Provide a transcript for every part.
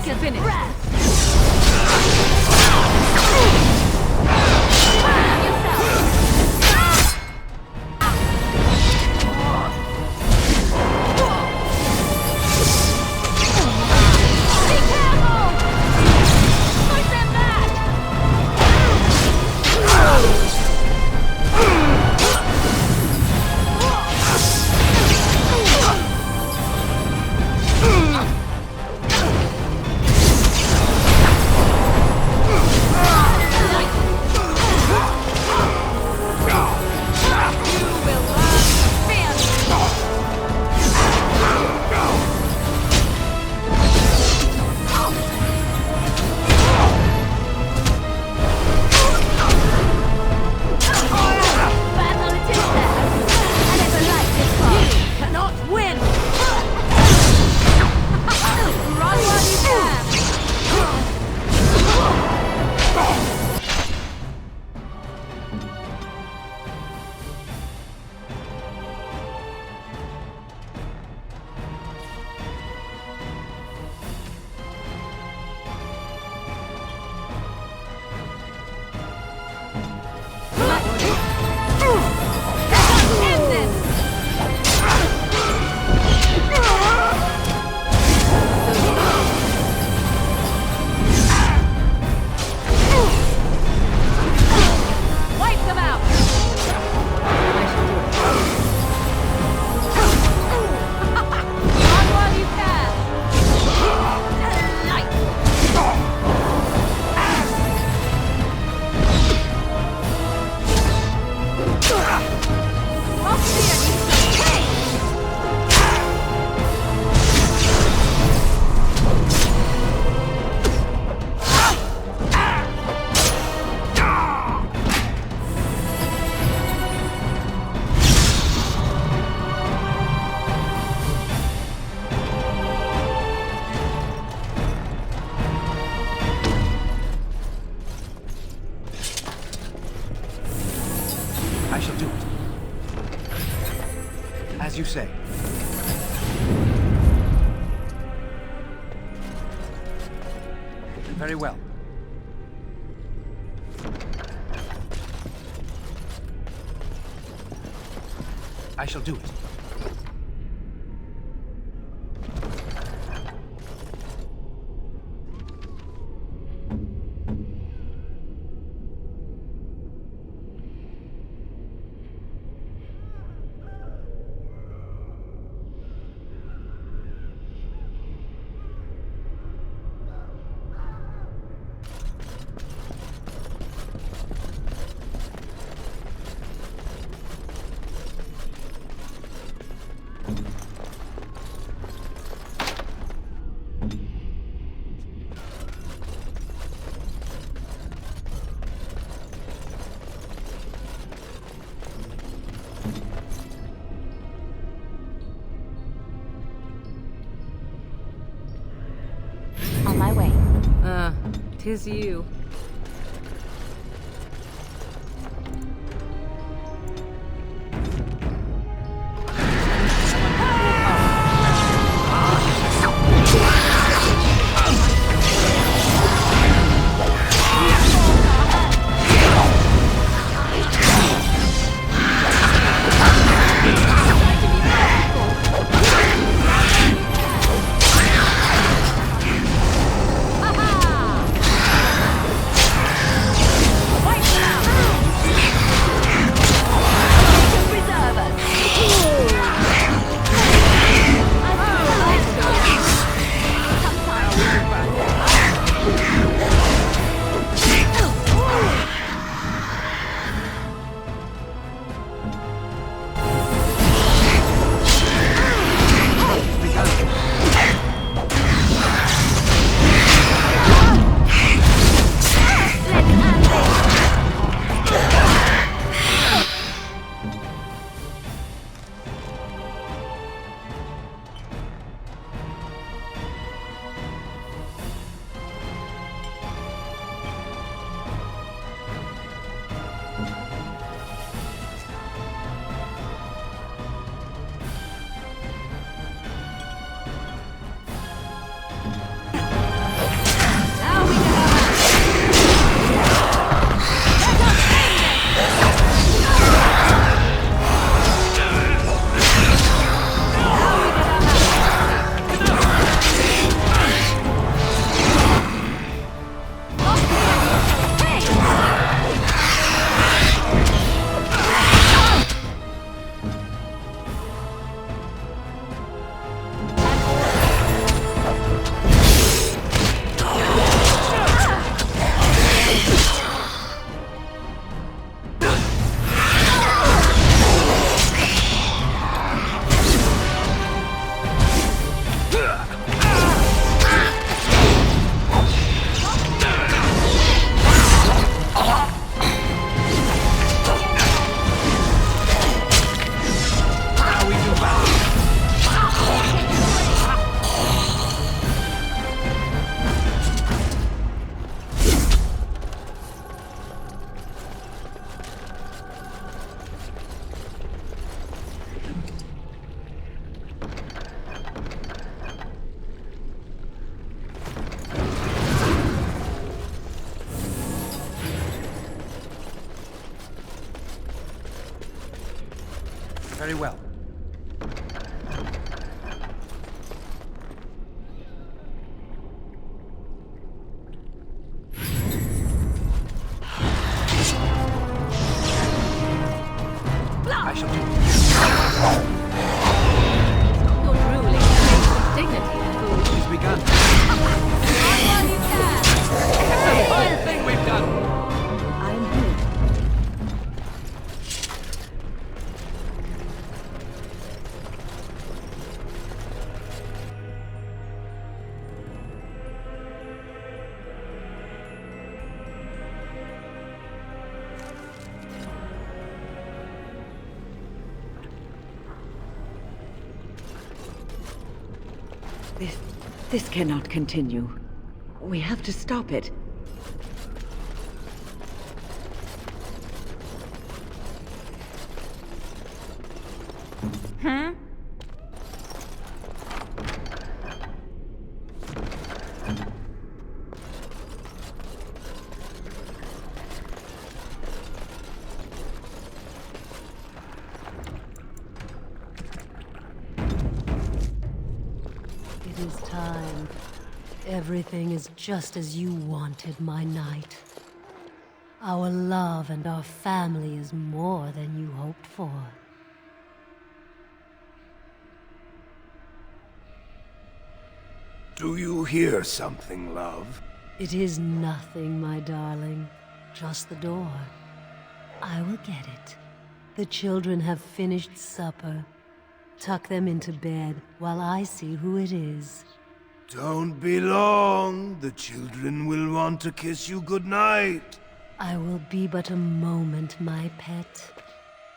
Take a finish. I shall do it. As you say. Very well. I shall do it. On my way. 'Tis you. Very well. I shall do it. You're drooling in with dignity, fool. She's begun. It's a fine thing we've done. I'm here. This cannot continue. We have to stop it. It is time. Everything is just as you wanted, my knight. Our love and our family is more than you hoped for. Do you hear something, love? It is nothing, my darling. Just the door. I will get it. The children have finished supper. Tuck them into bed while I see who it is. Don't be long. The children will want to kiss you goodnight. I will be but a moment, my pet.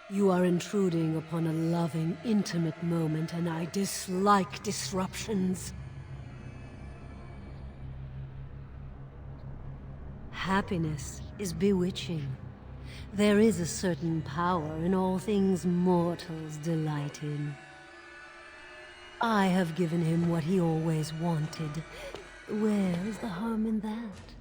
You are intruding upon a loving, intimate moment, and I dislike disruptions. Happiness is bewitching. There is a certain power in all things mortals delight in. I have given him what he always wanted. Where is the harm in that?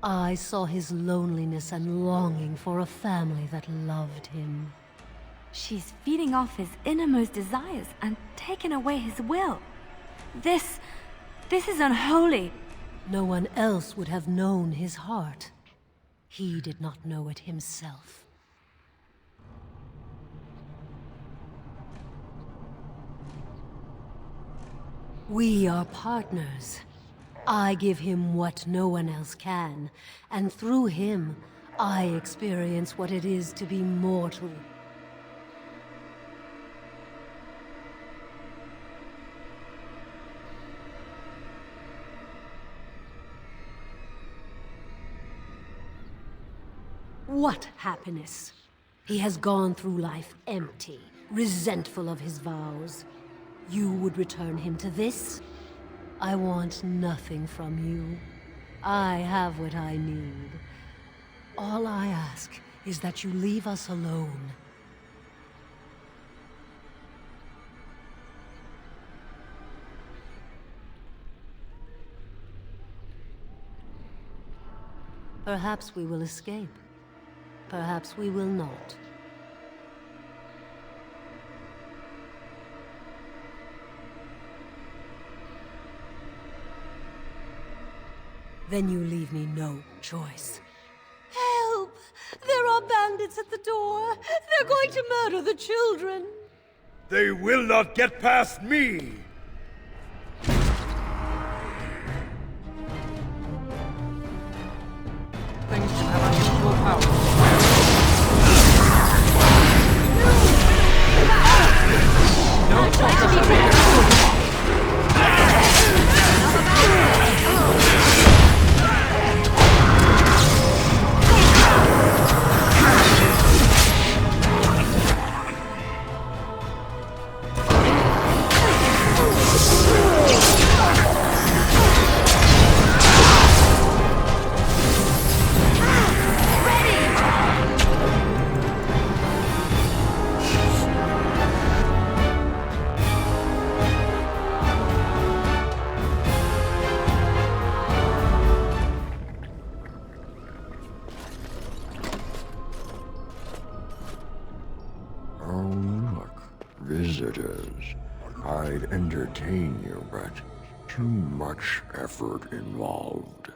I saw his loneliness and longing for a family that loved him. She's feeding off his innermost desires and taking away his will. This is unholy. No one else would have known his heart. He did not know it himself. We are partners. I give him what no one else can, and through him, I experience what it is to be mortal. What happiness? He has gone through life empty, resentful of his vows. You would return him to this? I want nothing from you. I have what I need. All I ask is that you leave us alone. Perhaps we will escape. Perhaps we will not. Then you leave me no choice. Help! There are bandits at the door! They're going to murder the children! They will not get past me! Things can have unusual power. No focus. contain you, but too much effort involved.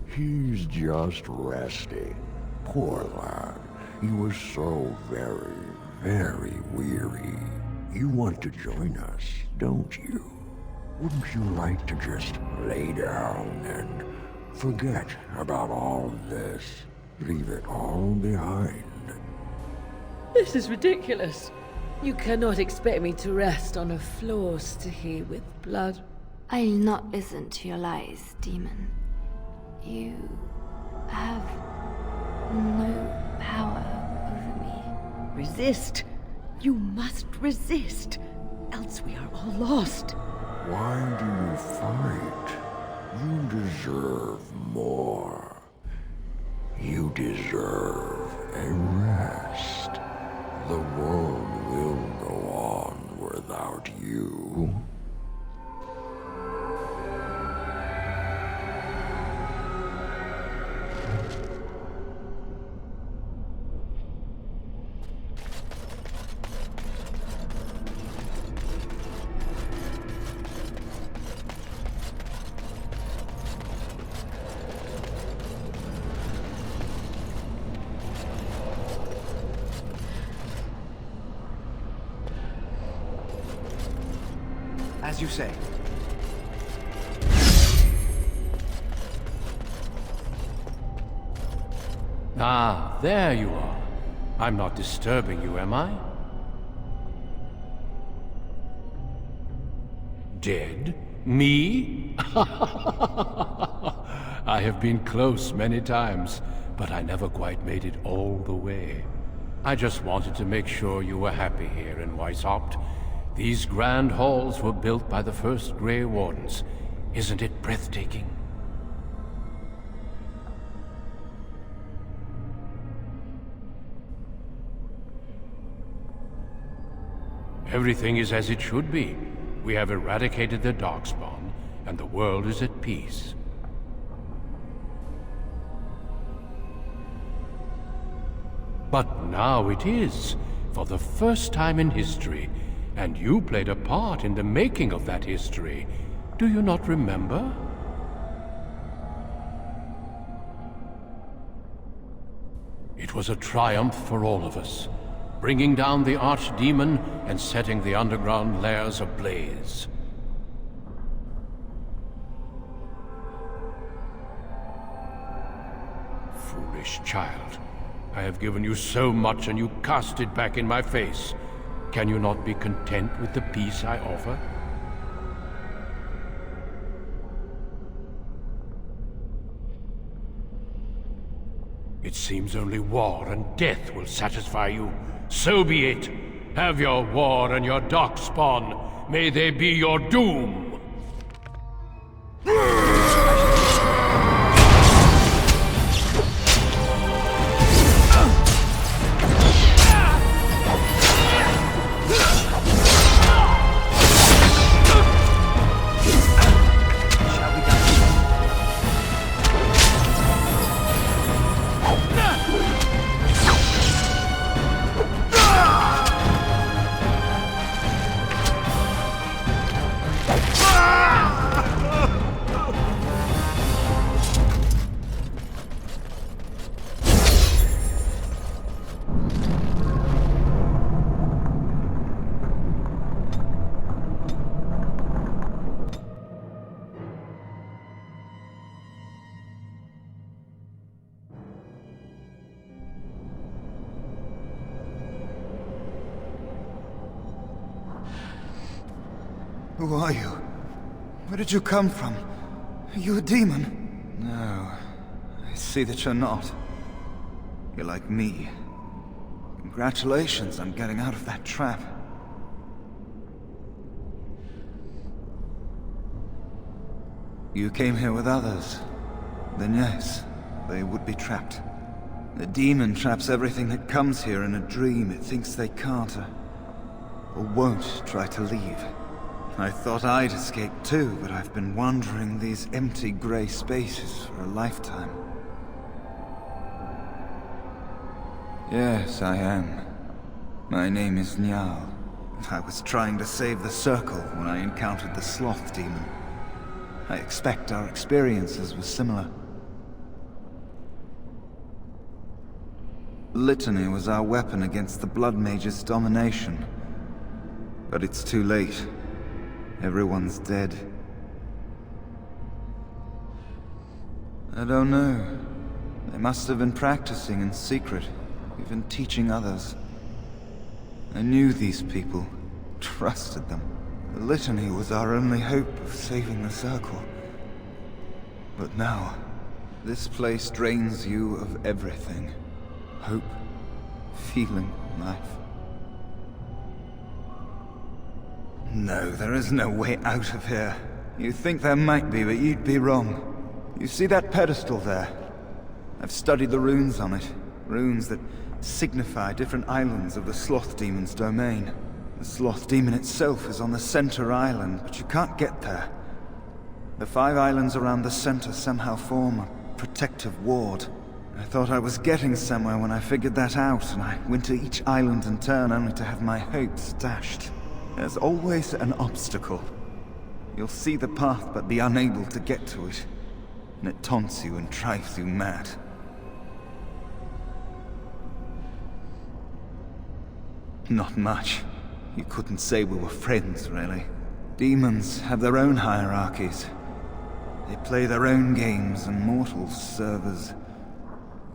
He's just resting. Poor lad. He was so very, very weary. You want to join us, don't you? Wouldn't you like to just lay down and forget about all this? Leave it all behind. This is ridiculous. You cannot expect me to rest on a floor sticky with blood. I'll not listen to your lies, demon. You have no power over me. Resist. You must resist. Else we are all lost. Why do you fight? You deserve more. You deserve a rest. The world will go on without you. As you say. Ah, there you are. I'm not disturbing you, am I? Dead? Me? I have been close many times, but I never quite made it all the way. I just wanted to make sure you were happy here in Weishaupt. These grand halls were built by the first Grey Wardens. Isn't it breathtaking? Everything is as it should be. We have eradicated the Darkspawn, and the world is at peace. But now it is, for the first time in history, and you played a part in the making of that history. Do you not remember? It was a triumph for all of us, bringing down the archdemon and setting the underground lairs ablaze. Foolish child. I have given you so much and you cast it back in my face. Can you not be content with the peace I offer? It seems only war and death will satisfy you. So be it. Have your war and your Darkspawn. May they be your doom. Who are you? Where did you come from? Are you a demon? No, I see that you're not. You're like me. Congratulations on getting out of that trap. You came here with others. Then yes, they would be trapped. The demon traps everything that comes here in a dream it thinks they can't or won't try to leave. I thought I'd escape too, but I've been wandering these empty grey spaces for a lifetime. Yes, I am. My name is Njal. I was trying to save the Circle when I encountered the Sloth Demon. I expect our experiences were similar. Litany was our weapon against the Blood Mage's domination. But it's too late. Everyone's dead. I don't know. They must have been practicing in secret, even teaching others. I knew these people, trusted them. The Litany was our only hope of saving the Circle. But now, this place drains you of everything. Hope, feeling, life. No, there is no way out of here. You think there might be, but you'd be wrong. You see that pedestal there? I've studied the runes on it. Runes that signify different islands of the Sloth Demon's domain. The Sloth Demon itself is on the center island, but you can't get there. The 5 islands around the center somehow form a protective ward. I thought I was getting somewhere when I figured that out, and I went to each island in turn only to have my hopes dashed. There's always an obstacle. You'll see the path but be unable to get to it, and it taunts you and drives you mad. Not much. You couldn't say we were friends, really. Demons have their own hierarchies. They play their own games, and mortals serve as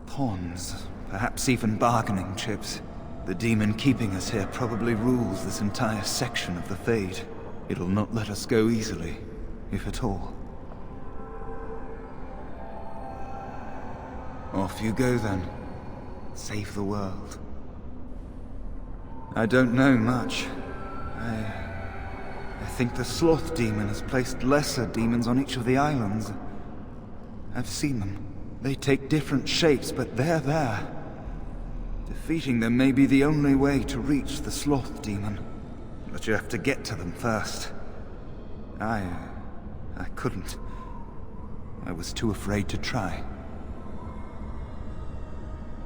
pawns, perhaps even bargaining chips. The demon keeping us here probably rules this entire section of the Fade. It'll not let us go easily, if at all. Off you go then. Save the world. I don't know much. I think the Sloth Demon has placed lesser demons on each of the islands. I've seen them. They take different shapes, but they're there. Defeating them may be the only way to reach the Sloth Demon. But you have to get to them first. I couldn't. I was too afraid to try.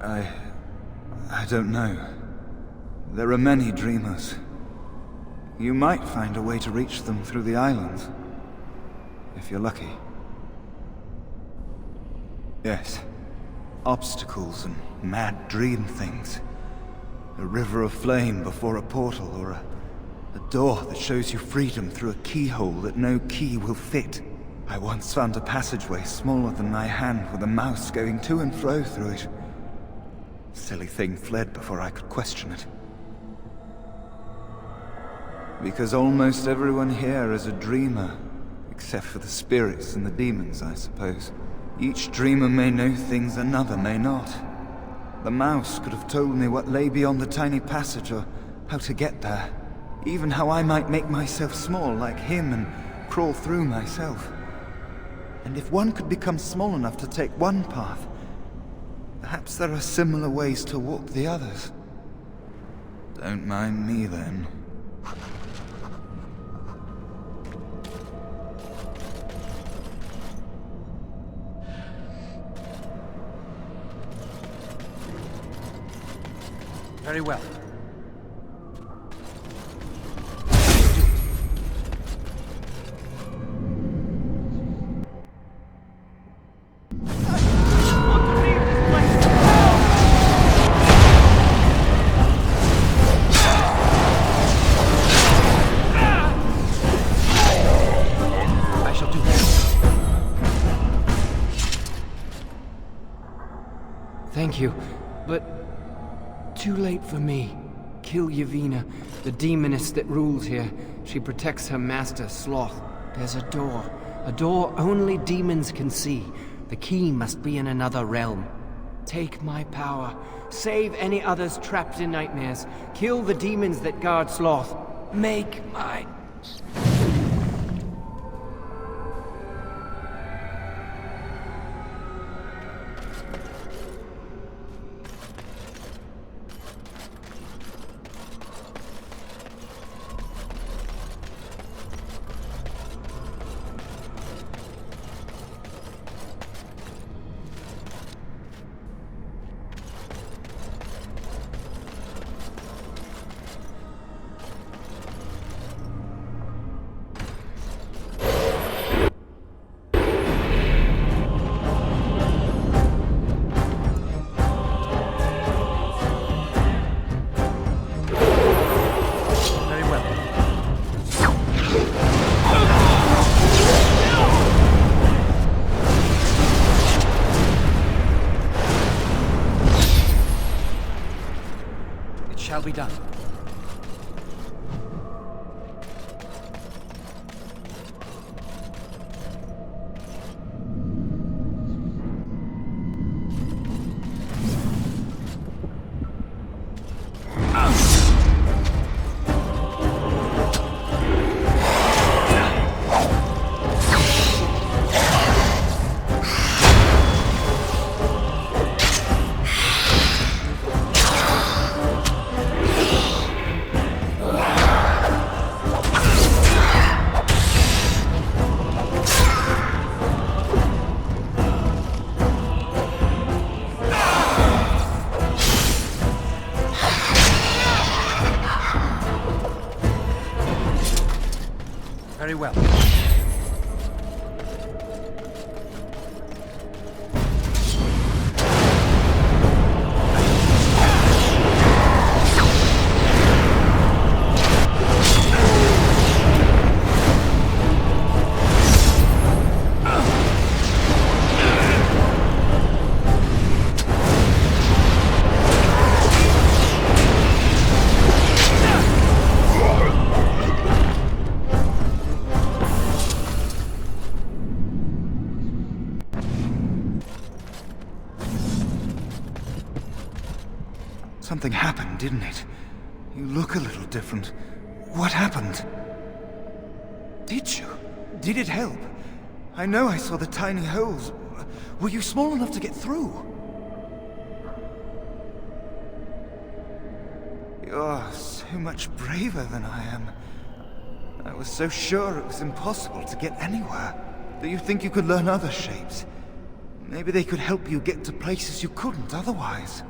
I don't know. There are many dreamers. You might find a way to reach them through the islands. If you're lucky. Yes. Obstacles and mad dream things. A river of flame before a portal, or a door that shows you freedom through a keyhole that no key will fit. I once found a passageway smaller than my hand with a mouse going to and fro through it. Silly thing fled before I could question it. Because almost everyone here is a dreamer, except for the spirits and the demons, I suppose. Each dreamer may know things another may not. The mouse could have told me what lay beyond the tiny passage, or how to get there. Even how I might make myself small like him and crawl through myself. And if one could become small enough to take one path, perhaps there are similar ways to walk the others. Don't mind me then. Very well. I shall do this. Thank you, but too late for me. Kill Yevina, the demoness that rules here. She protects her master, Sloth. There's a door only demons can see. The key must be in another realm. Take my power. Save any others trapped in nightmares. Kill the demons that guard Sloth. Make my... well. Something happened, didn't it? You look a little different. What happened? Did you? Did it help? I know I saw the tiny holes. Were you small enough to get through? You're so much braver than I am. I was so sure it was impossible to get anywhere. Do you think you could learn other shapes? Maybe they could help you get to places you couldn't otherwise.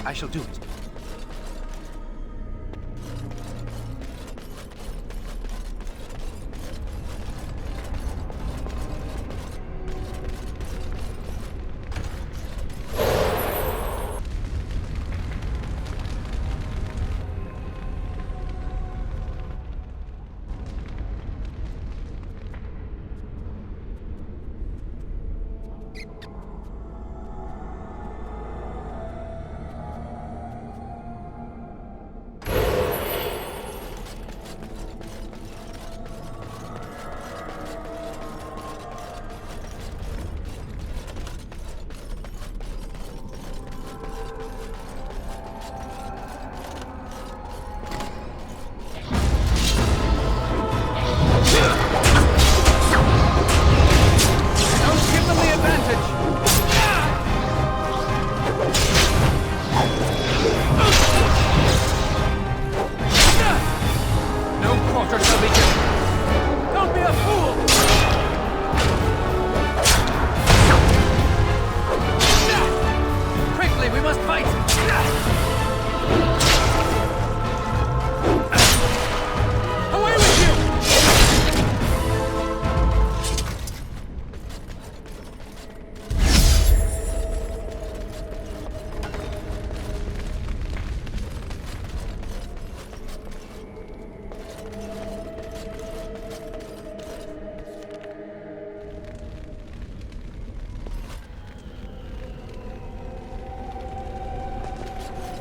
I shall do it.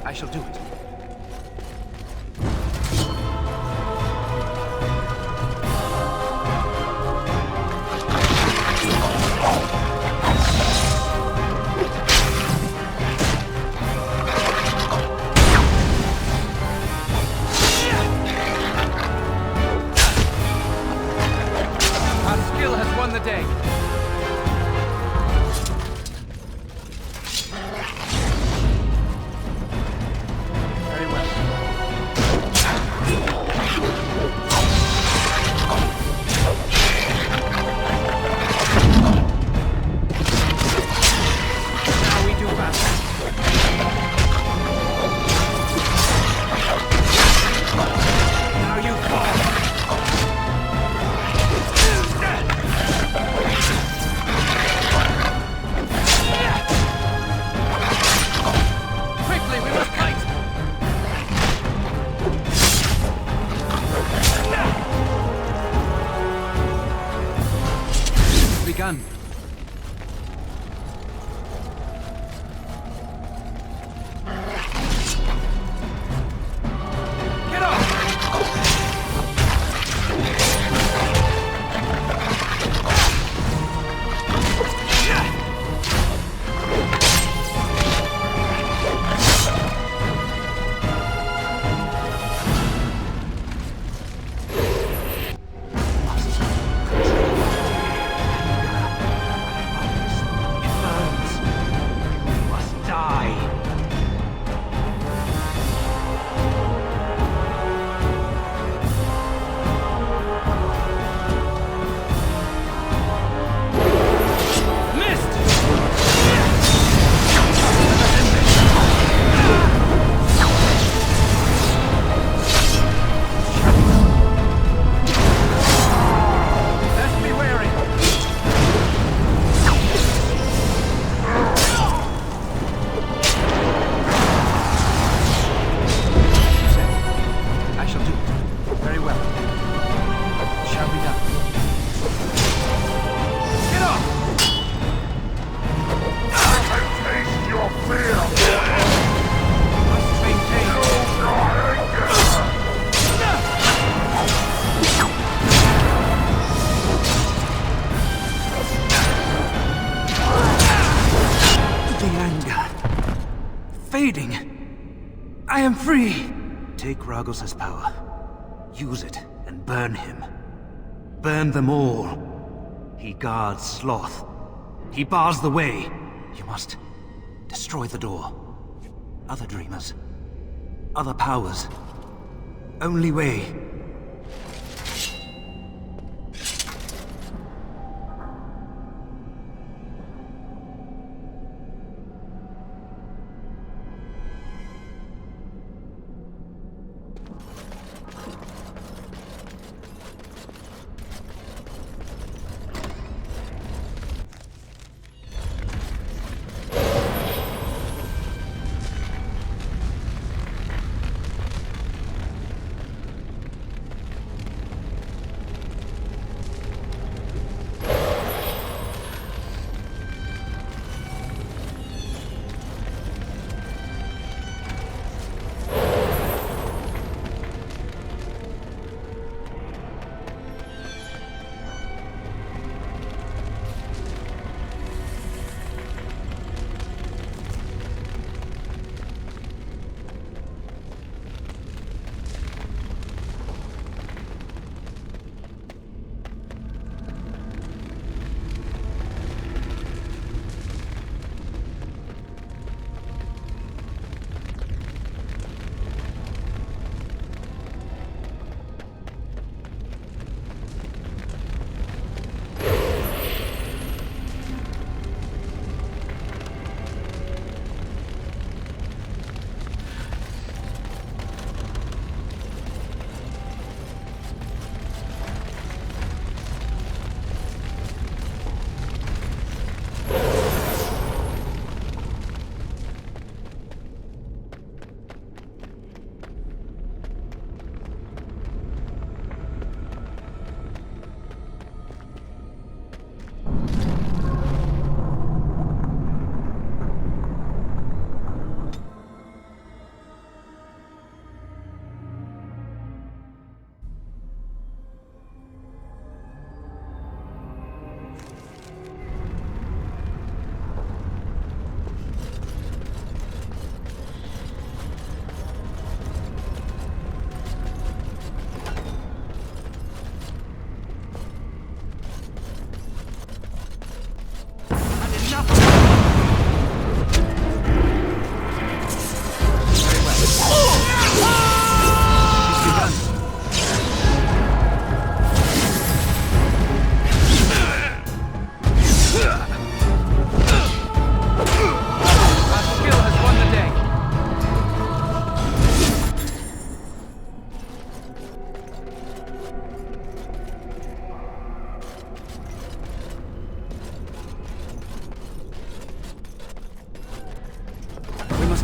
I shall do it. Our skill has won the day. The anger. Fading. I am free. Take Ragos' power. Use it and burn him. Burn them all. He guards Sloth. He bars the way. You must destroy the door. Other dreamers. Other powers. Only way.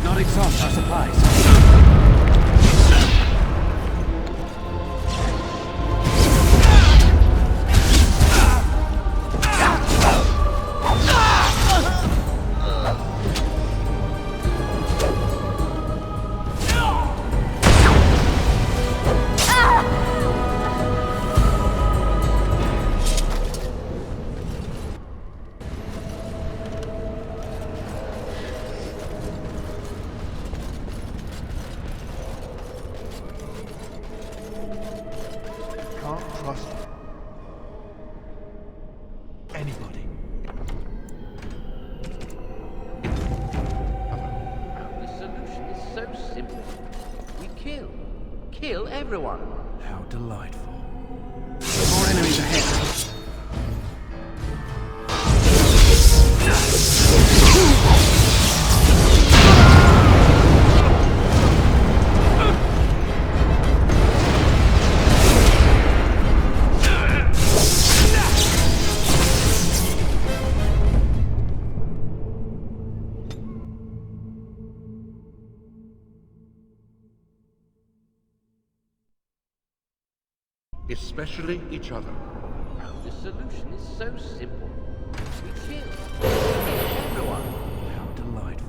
Not exhaust our supplies. Can't trust anybody. The solution is so simple. We kill. Kill everyone. How delightful. More enemies ahead. Especially each other. The solution is so simple. We kill. Kill everyone. How delightful.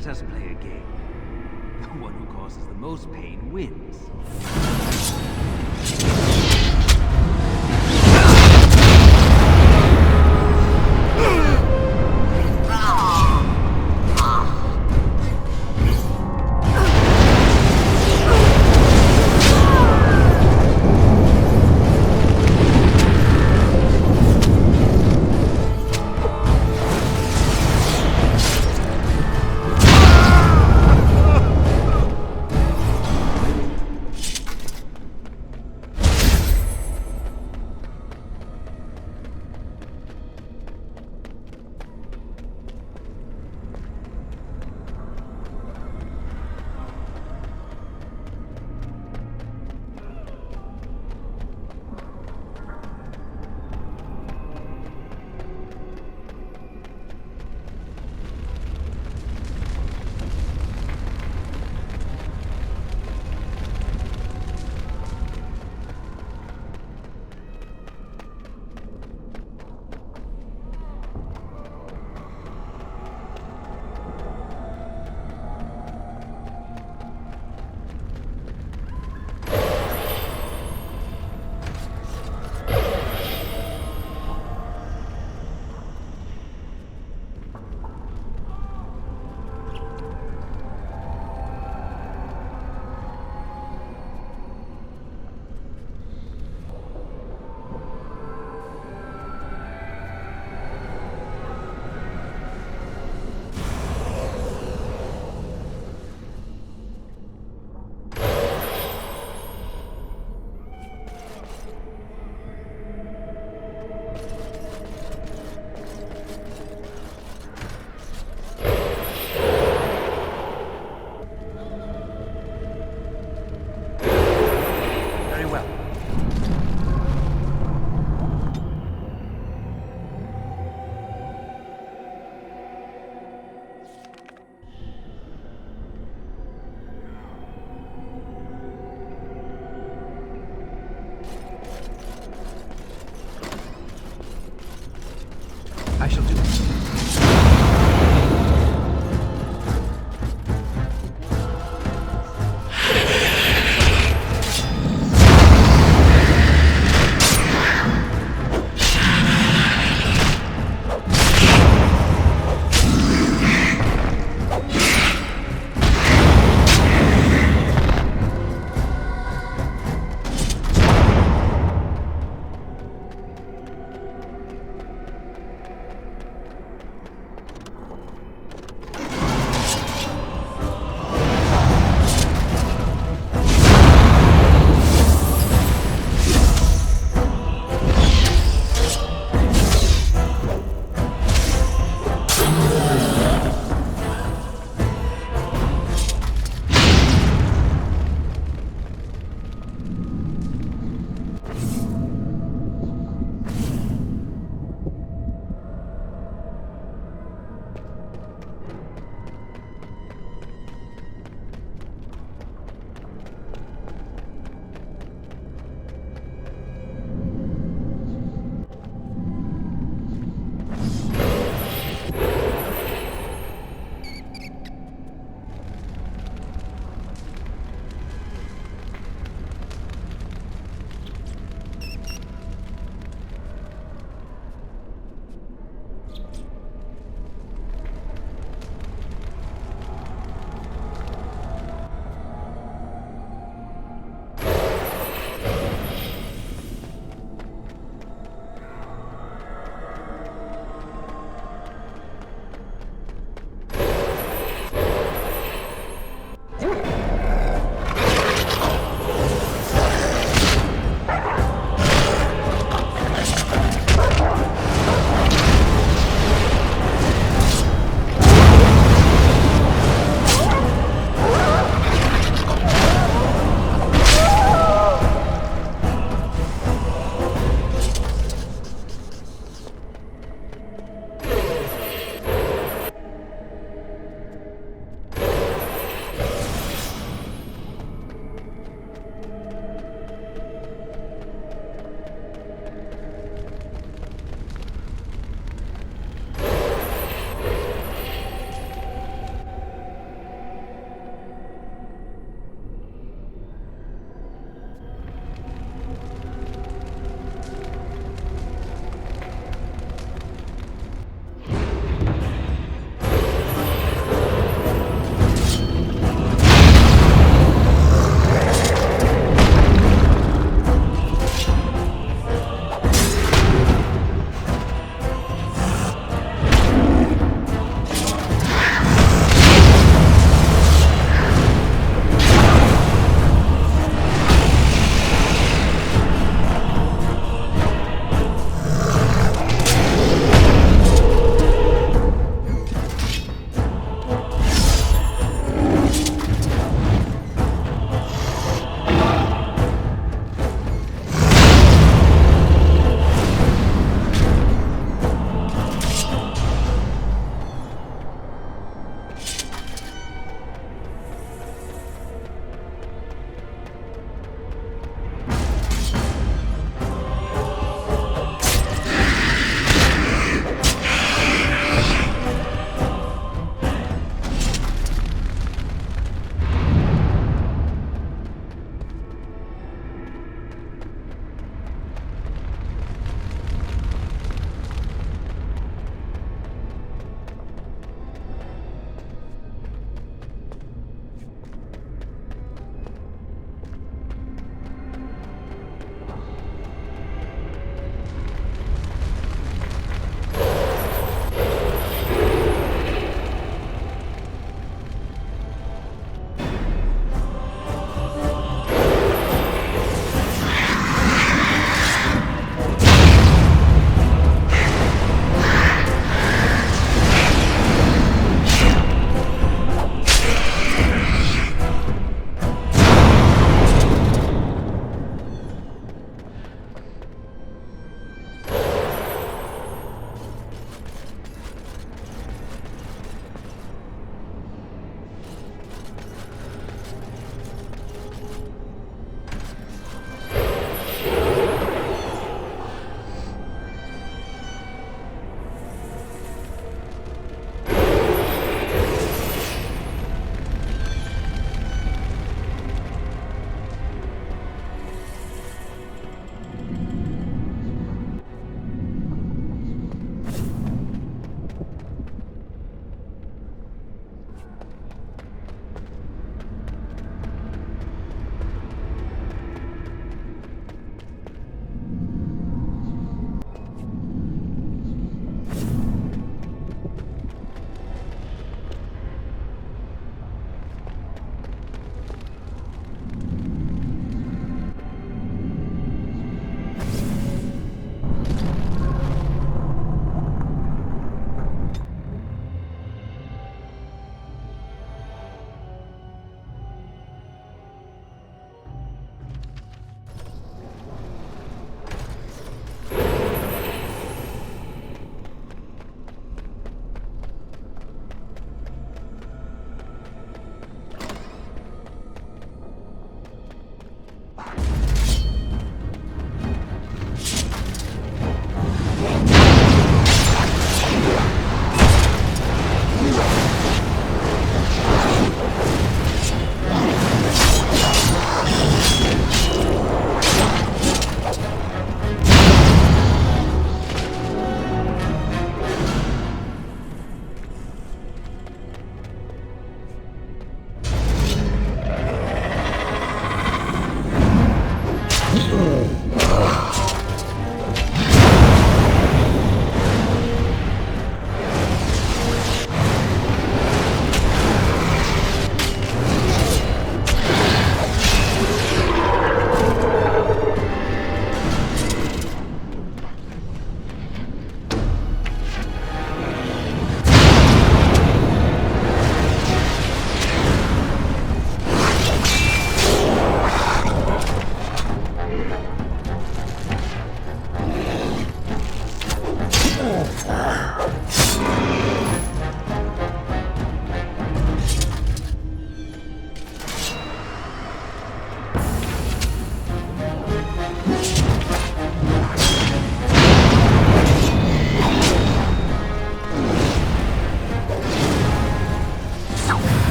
Let us play a game. The one who causes the most pain wins. I shall do this.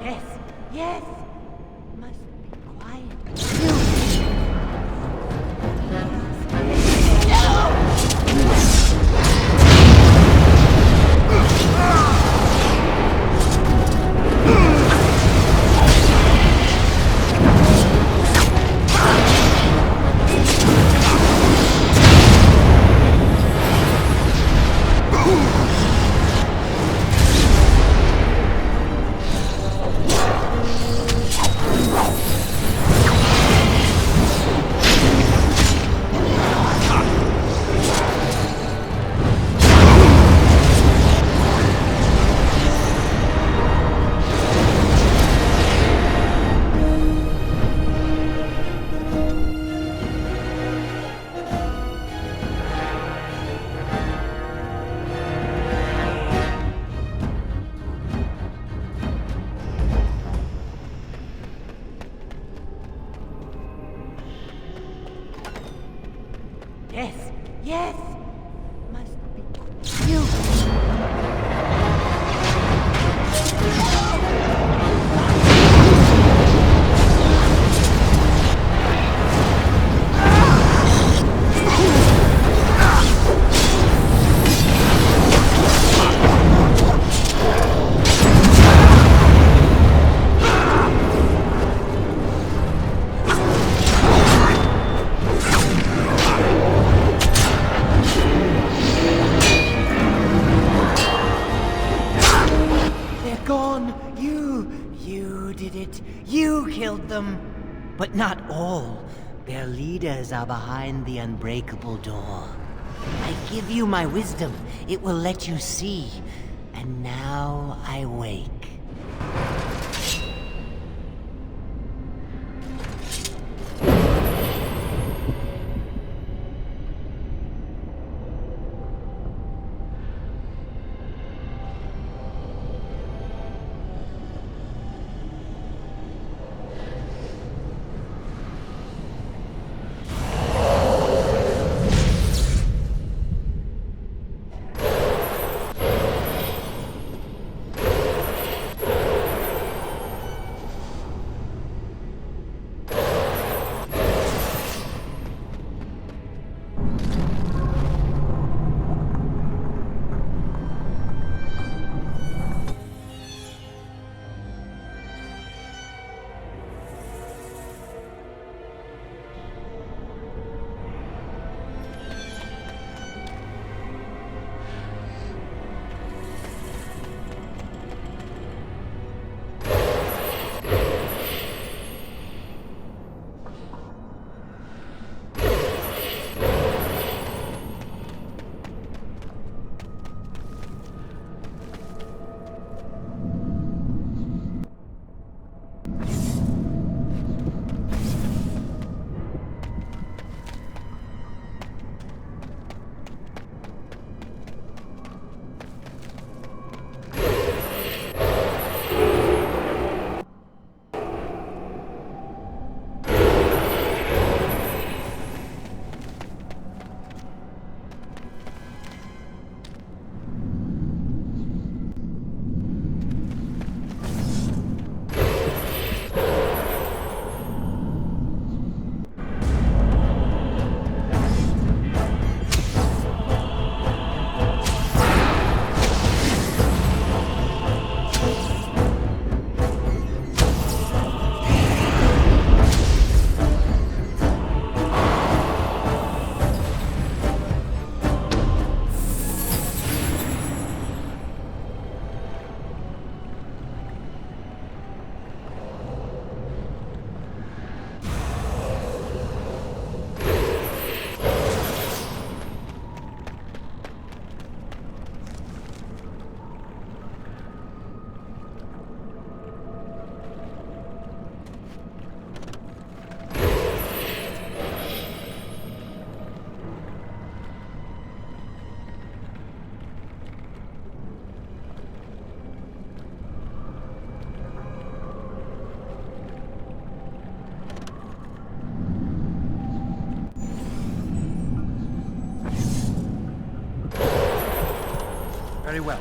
Yes, yes. Must be quiet. Yes, yes. Must be you. They're gone. You did it. You killed them. But not all. Their leaders are behind the unbreakable door. I give you my wisdom. It will let you see. And now I wake. Very well.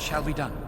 shall be done.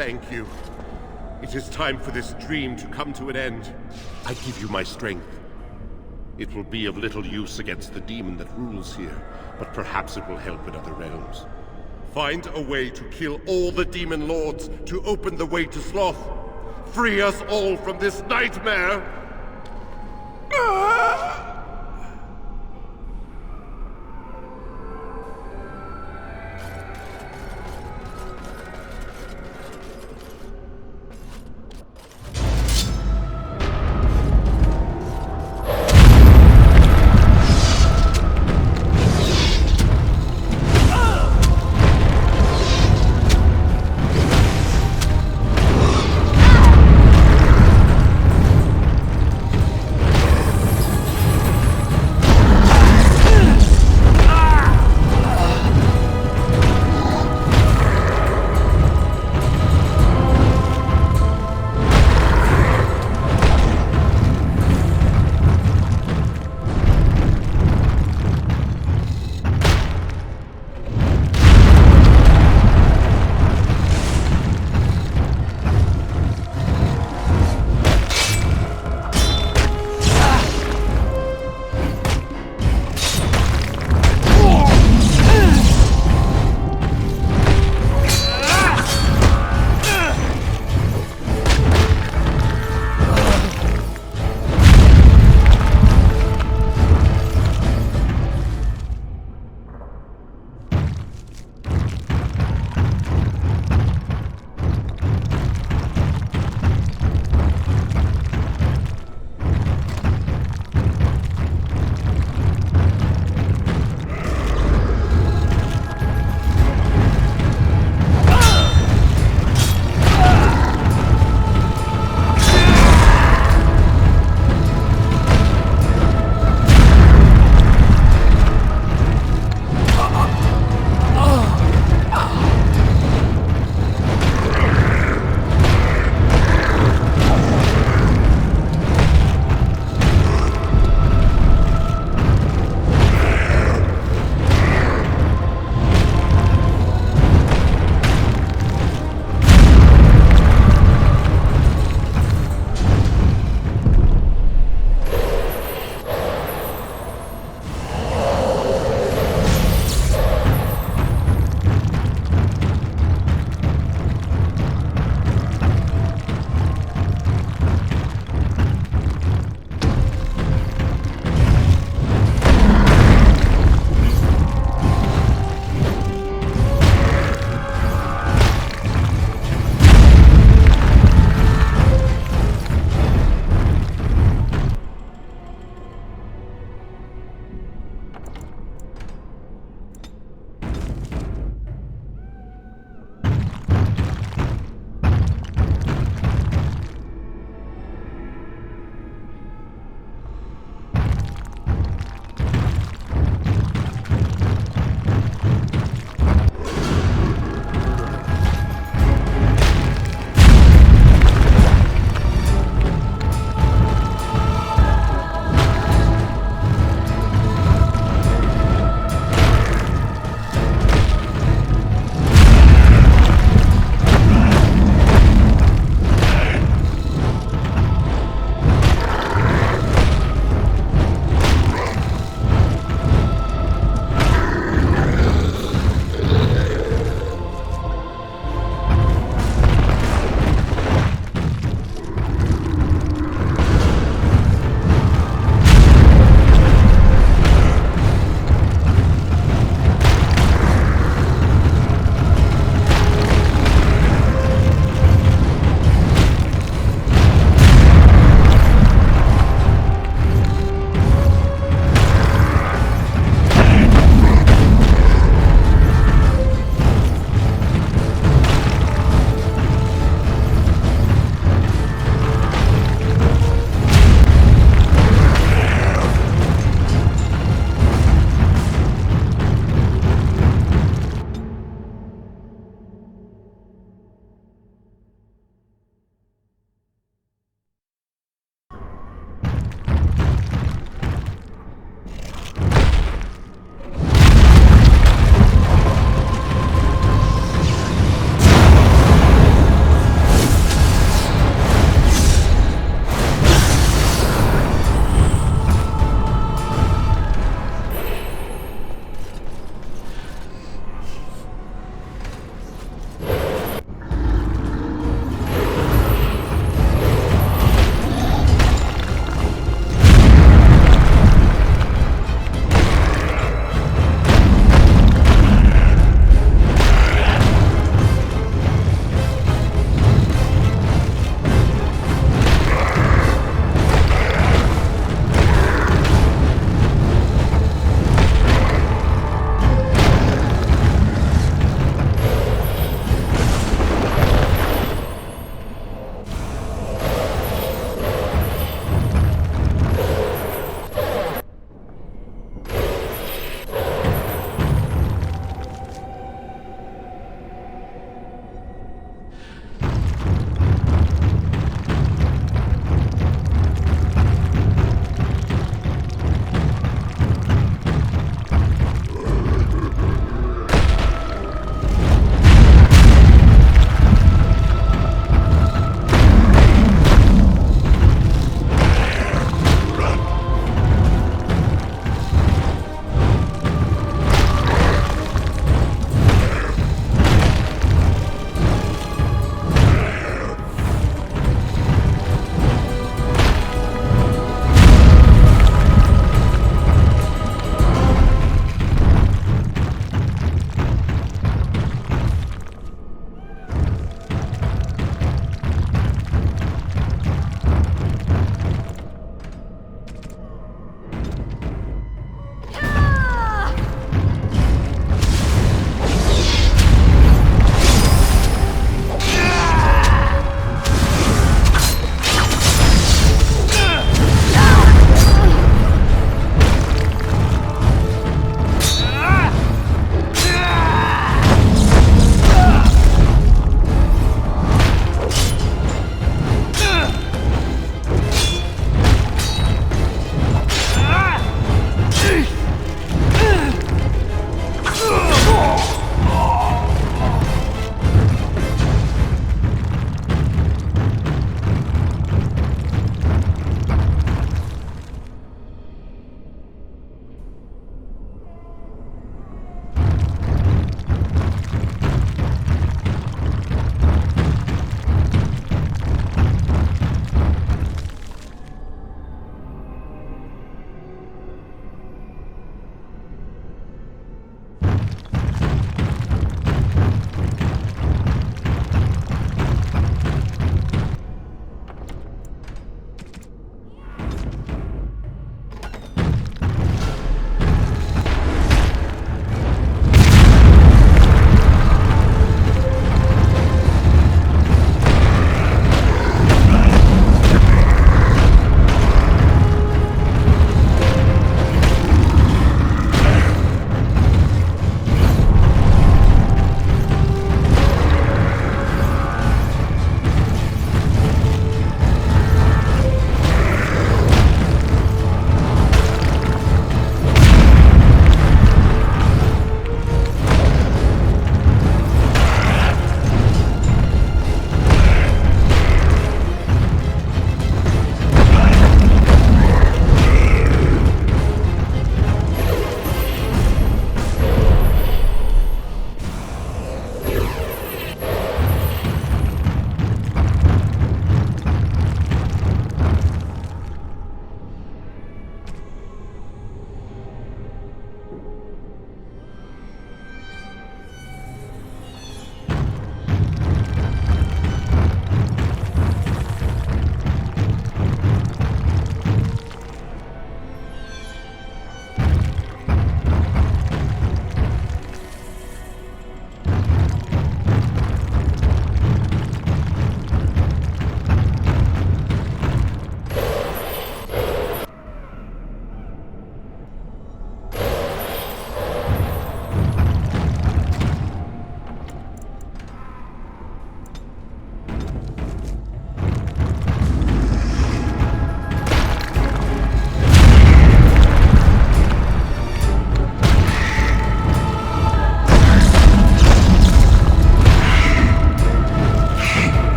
Thank you. It is time for this dream to come to an end. I give you my strength. It will be of little use against the demon that rules here, but perhaps it will help in other realms. Find a way to kill all the demon lords to open the way to Sloth. Free us all from this nightmare!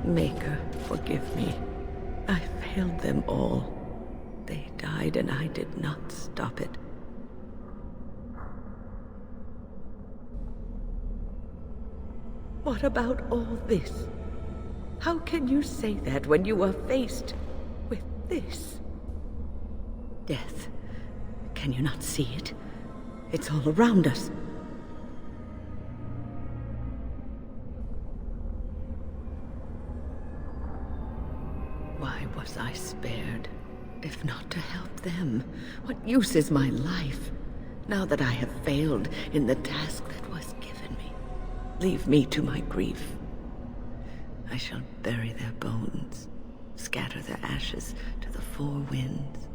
Maker, forgive me. I failed them all. They died and I did not stop it. What about all this? How can you say that when you are faced with this? Death. Can you not see it? It's all around us. Why was I spared? If not to help them, what use is my life, now that I have failed in the task that was given me? Leave me to my grief. I shall bury their bones, scatter their ashes to the four winds,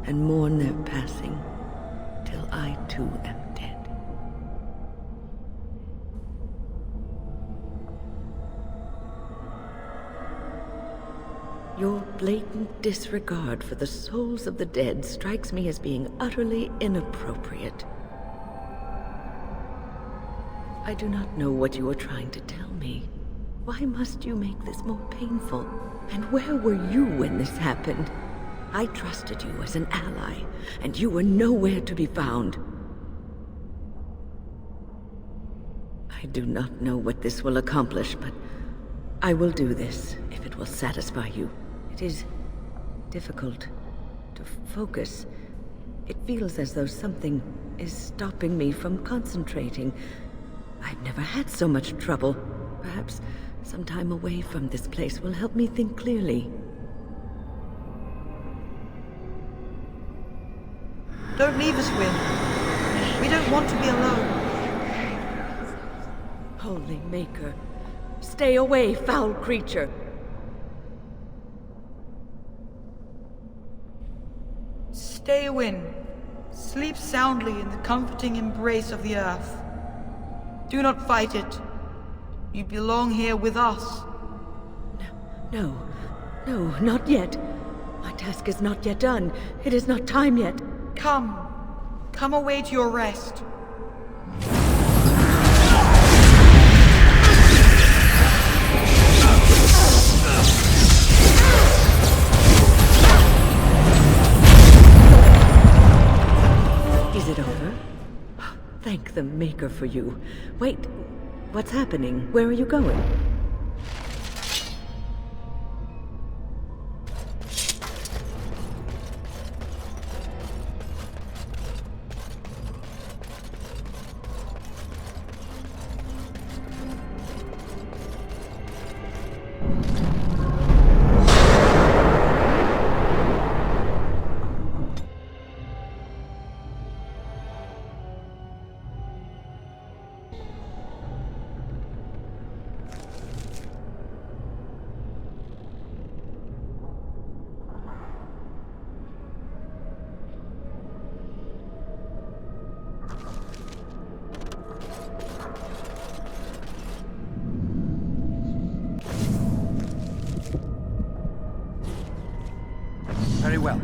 and mourn their passing till I too am dead. Your blatant disregard for the souls of the dead strikes me as being utterly inappropriate. I do not know what you are trying to tell me. Why must you make this more painful? And where were you when this happened? I trusted you as an ally, and you were nowhere to be found. I do not know what this will accomplish, but I will do this if it will satisfy you. It is difficult to focus. It feels as though something is stopping me from concentrating. I've never had so much trouble. Perhaps some time away from this place will help me think clearly. Don't leave us, Wynn. We don't want to be alone. Holy Maker, stay away, foul creature! Stay, Wynn. Sleep soundly in the comforting embrace of the earth. Do not fight it. You belong here with us. No, not yet. My task is not yet done. It is not time yet. Come away to your rest. Is it over? Thank the Maker for you. Wait, what's happening? Where are you going? Very well.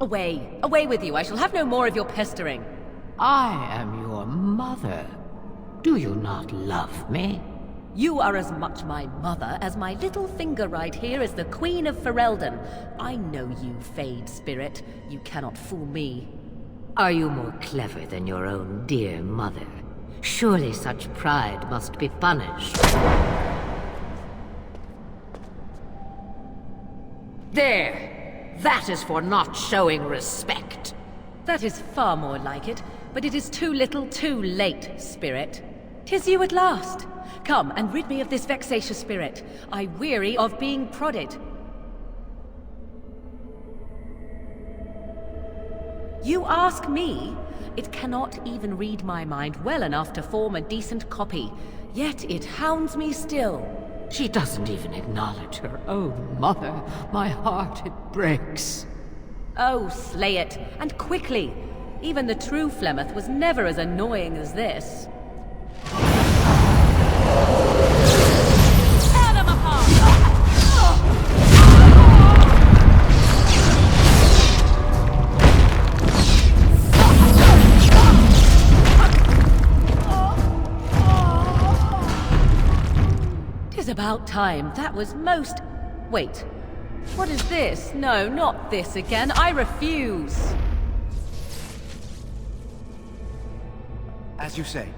Away! Away with you! I shall have no more of your pestering! I am your mother. Do you not love me? You are as much my mother as my little finger right here is the Queen of Ferelden. I know you, Fade Spirit. You cannot fool me. Are you more clever than your own dear mother? Surely such pride must be punished. There! That is for not showing respect. That is far more like it, but it is too little too late, Spirit. 'Tis you at last. Come and rid me of this vexatious spirit. I weary of being prodded. You ask me? It cannot even read my mind well enough to form a decent copy. Yet it hounds me still. She doesn't even acknowledge her own mother. My heart, it breaks. Oh, slay it, and quickly. Even the true Flemeth was never as annoying as this. Tear them apart! Tis about time. That was most... Wait. What is this? No, not this again. I refuse. As you say.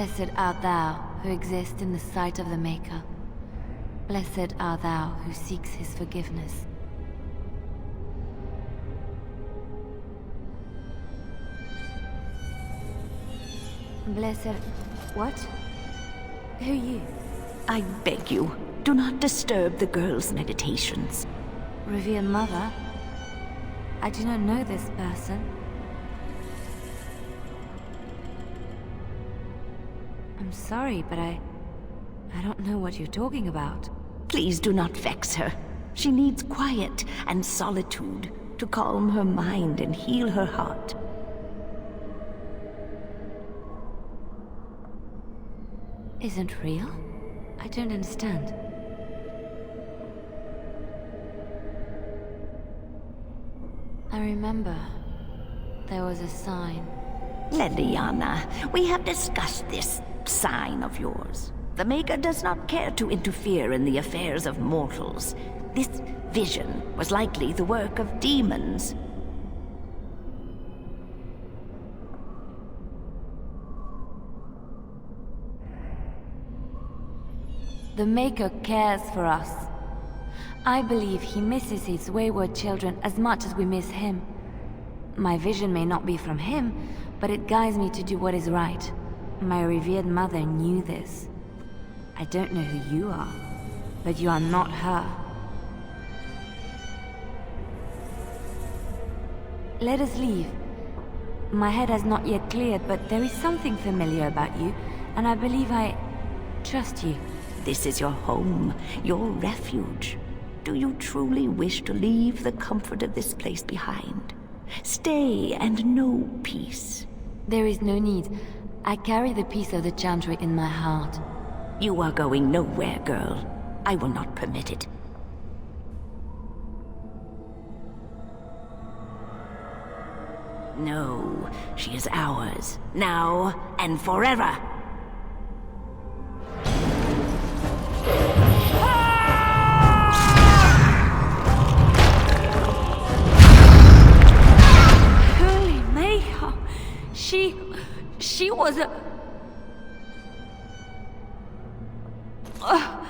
Blessed art thou who exists in the sight of the Maker. Blessed art thou who seeks his forgiveness. Blessed... what? Who are you? I beg you, do not disturb the girl's meditations. Revered Mother? I do not know this person. I'm sorry, but I don't know what you're talking about. Please do not vex her. She needs quiet and solitude to calm her mind and heal her heart. Isn't real? I don't understand. I remember there was a sign. Leliana, we have discussed this sign of yours. The Maker does not care to interfere in the affairs of mortals. This vision was likely the work of demons. The Maker cares for us. I believe he misses his wayward children as much as we miss him. My vision may not be from him, but it guides me to do what is right. My revered mother knew this. I don't know who you are, but you are not her. Let us leave. My head has not yet cleared, but there is something familiar about you, and I believe I trust you. This is your home, your refuge. Do you truly wish to leave the comfort of this place behind? Stay and know peace. There is no need. I carry the peace of the Chantry in my heart. You are going nowhere, girl. I will not permit it. No, she is ours, now and forever. Holy Mayha! She was a... Ugh.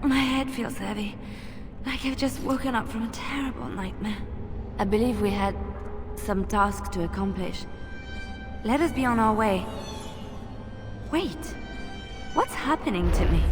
My head feels heavy, like I've just woken up from a terrible nightmare. I believe we had some task to accomplish. Let us be on our way. Wait, what's happening to me?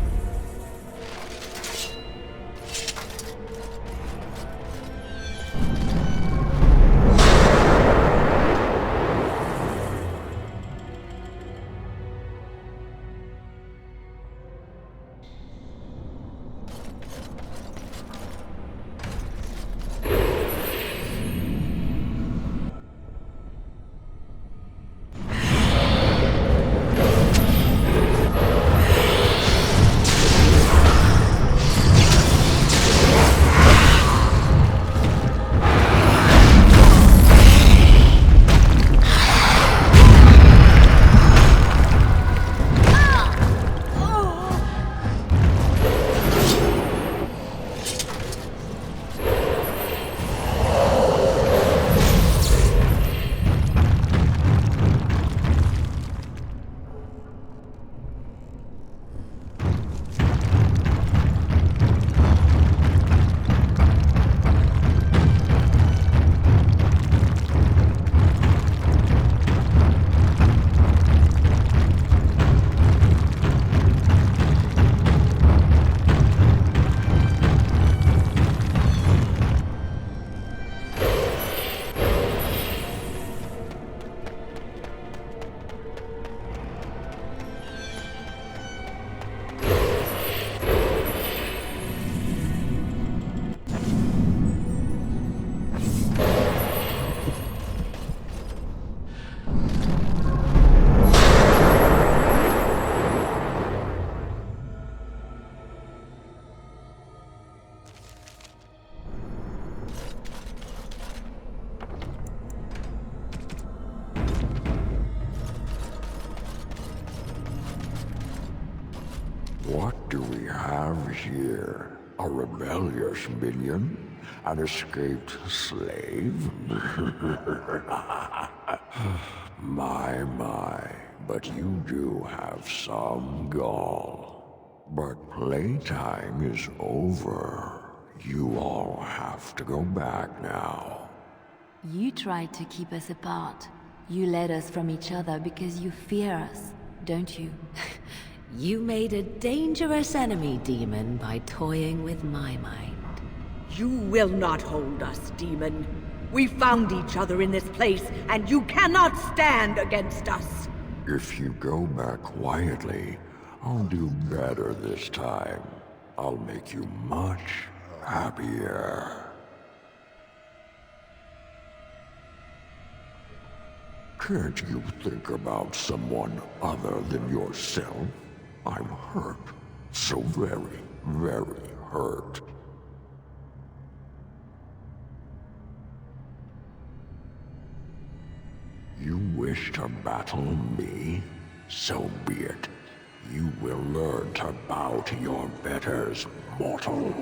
What do we have here? A rebellious minion? An escaped slave? My. but you do have some gall. But playtime is over. You all have to go back now. You tried to keep us apart. You led us from each other because you fear us, don't you? You made a dangerous enemy, demon, by toying with my mind. You will not hold us, demon. We found each other in this place, and you cannot stand against us. If you go back quietly, I'll do better this time. I'll make you much happier. Can't you think about someone other than yourself? I'm hurt. So very, very hurt. You wish to battle me? So be it. You will learn to bow to your betters, mortal.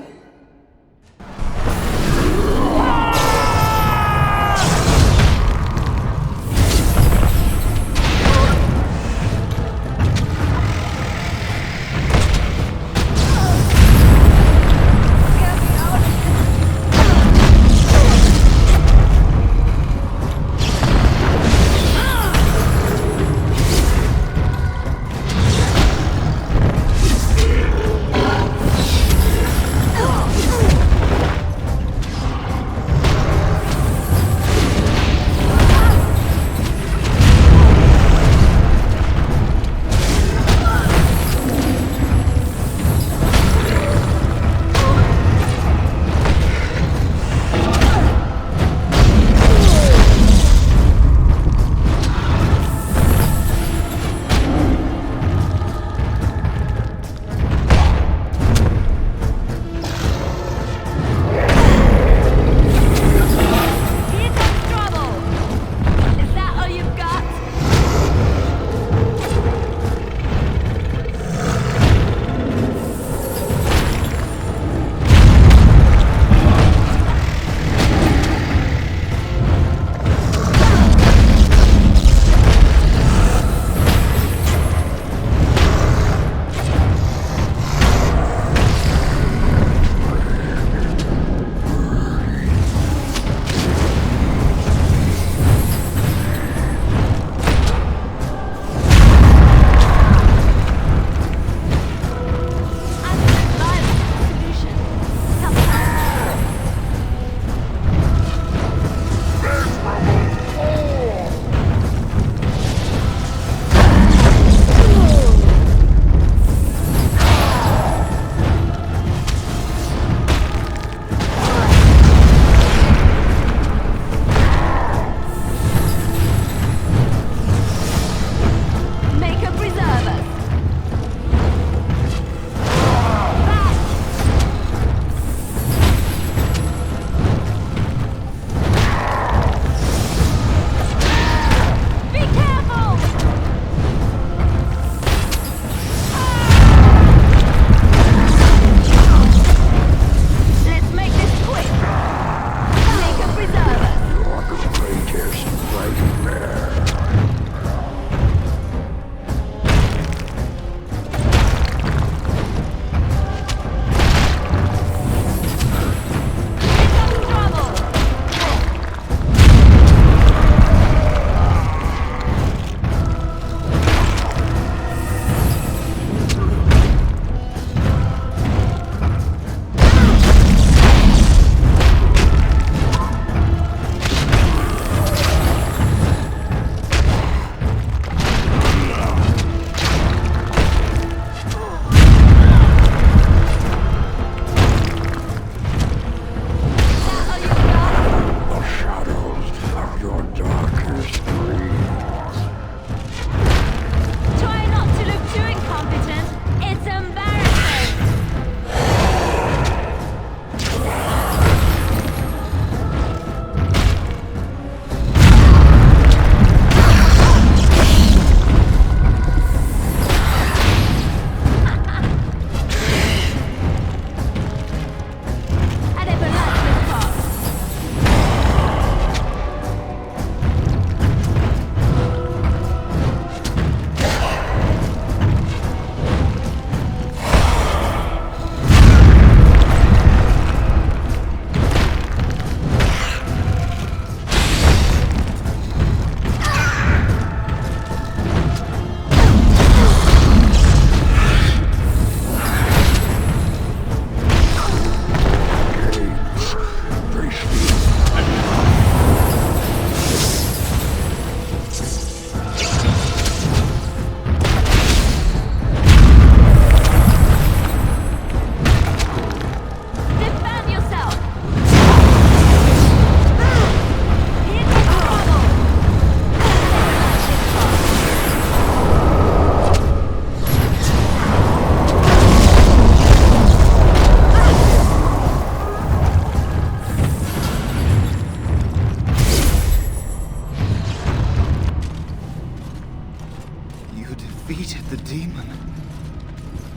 demon.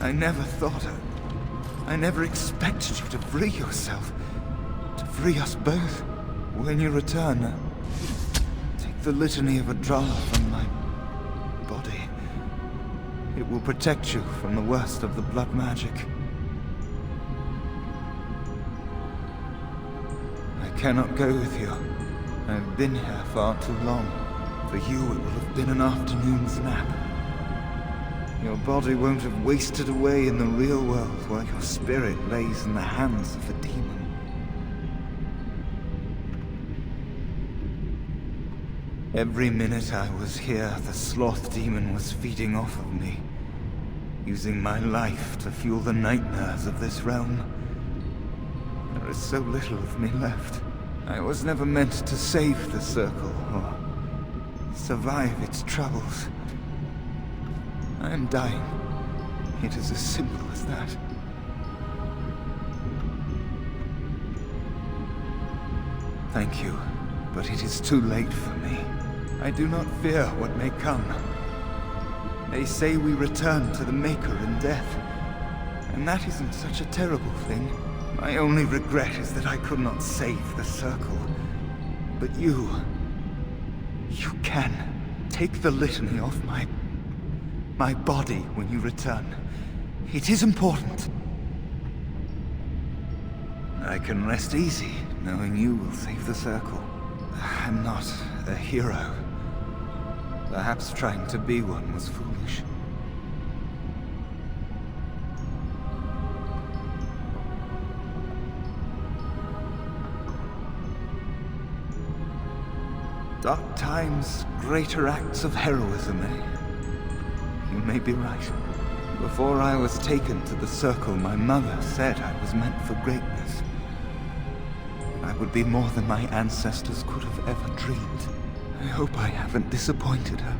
I never thought I never expected you to free yourself. To free us both. When you return, take the litany of Adrala from my body. It will protect you from the worst of the blood magic. I cannot go with you. I've been here far too long. For you, it will have been an afternoon's nap. Your body won't have wasted away in the real world while your spirit lays in the hands of the demon. Every minute I was here, the sloth demon was feeding off of me, using my life to fuel the nightmares of this realm. There is so little of me left. I was never meant to save the Circle, or survive its troubles. I am dying. It is as simple as that. Thank you, but it is too late for me. I do not fear what may come. They say we return to the Maker in death, and that isn't such a terrible thing. My only regret is that I could not save the Circle. But you can. Take the litany off my body when you return. It is important. I can rest easy, knowing you will save the Circle. I'm not a hero. Perhaps trying to be one was foolish. Dark times, greater acts of heroism, eh? You may be right. Before I was taken to the Circle, my mother said I was meant for greatness. I would be more than my ancestors could have ever dreamed. I hope I haven't disappointed her.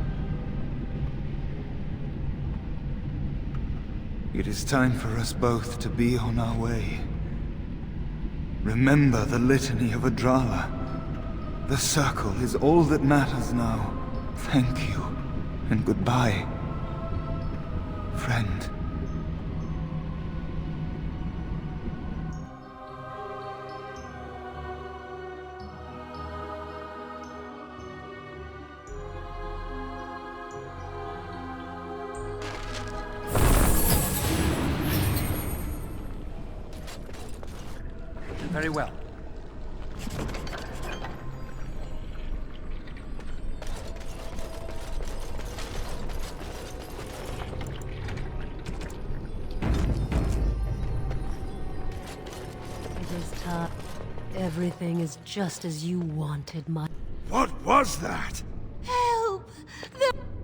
It is time for us both to be on our way. Remember the litany of Adrala. The Circle is all that matters now. Thank you, and goodbye, friend. Very well. Everything is just as you wanted, my... What was that? Help!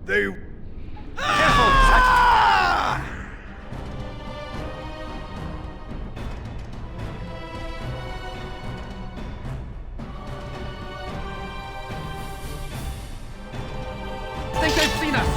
They... I think they've seen us!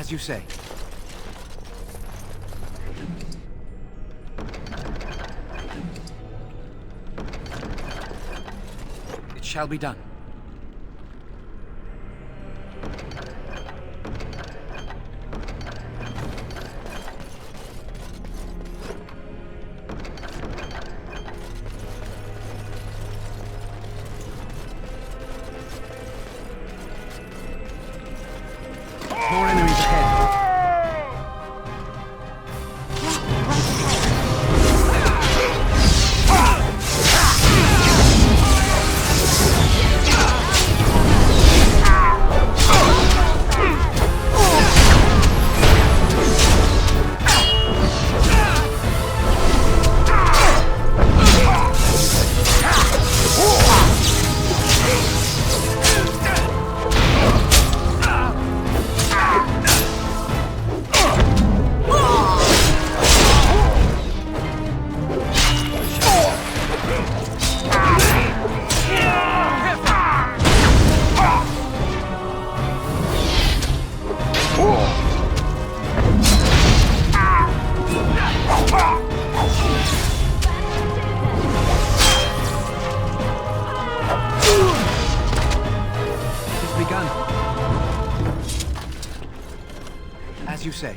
As you say. It shall be done. More enemies ahead. As you say.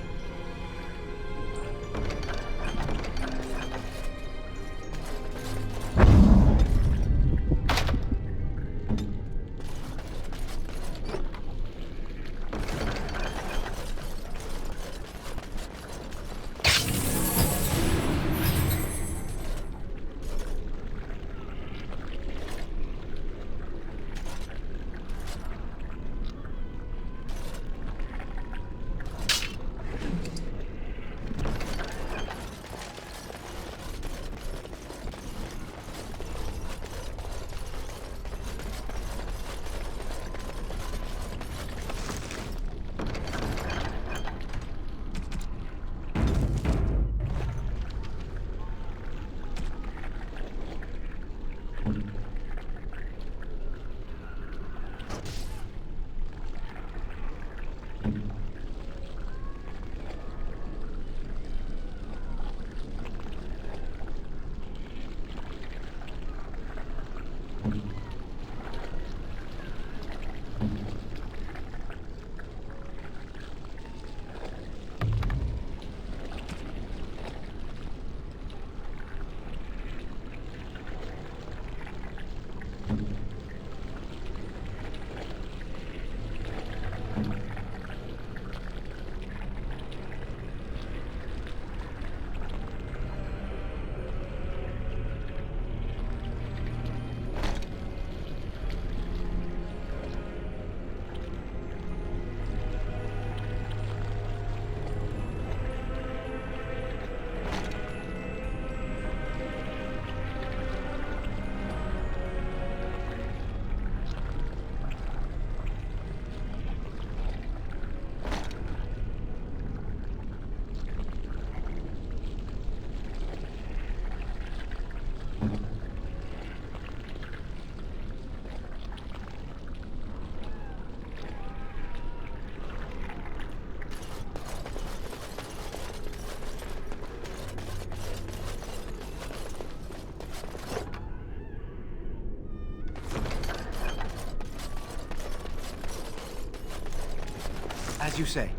As you say.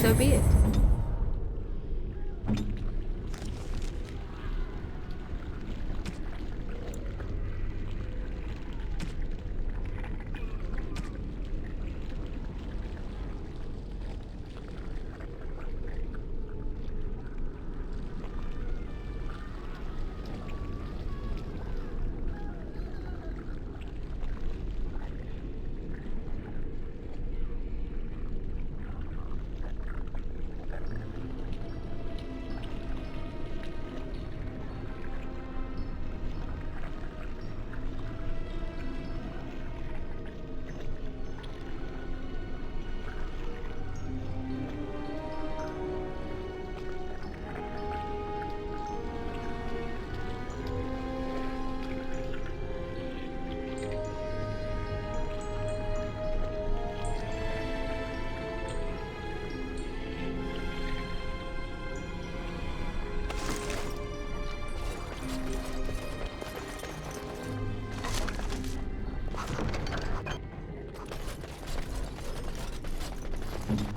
So be it.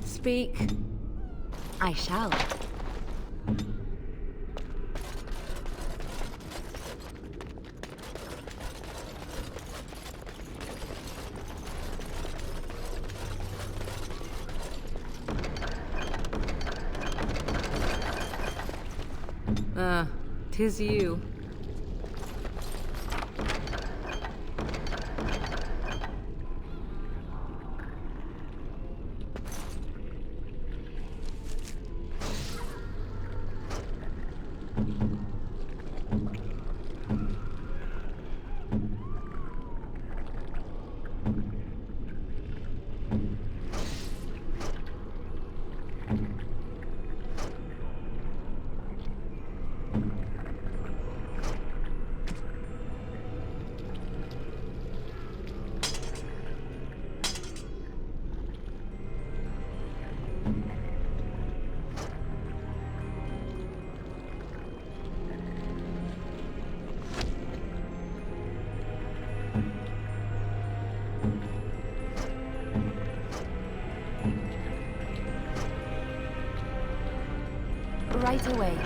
Speak. I shall. Tis you. Right away.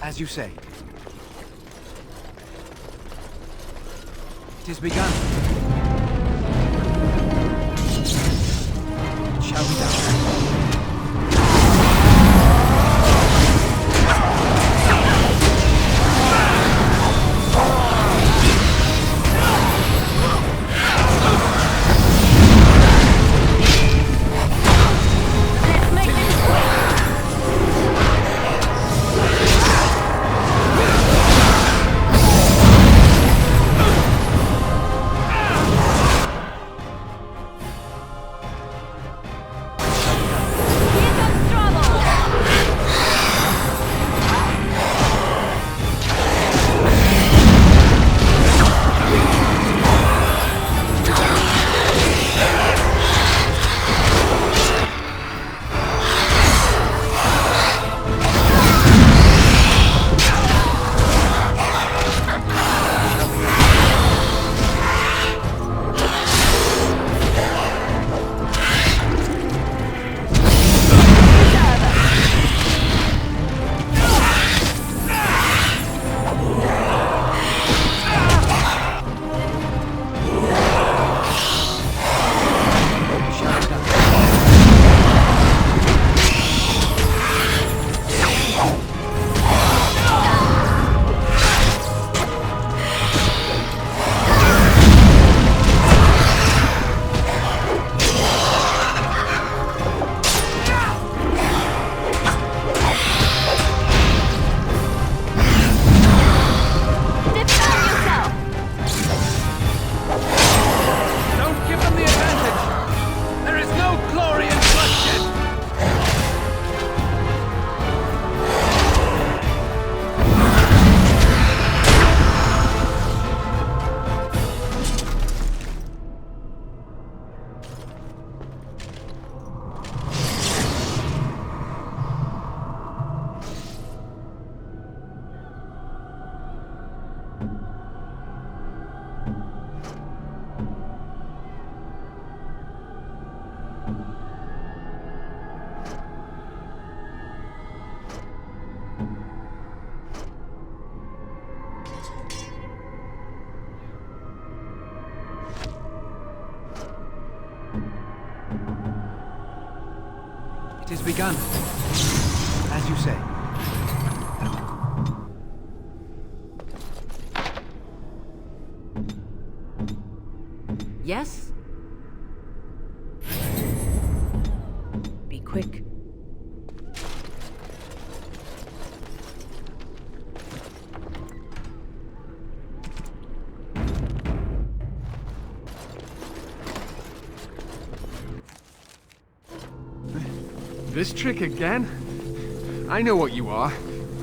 As you say. 'Tis begun. Shall we down? 'Tis begun. As you say. Yes? Be quick. This trick again? I know what you are.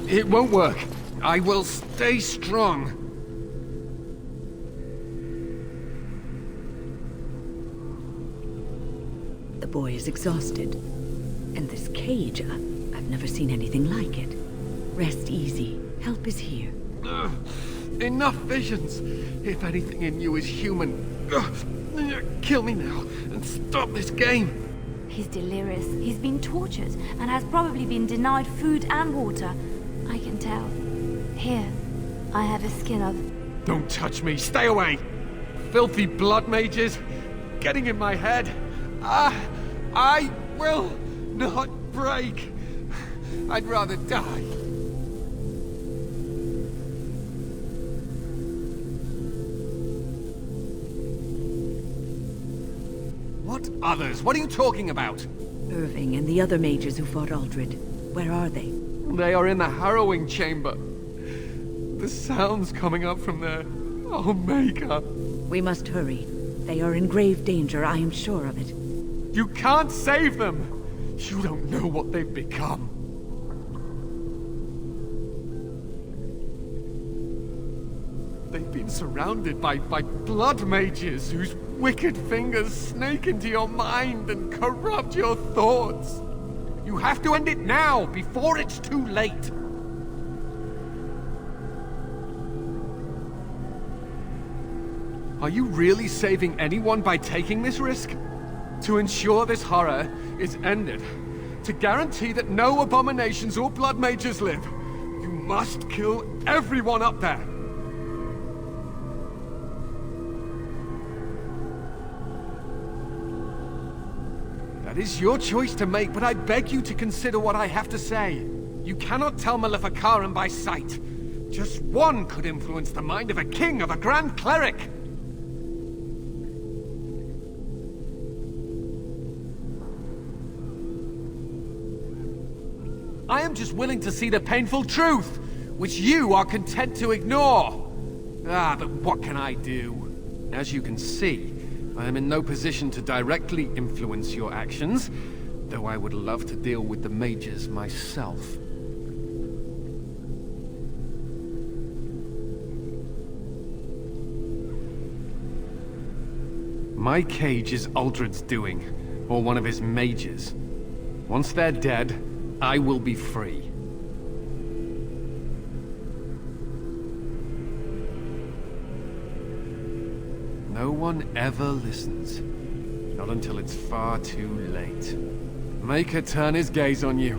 It won't work. I will stay strong. The boy is exhausted. And this cage, I've never seen anything like it. Rest easy. Help is here. Enough visions. If anything in you is human, kill me now and stop this game. He's delirious. He's been tortured and has probably been denied food and water. I can tell. Here, I have a skin of... Don't touch me. Stay away. Filthy blood mages. Getting in my head. I will not break. I'd rather die. What others? What are you talking about? Irving and the other mages who fought Aldred. Where are they? They are in the harrowing chamber. The sounds coming up from there. Oh, Maker. We must hurry. They are in grave danger, I am sure of it. You can't save them! You don't know what they've become. They've been surrounded by blood mages whose wicked fingers snake into your mind and corrupt your thoughts. You have to end it now, before it's too late. Are you really saving anyone by taking this risk? To ensure this horror is ended, to guarantee that no abominations or blood mages live, you must kill everyone up there. That is your choice to make, but I beg you to consider what I have to say. You cannot tell Maleficarum by sight. Just one could influence the mind of a king, of a grand cleric. I am just willing to see the painful truth, which you are content to ignore. But what can I do? As you can see, I am in no position to directly influence your actions, though I would love to deal with the mages myself. My cage is Aldred's doing, or one of his mages. Once they're dead, I will be free. No one ever listens. Not until it's far too late. Maker turn his gaze on you.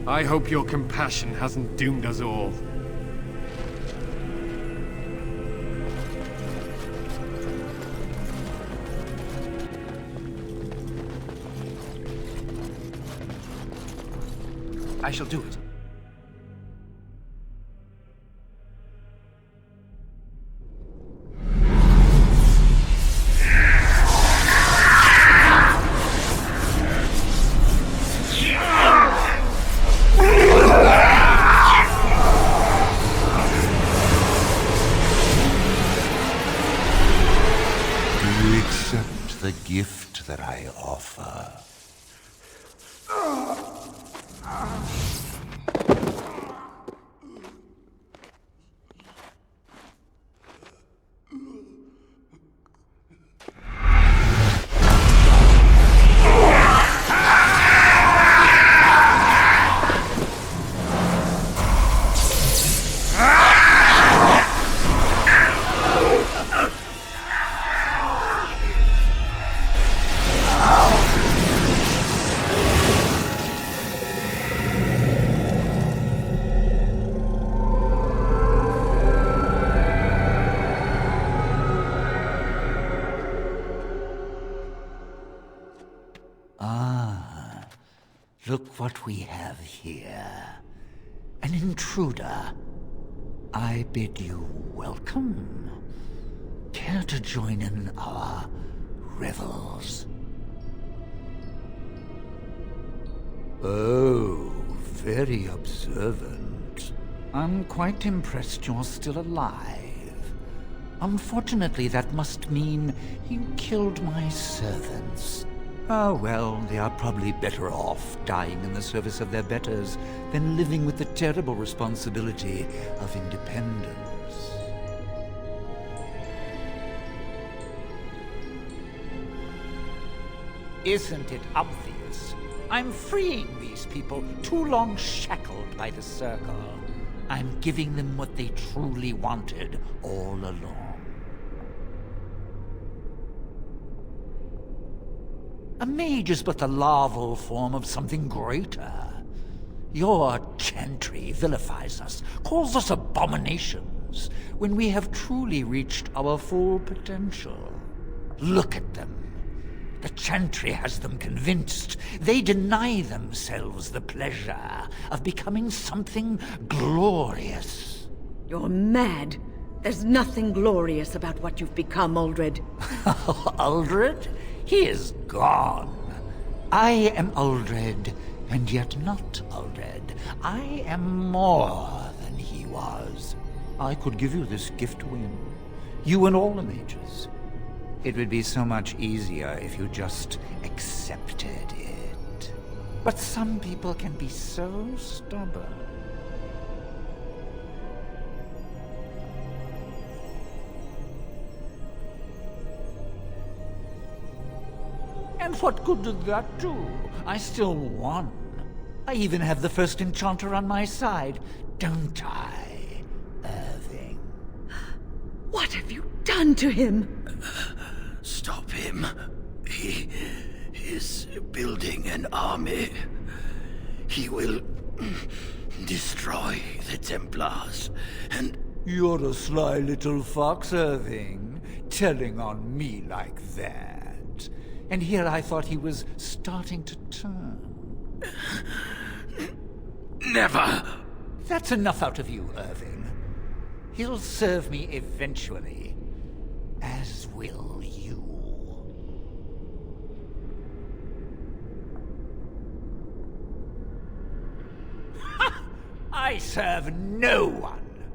I hope your compassion hasn't doomed us all. I shall do it. Do you accept the gift that I offer? Look what we have here. An intruder. I bid you welcome. Care to join in our revels? Oh, very observant. I'm quite impressed you're still alive. Unfortunately, that must mean you killed my servants. Oh well, they are probably better off dying in the service of their betters than living with the terrible responsibility of independence. Isn't it obvious? I'm freeing these people, too long shackled by the Circle. I'm giving them what they truly wanted all along. A mage is but the larval form of something greater. Your chantry vilifies us, calls us abominations, when we have truly reached our full potential. Look at them. The chantry has them convinced. They deny themselves the pleasure of becoming something glorious. You're mad. There's nothing glorious about what you've become, Uldred. Uldred? He is gone. I am Uldred, and yet not Uldred. I am more than he was. I could give you this gift to him. You and all the mages. It would be so much easier if you just accepted it. But some people can be so stubborn. And what good did that do? I still won. I even have the first enchanter on my side, don't I, Irving? What have you done to him? Stop him. He is building an army. He will destroy the Templars, and... You're a sly little fox, Irving, telling on me like that. And here I thought he was starting to turn. Never! That's enough out of you, Irving. He'll serve me eventually. As will you. Ha! I serve no one.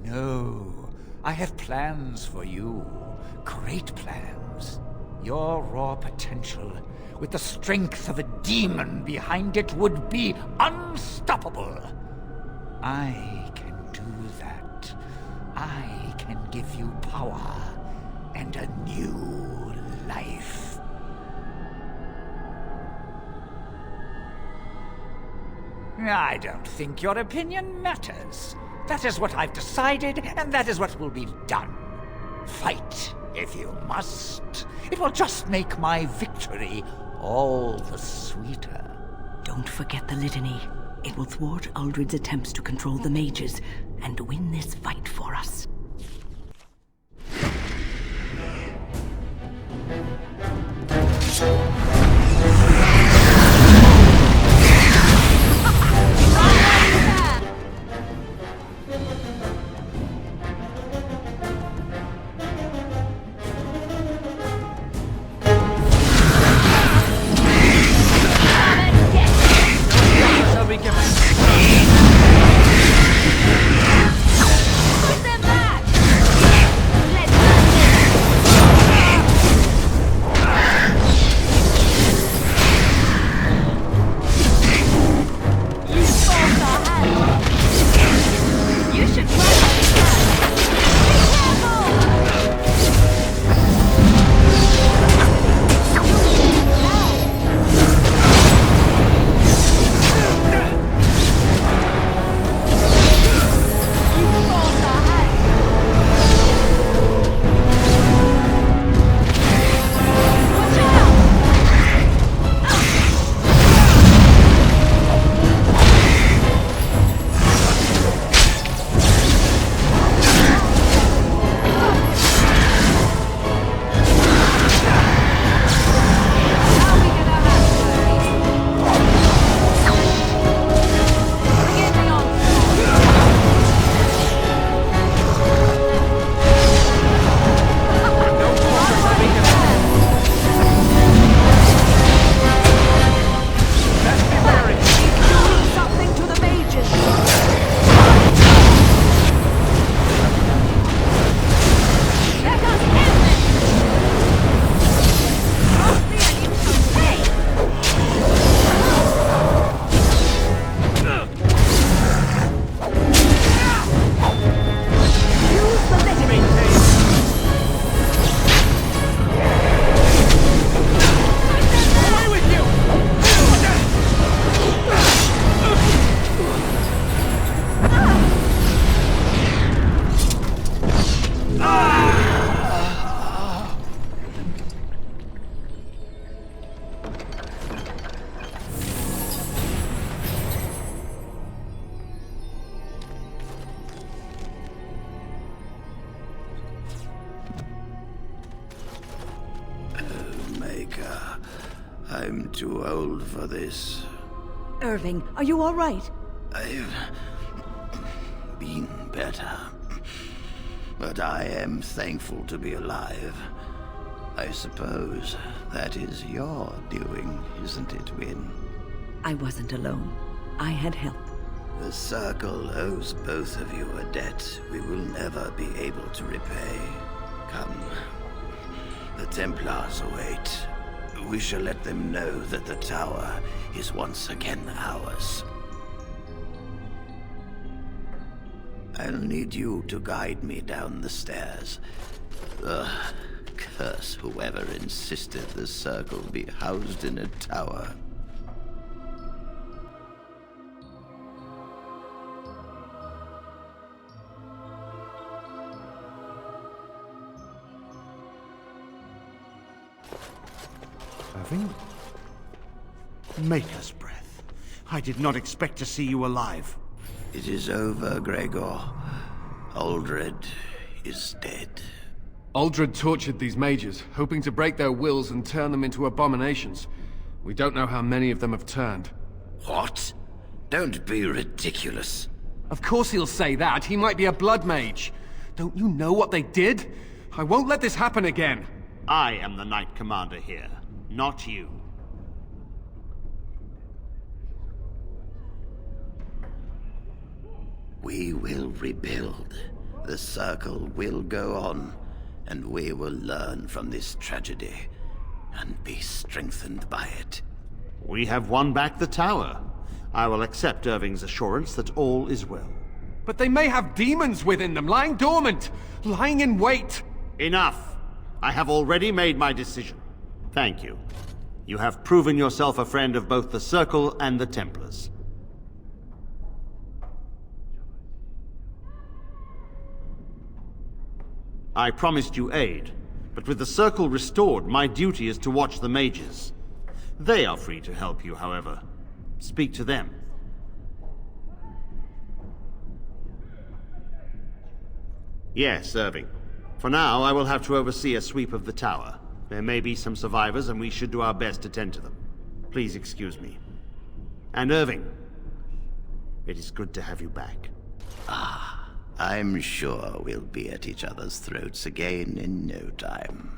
No, I have plans for you. Great plans. Your raw potential, with the strength of a demon behind it, would be unstoppable. I can do that. I can give you power and a new life. I don't think your opinion matters. That is what I've decided, and that is what will be done. Fight, if you must. It will just make my victory all the sweeter. Don't forget the litany. It will thwart Uldred's attempts to control the mages and win this fight for us. Push them back! I'm too old for this. Irving, are you all right? I've been better. But I am thankful to be alive. I suppose that is your doing, isn't it, Win? I wasn't alone. I had help. The Circle owes both of you a debt we will never be able to repay. Come. The Templars await. We shall let them know that the tower is once again ours. I'll need you to guide me down the stairs. Curse whoever insisted the Circle be housed in a tower. Irving? Maker's breath. I did not expect to see you alive. It is over, Gregor. Aldred is dead. Aldred tortured these mages, hoping to break their wills and turn them into abominations. We don't know how many of them have turned. What? Don't be ridiculous. Of course he'll say that. He might be a blood mage. Don't you know what they did? I won't let this happen again. I am the Knight Commander here, not you. We will rebuild. The Circle will go on, and we will learn from this tragedy and be strengthened by it. We have won back the tower. I will accept Irving's assurance that all is well. But they may have demons within them, lying dormant, lying in wait. Enough! I have already made my decision. Thank you. You have proven yourself a friend of both the Circle and the Templars. I promised you aid, but with the Circle restored, my duty is to watch the mages. They are free to help you, however. Speak to them. Yes, Irving. For now, I will have to oversee a sweep of the tower. There may be some survivors, and we should do our best to tend to them. Please excuse me. And Irving, it is good to have you back. I'm sure we'll be at each other's throats again in no time.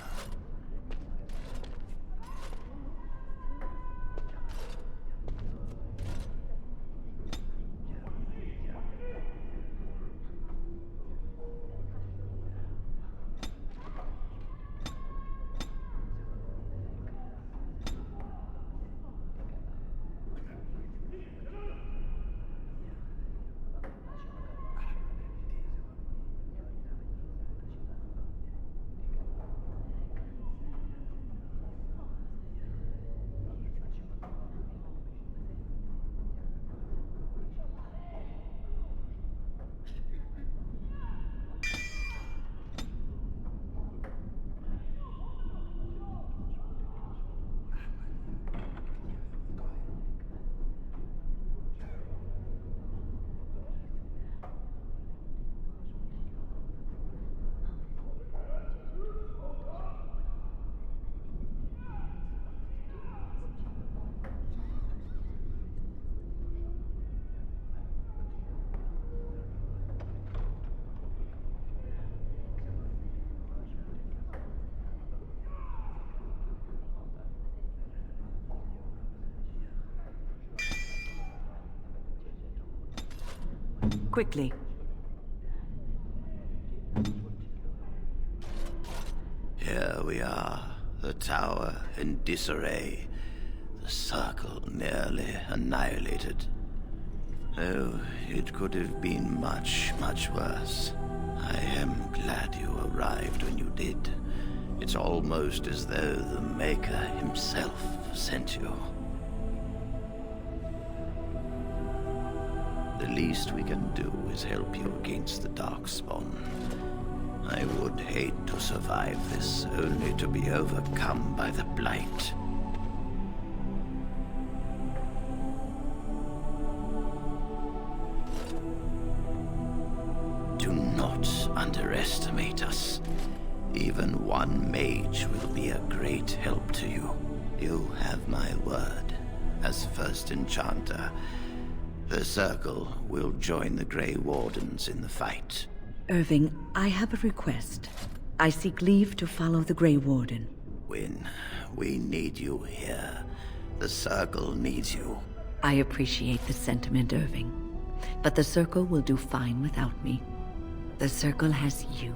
Quickly. Here we are, the tower in disarray, the Circle nearly annihilated. Oh, it could have been much, much worse. I am glad you arrived when you did. It's almost as though the Maker himself sent you. The least we can do is help you against the Darkspawn. I would hate to survive this, only to be overcome by the Blight. Do not underestimate us. Even one mage will be a great help to you. You have my word. As first enchanter, the Circle will join the Grey Wardens in the fight. Irving, I have a request. I seek leave to follow the Grey Warden. Wynne, we need you here. The Circle needs you. I appreciate the sentiment, Irving. But the Circle will do fine without me. The Circle has you.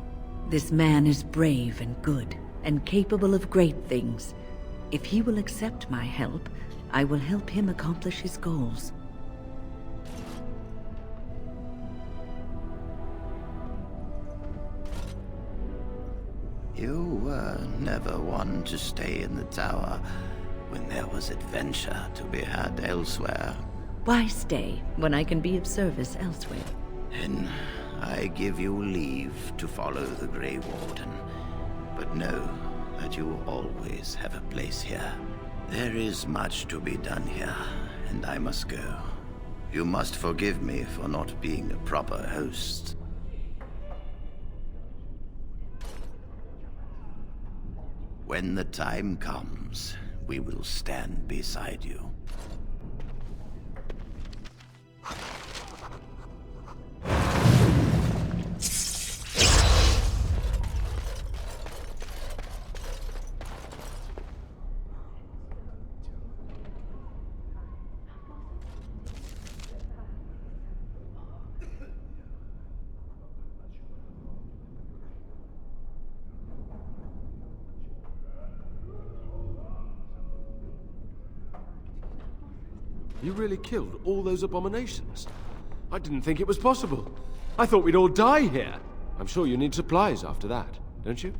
This man is brave and good, and capable of great things. If he will accept my help, I will help him accomplish his goals. You were never one to stay in the tower when there was adventure to be had elsewhere. Why stay when I can be of service elsewhere? Then I give you leave to follow the Grey Warden, but know that you will always have a place here. There is much to be done here, and I must go. You must forgive me for not being a proper host. When the time comes, we will stand beside you. You really killed all those abominations? I didn't think it was possible. I thought we'd all die here. I'm sure you need supplies after that, don't you?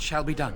shall be done.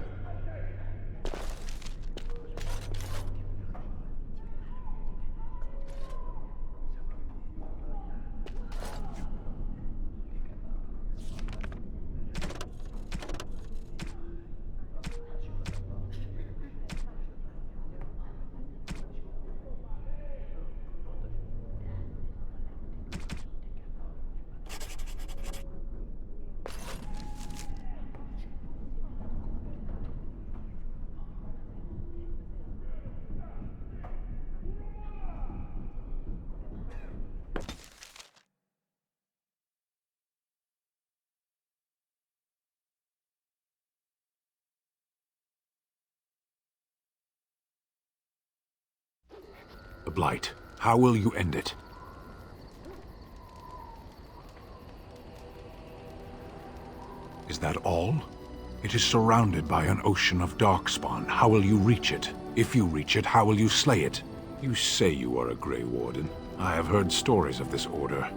The Blight. How will you end it? Is that all? It is surrounded by an ocean of darkspawn. How will you reach it? If you reach it, how will you slay it? You say you are a Grey Warden. I have heard stories of this order.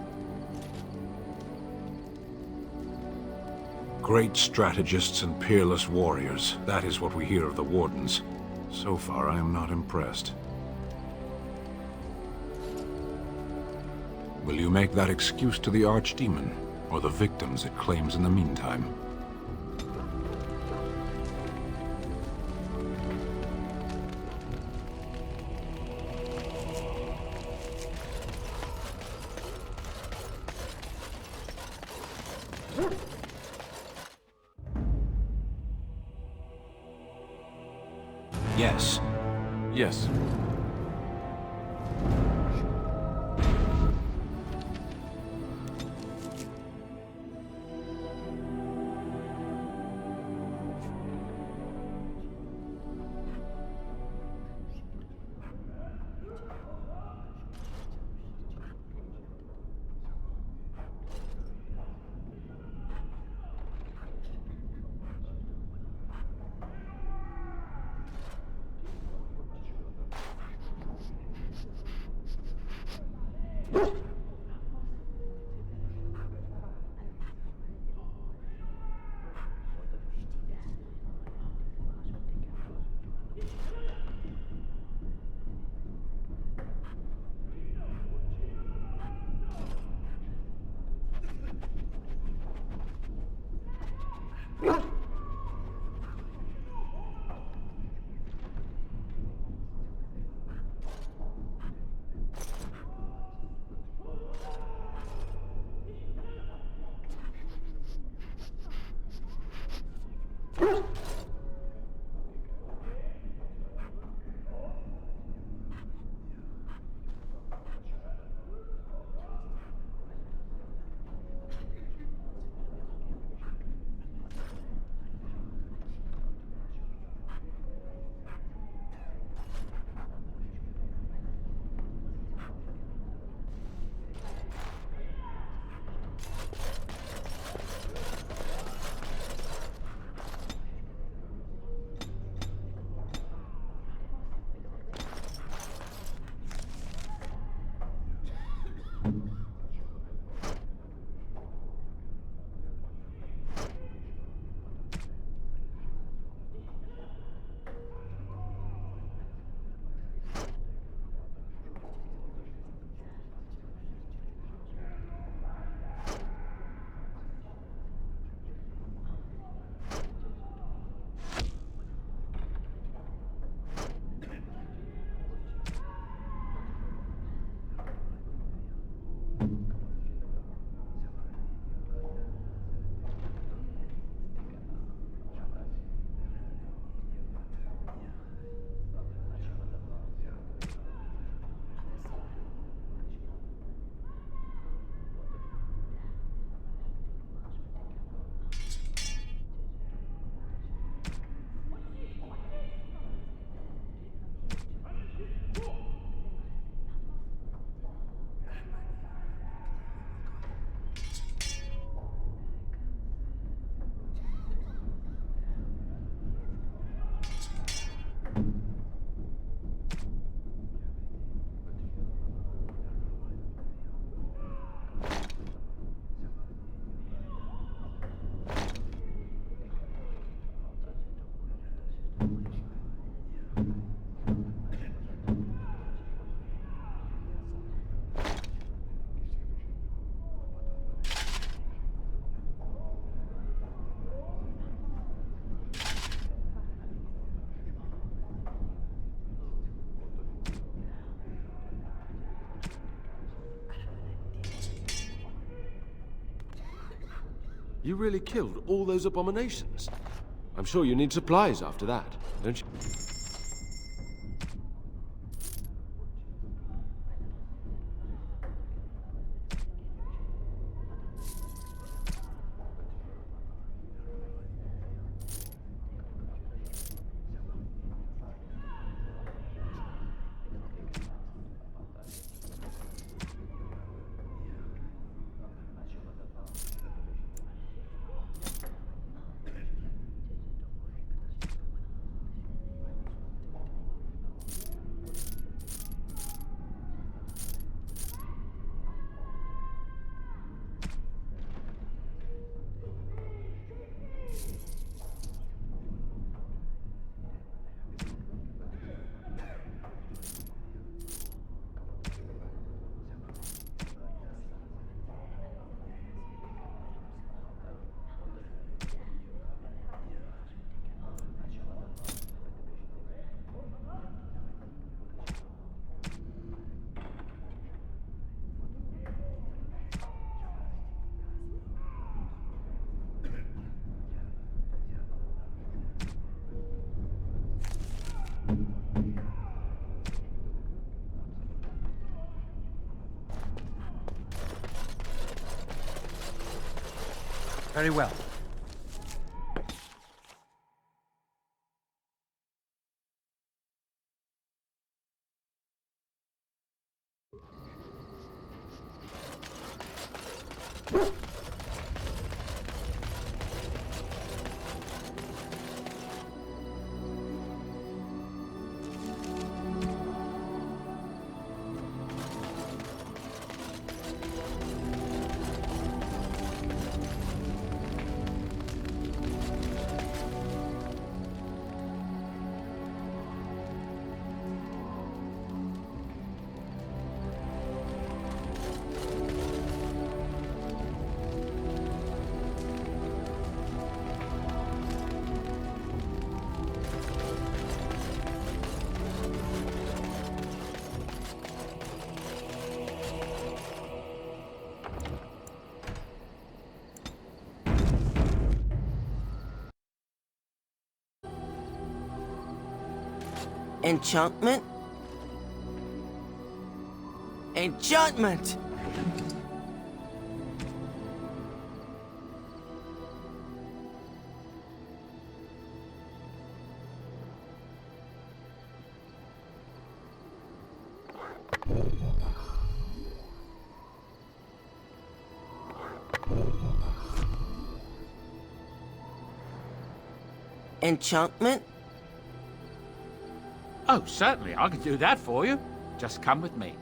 Great strategists and peerless warriors. That is what we hear of the Wardens. So far, I am not impressed. Will you make that excuse to the Archdemon, or the victims it claims in the meantime? Yes. Yes. You really killed all those abominations? I'm sure you need supplies after that, don't you? Very well. Enchantment? Enchantment! Enchantment? Oh, certainly, I can do that for you. Just come with me.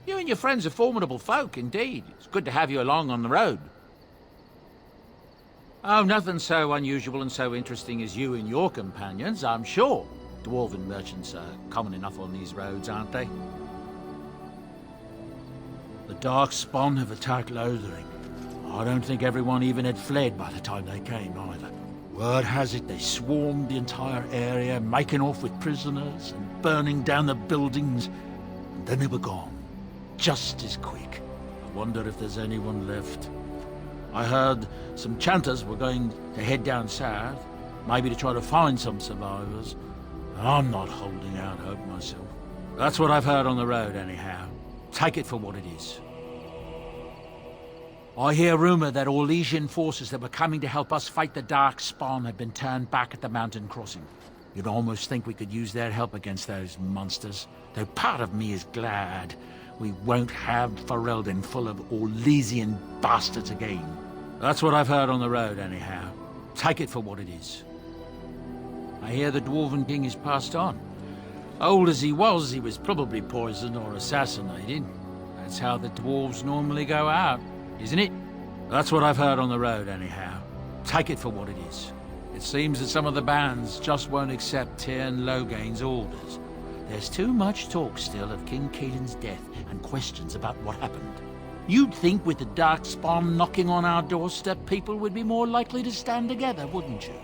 You and your friends are formidable folk, indeed. It's good to have you along on the road. Oh, nothing so unusual and so interesting as you and your companions, I'm sure. Dwarven merchants are common enough on these roads, aren't they? The Darkspawn have attacked Lothering. I don't think everyone even had fled by the time they came, either. Word has it they swarmed the entire area, making off with prisoners and burning down the buildings, and then they were gone. Just as quick. I wonder if there's anyone left. I heard some chanters were going to head down south, maybe to try to find some survivors. I'm not holding out hope myself. That's what I've heard on the road, anyhow. Take it for what it is. I hear rumor that Orlesian forces that were coming to help us fight the Darkspawn have been turned back at the mountain crossing. You'd almost think we could use their help against those monsters, though part of me is glad we won't have Ferelden full of Orlesian bastards again. That's what I've heard on the road, anyhow. Take it for what it is. I hear the Dwarven King is passed on. Old as he was probably poisoned or assassinated. That's how the dwarves normally go out, isn't it? That's what I've heard on the road, anyhow. Take it for what it is. It seems that some of the bands just won't accept Tyrn Logain's orders. There's too much talk still of King Caelin's death and questions about what happened. You'd think with the Darkspawn knocking on our doorstep, people would be more likely to stand together, wouldn't you?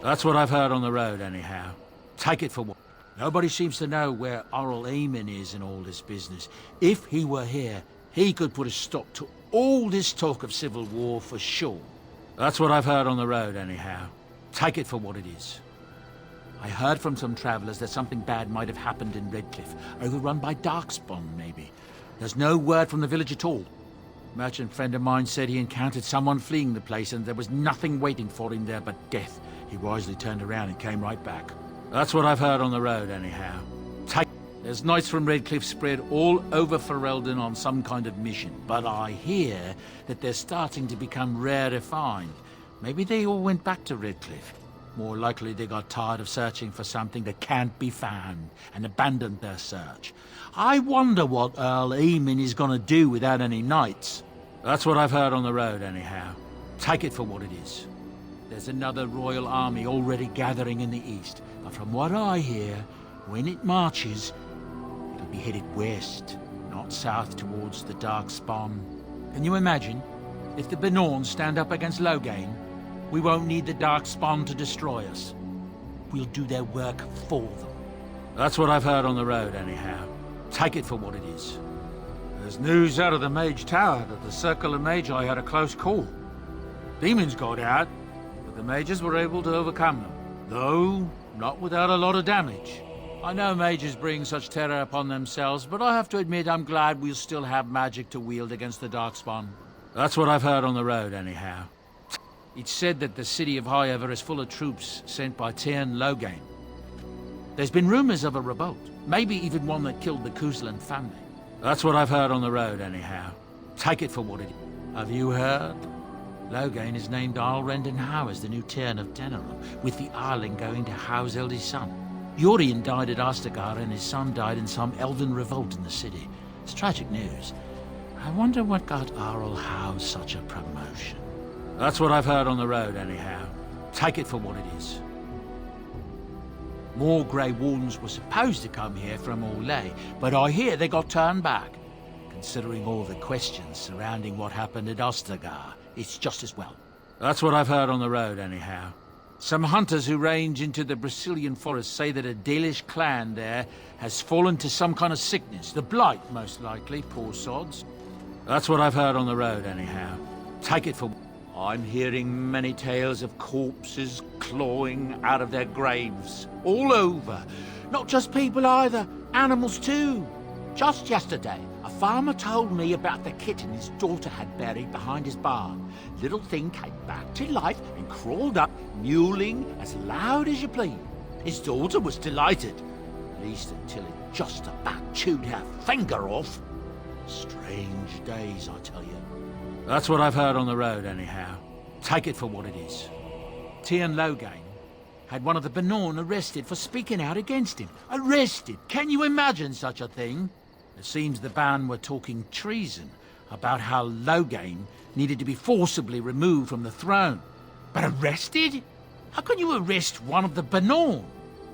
That's what I've heard on the road, anyhow. Take it for what... Nobody seems to know where Oral Eamon is in all this business. If he were here, he could put a stop to all this talk of civil war for sure. That's what I've heard on the road, anyhow. Take it for what it is. I heard from some travelers that something bad might have happened in Redcliffe, overrun by Darkspawn, maybe. There's no word from the village at all. A merchant friend of mine said he encountered someone fleeing the place and there was nothing waiting for him there but death. He wisely turned around and came right back. That's what I've heard on the road, anyhow. There's knights from Redcliffe spread all over Ferelden on some kind of mission, but I hear that they're starting to become rare to find. Maybe they all went back to Redcliffe. More likely they got tired of searching for something that can't be found and abandoned their search. I wonder what Earl Eamon is going to do without any knights. That's what I've heard on the road, anyhow. Take it for what it is. There's another royal army already gathering in the east, but from what I hear, when it marches, it'll be headed west, not south towards the Darkspawn. Can you imagine? If the Benorns stand up against Logain, we won't need the Darkspawn to destroy us. We'll do their work for them. That's what I've heard on the road, anyhow. Take it for what it is. There's news out of the Mage Tower that the Circle of Magi had a close call. Demons got out, but the mages were able to overcome them. Though, not without a lot of damage. I know mages bring such terror upon themselves, but I have to admit I'm glad we'll still have magic to wield against the Darkspawn. That's what I've heard on the road, anyhow. It's said that the city of Highever is full of troops sent by Tyrn Logain. There's been rumors of a revolt, maybe even one that killed the Kuzlan family. That's what I've heard on the road, anyhow. Take it for what it is. Have you heard? Logain has named Alrendon Howe as the new Tyrn of Teneral, with the Arling going to Howe's eldest son. Yorian died at Ostagar and his son died in some elven revolt in the city. It's tragic news. I wonder what got Arl Howe such a promotion. That's what I've heard on the road, anyhow. Take it for what it is. More Grey Wardens were supposed to come here from Orlais, but I hear they got turned back. Considering all the questions surrounding what happened at Ostagar, it's just as well. That's what I've heard on the road, anyhow. Some hunters who range into the Brazilian forest say that a Dalish clan there has fallen to some kind of sickness. The Blight, most likely, poor sods. That's what I've heard on the road, anyhow. Take it for... I'm hearing many tales of corpses clawing out of their graves. All over. Not just people either. animals too. Just yesterday, a farmer told me about the kitten his daughter had buried behind his barn. Little thing came back to life and crawled up, mewling as loud as you please. His daughter was delighted, at least until it just about chewed her finger off. Strange days, I tell you. That's what I've heard on the road, anyhow. Take it for what it is. Tian Logain had one of the Benorn arrested for speaking out against him. Arrested! Can you imagine such a thing? It seems the band were talking treason about how Logain needed to be forcibly removed from the throne. But arrested? How can you arrest one of the Benorn?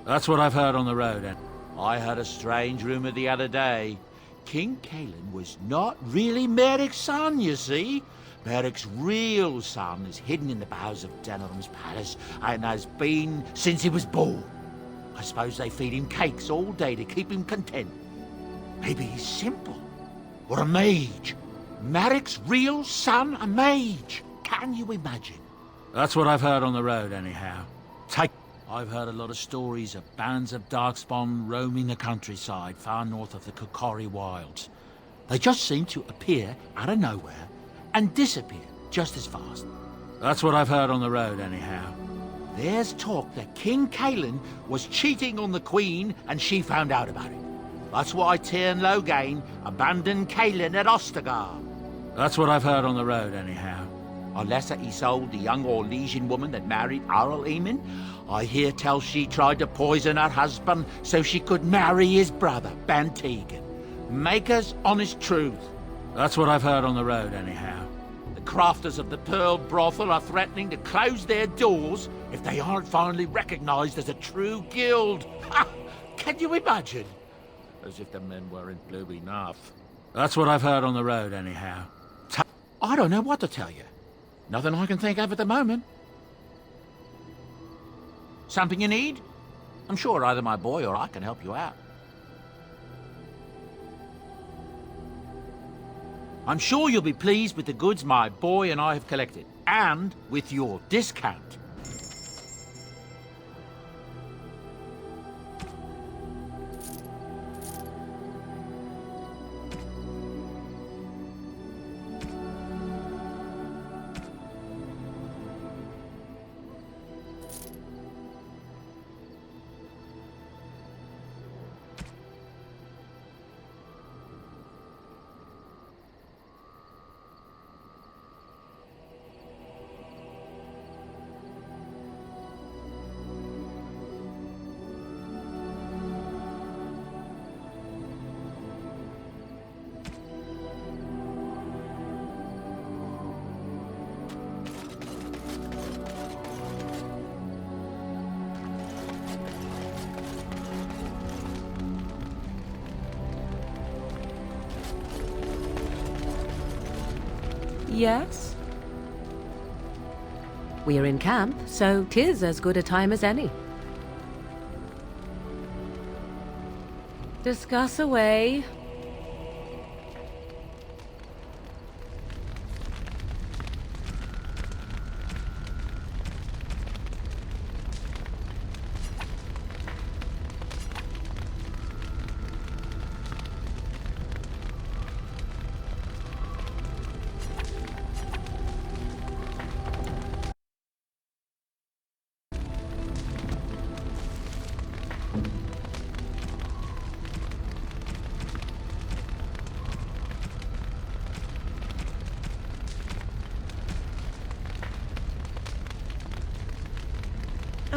That's what I've heard on the road, and I heard a strange rumor the other day. King Kalen was not really Merrick's son, you see. Merrick's real son is hidden in the bowels of Denham's palace and has been since he was born. I suppose they feed him cakes all day to keep him content. Maybe he's simple. Or a mage. Merrick's real son, a mage. Can you imagine? That's what I've heard on the road, anyhow. I've heard a lot of stories of bands of Darkspawn roaming the countryside far north of the Kokori Wilds. They just seem to appear out of nowhere and disappear just as fast. That's what I've heard on the road, anyhow. There's talk that King Kalen was cheating on the Queen and she found out about it. That's why Tian Logain abandoned Kalen at Ostagar. That's what I've heard on the road, anyhow. Unless he sold the young Orlesian woman that married Arl Eamon, I hear tell she tried to poison her husband so she could marry his brother, Bantegan. Maker's honest truth. That's what I've heard on the road, anyhow. The crafters of the Pearl Brothel are threatening to close their doors if they aren't finally recognized as a true guild. Ha! Can you imagine? As if the men weren't blue enough. That's what I've heard on the road, anyhow. I don't know what to tell you. Nothing I can think of at the moment. Something you need? I'm sure either my boy or I can help you out. I'm sure you'll be pleased with the goods my boy and I have collected, and with your discount. Yes? We're in camp, so 'tis as good a time as any. Discuss away.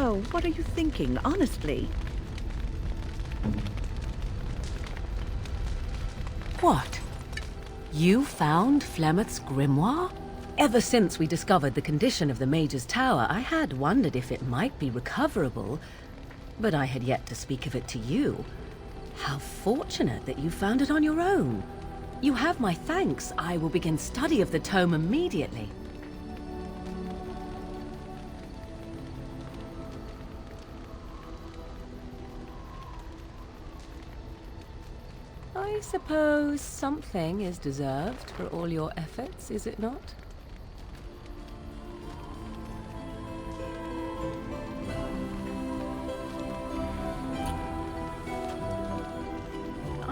Oh, what are you thinking, honestly? What? You found Flemeth's grimoire? Ever since we discovered the condition of the Mage's Tower, I had wondered if it might be recoverable, but I had yet to speak of it to you. How fortunate that you found it on your own. You have my thanks. I will begin study of the tome immediately. I suppose something is deserved for all your efforts, is it not?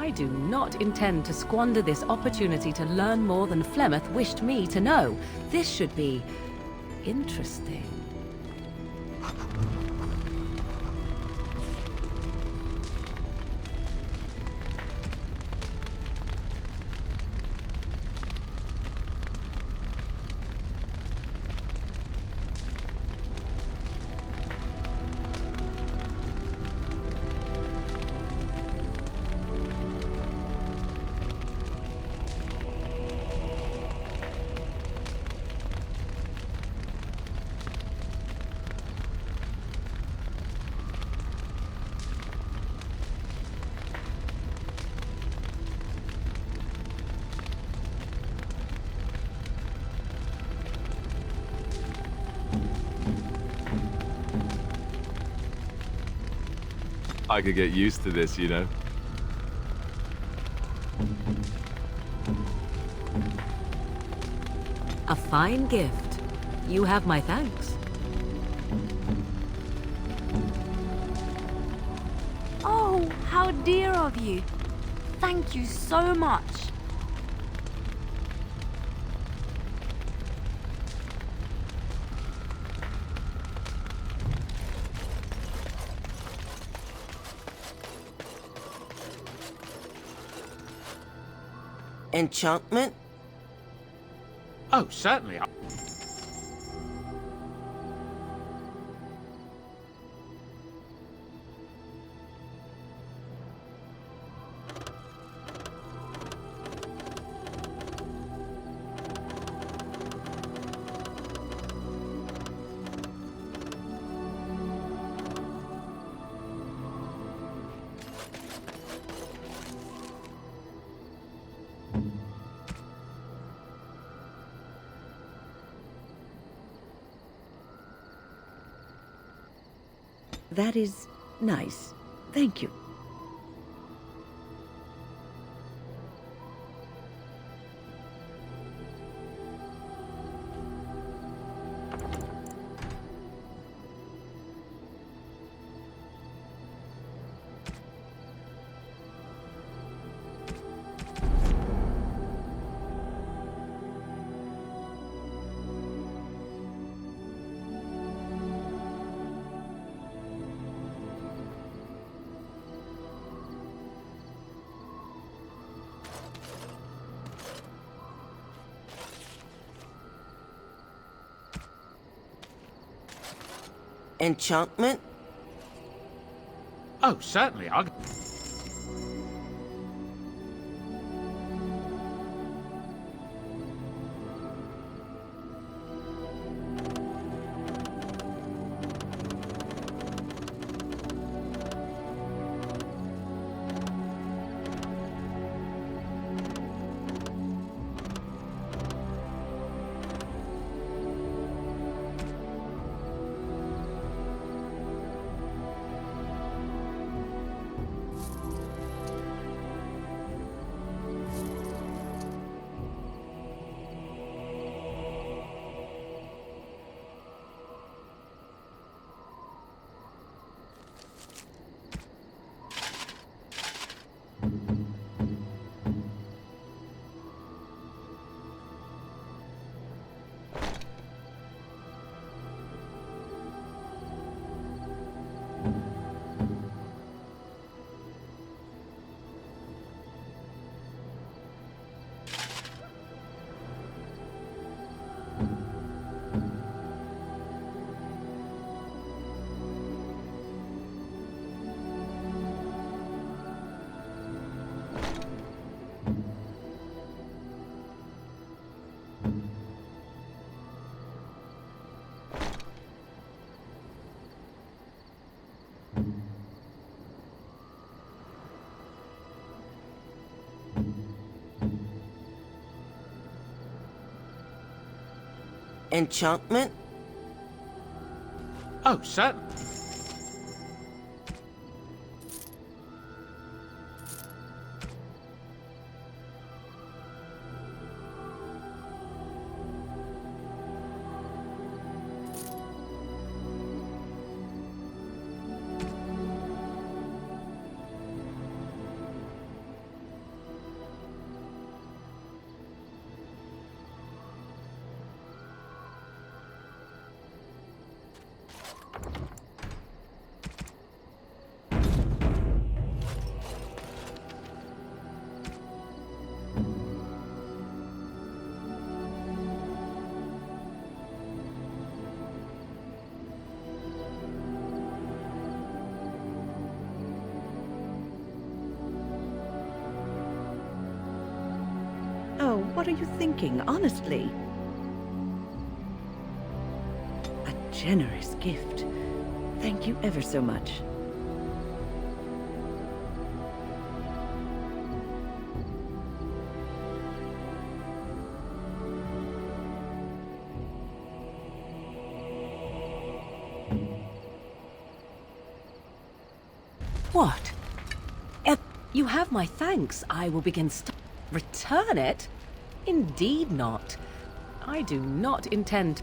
I do not intend to squander this opportunity to learn more than Flemeth wished me to know. This should be interesting. I could get used to this, you know. A fine gift. You have my thanks. Oh, how dear of you. Thank you so much. Enchantment? Oh, certainly. That is nice. Thank you. Enchantment? Oh, certainly. I'll... Enchantment? Oh, certainly. what are you thinking, honestly? A generous gift. Thank you ever so much. What? You have my thanks. I will begin return it? Indeed not. I do not intend.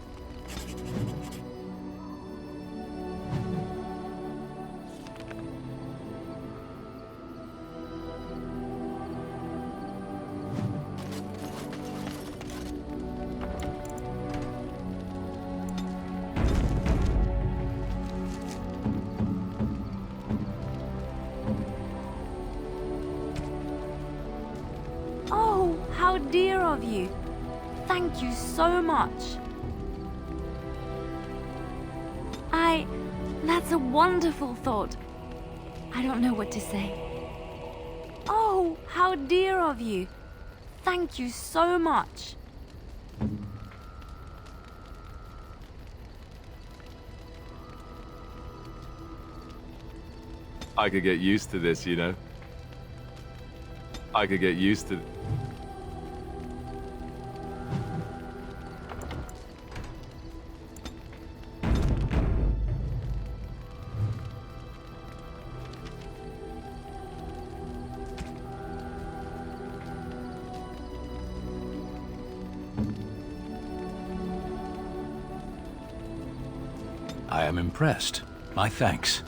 Oh, how dear of you. Thank you so much. That's a wonderful thought. I don't know what to say. Oh, how dear of you. Thank you so much. I could get used to this, you know. I could get used to... I am impressed. My thanks.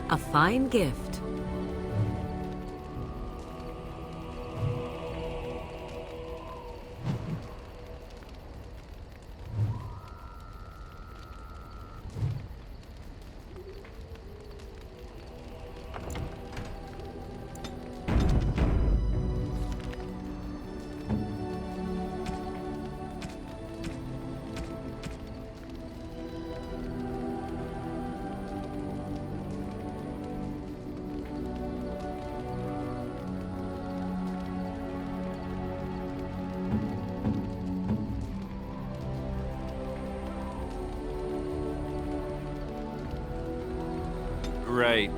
A fine gift. Great.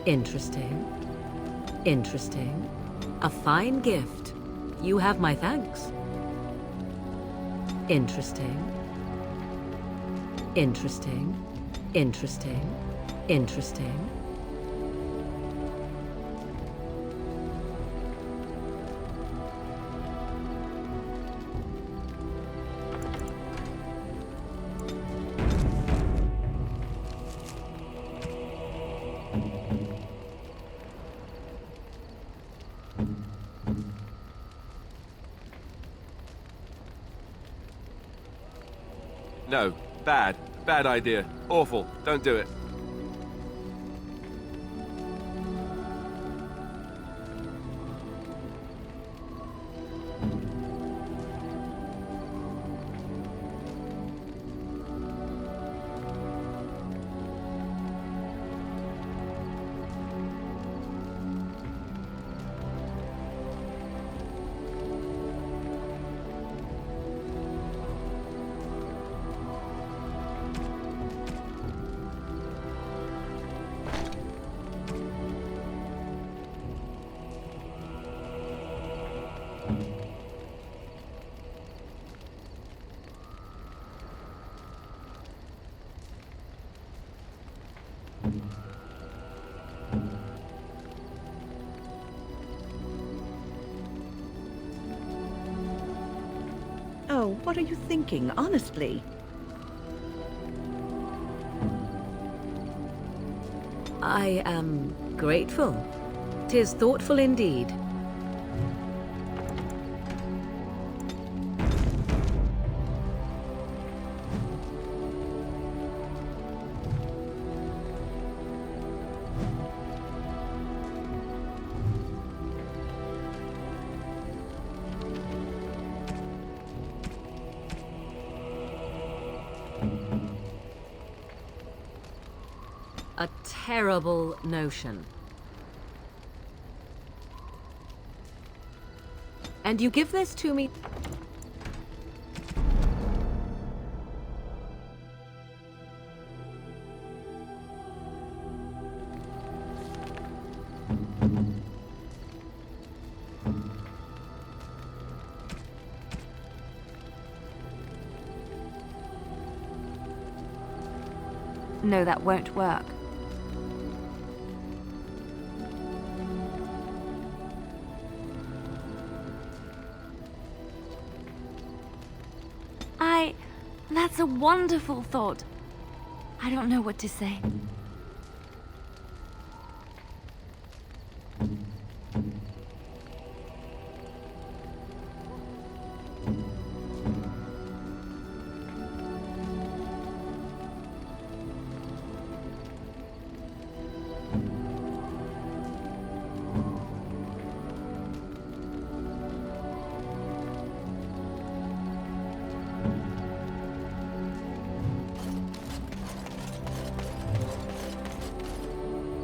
Interesting. Interesting. A fine gift. You have my thanks. Interesting. Interesting. Interesting. Interesting. No, bad. Bad idea. Awful. Don't do it. What are you thinking, honestly? I am grateful. 'Tis thoughtful indeed. A terrible notion. And you give this to me? No, that won't work. That's a wonderful thought. I don't know what to say.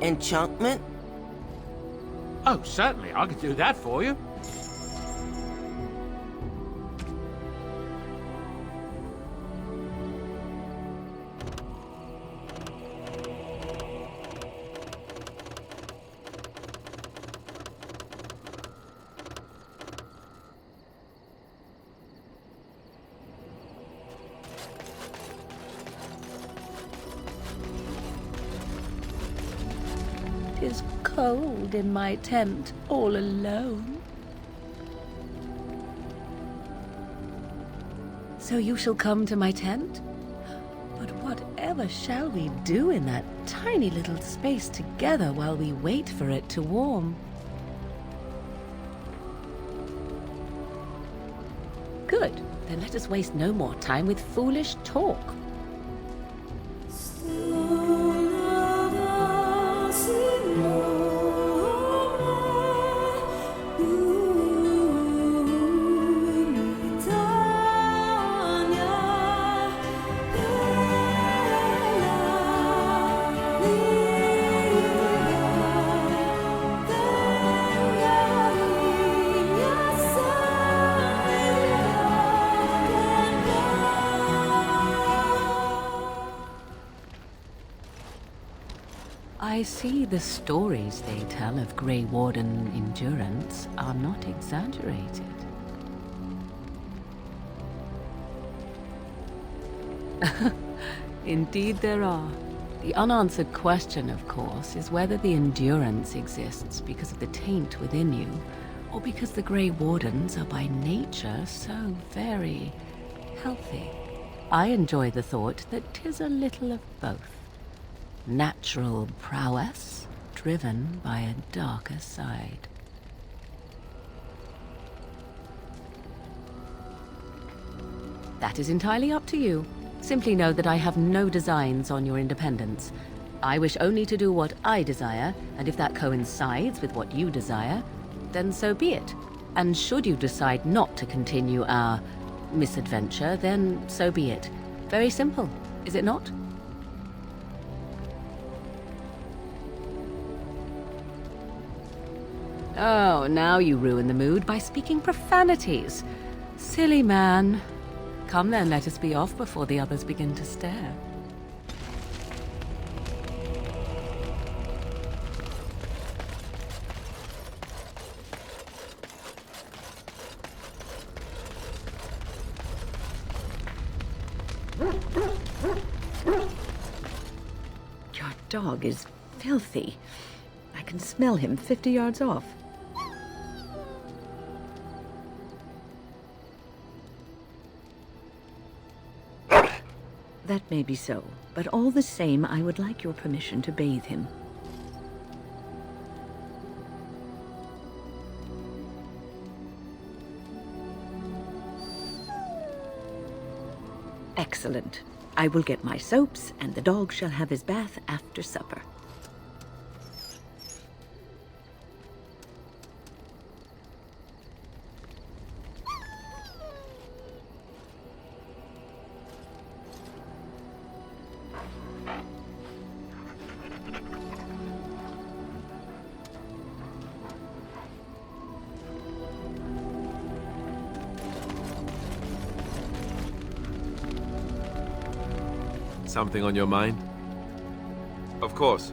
Enchantment? Oh, certainly. I could do that for you. Is cold in my tent, all alone. So you shall come to my tent? But whatever shall we do in that tiny little space together while we wait for it to warm? Good. Then let us waste no more time with foolish talk. I see the stories they tell of Grey Warden endurance are not exaggerated. Indeed there are. The unanswered question, of course, is whether the endurance exists because of the taint within you, or because the Grey Wardens are by nature so very healthy. I enjoy the thought that 'tis a little of both. Natural prowess, driven by a darker side. That is entirely up to you. Simply know that I have no designs on your independence. I wish only to do what I desire, and if that coincides with what you desire, then so be it. And should you decide not to continue our misadventure, then so be it. Very simple, is it not? Oh, now you ruin the mood by speaking profanities. Silly man. Come then, let us be off before the others begin to stare. Your dog is filthy. I can smell him 50 yards off. That may be so, but all the same, I would like your permission to bathe him. Excellent. I will get my soaps, and the dog shall have his bath after supper. Something on your mind? Of course.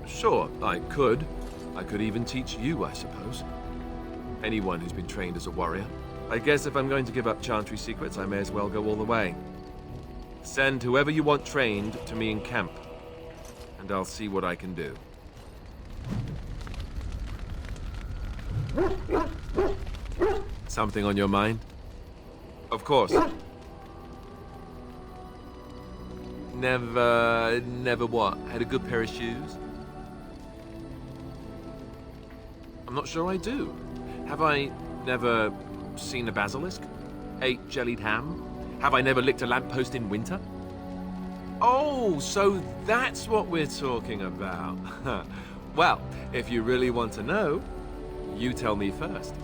Sure, I could. I could even teach you, I suppose. Anyone who's been trained as a warrior. I guess if I'm going to give up Chantry secrets, I may as well go all the way. Send whoever you want trained to me in camp, and I'll see what I can do. Something on your mind? Of course. Never what? Had a good pair of shoes? I'm not sure I do. Have I never seen a basilisk? Ate jellied ham? Have I never licked a lamppost in winter? Oh, so that's what we're talking about. Well, if you really want to know, you tell me first.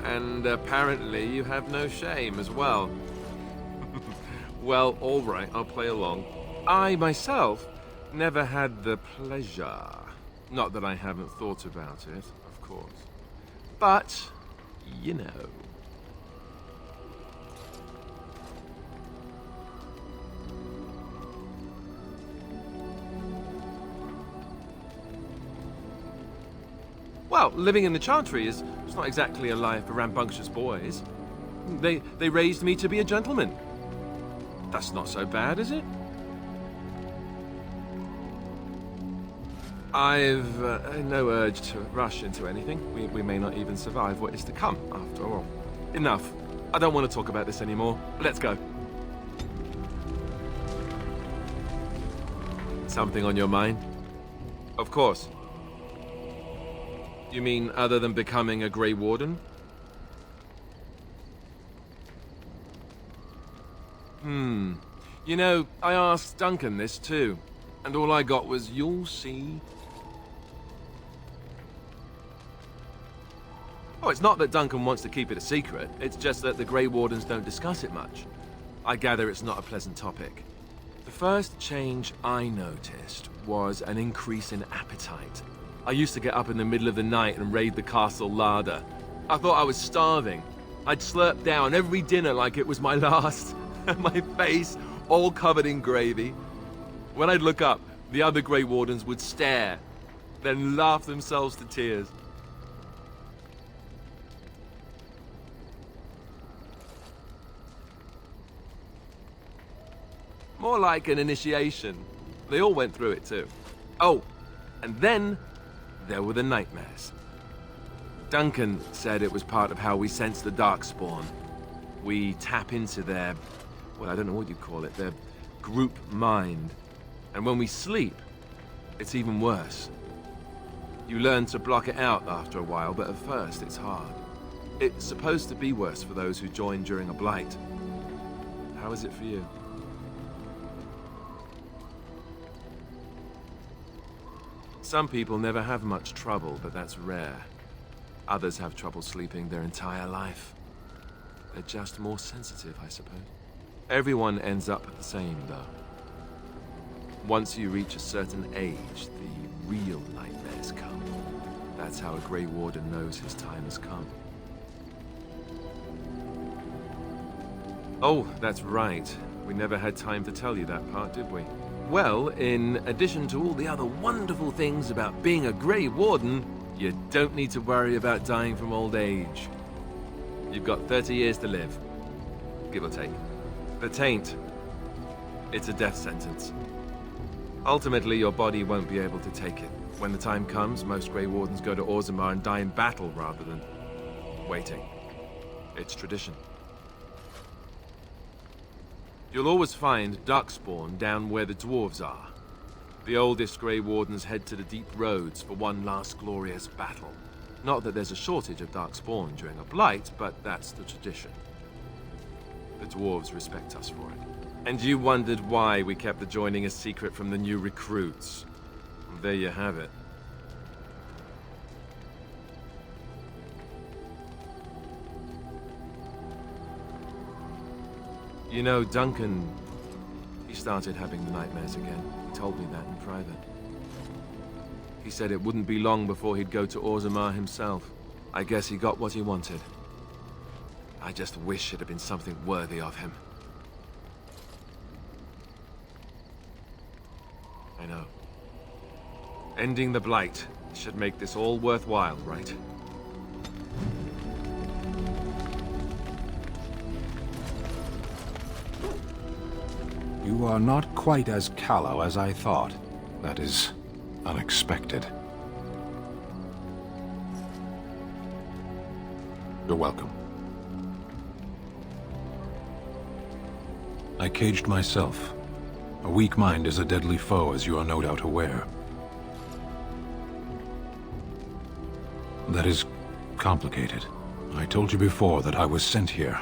And apparently you have no shame as well. Well, all right, I'll play along. I, myself, never had the pleasure. Not that I haven't thought about it, of course. But, you know. Well, living in the Chantry is not exactly a life for rambunctious boys. They raised me to be a gentleman. That's not so bad, is it? I've no urge to rush into anything. We may not even survive what is to come, after all. Enough. I don't want to talk about this anymore. Let's go. Something on your mind? Of course. You mean other than becoming a Grey Warden? You know, I asked Duncan this too, and all I got was, "You'll see." Oh, it's not that Duncan wants to keep it a secret, it's just that the Grey Wardens don't discuss it much. I gather it's not a pleasant topic. The first change I noticed was an increase in appetite. I used to get up in the middle of the night and raid the castle larder. I thought I was starving. I'd slurp down every dinner like it was my last. My face all covered in gravy. When I'd look up, the other Grey Wardens would stare, then laugh themselves to tears. More like an initiation. They all went through it too. Oh, and then there were the nightmares. Duncan said it was part of how we sense the Darkspawn. We tap into their, well, I don't know what you'd call it, their group mind. And when we sleep, it's even worse. You learn to block it out after a while, but at first it's hard. It's supposed to be worse for those who join during a blight. How is it for you? Some people never have much trouble, but that's rare. Others have trouble sleeping their entire life. They're just more sensitive, I suppose. Everyone ends up the same, though. Once you reach a certain age, the real nightmares come. That's how a Grey Warden knows his time has come. Oh, that's right. We never had time to tell you that part, did we? Well, in addition to all the other wonderful things about being a Grey Warden, you don't need to worry about dying from old age. You've got 30 years to live, give or take. The taint, it's a death sentence. Ultimately, your body won't be able to take it. When the time comes, most Grey Wardens go to Orzammar and die in battle rather than waiting. It's tradition. You'll always find Darkspawn down where the dwarves are. The oldest Grey Wardens head to the deep roads for one last glorious battle. Not that there's a shortage of Darkspawn during a blight, but that's the tradition. The dwarves respect us for it. And you wondered why we kept the joining a secret from the new recruits. There you have it. You know, Duncan, he started having the nightmares again. He told me that in private. He said it wouldn't be long before he'd go to Orzammar himself. I guess he got what he wanted. I just wish it had been something worthy of him. I know. Ending the Blight should make this all worthwhile, right? You are not quite as callow as I thought. That is unexpected. You're welcome. I caged myself. A weak mind is a deadly foe, as you are no doubt aware. That is complicated. I told you before that I was sent here.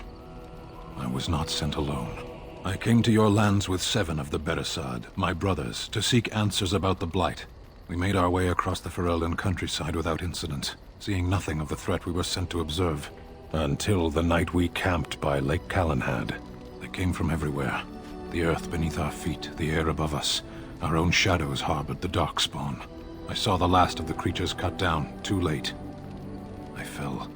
I was not sent alone. I came to your lands with 7 of the Beresad, my brothers, to seek answers about the Blight. We made our way across the Ferelden countryside without incident, seeing nothing of the threat we were sent to observe. Until the night we camped by Lake Calenhad. They came from everywhere. The earth beneath our feet, the air above us. Our own shadows harbored the Darkspawn. I saw the last of the creatures cut down, too late. I fell.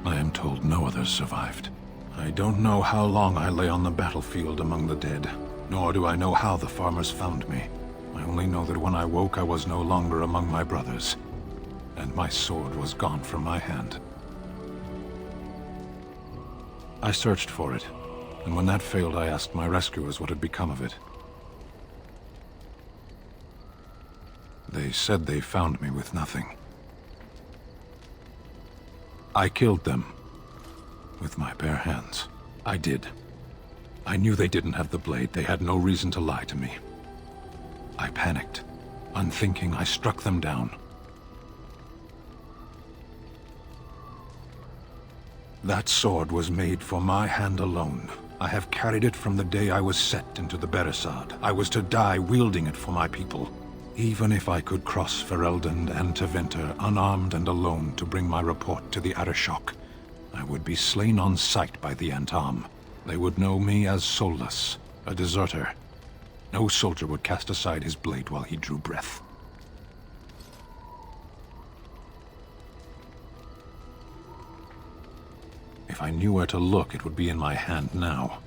I am told no others survived. I don't know how long I lay on the battlefield among the dead, nor do I know how the farmers found me. I only know that when I woke I was no longer among my brothers, and my sword was gone from my hand. I searched for it, and when that failed I asked my rescuers what had become of it. They said they found me with nothing. I killed them. With my bare hands. I did. I knew they didn't have the blade. They had no reason to lie to me. I panicked. Unthinking, I struck them down. That sword was made for my hand alone. I have carried it from the day I was set into the Beresad. I was to die wielding it for my people. Even if I could cross Ferelden and Tevinter unarmed and alone to bring my report to the Arishok, I would be slain on sight by the Antam. They would know me as soulless, a deserter. No soldier would cast aside his blade while he drew breath. If I knew where to look, it would be in my hand now.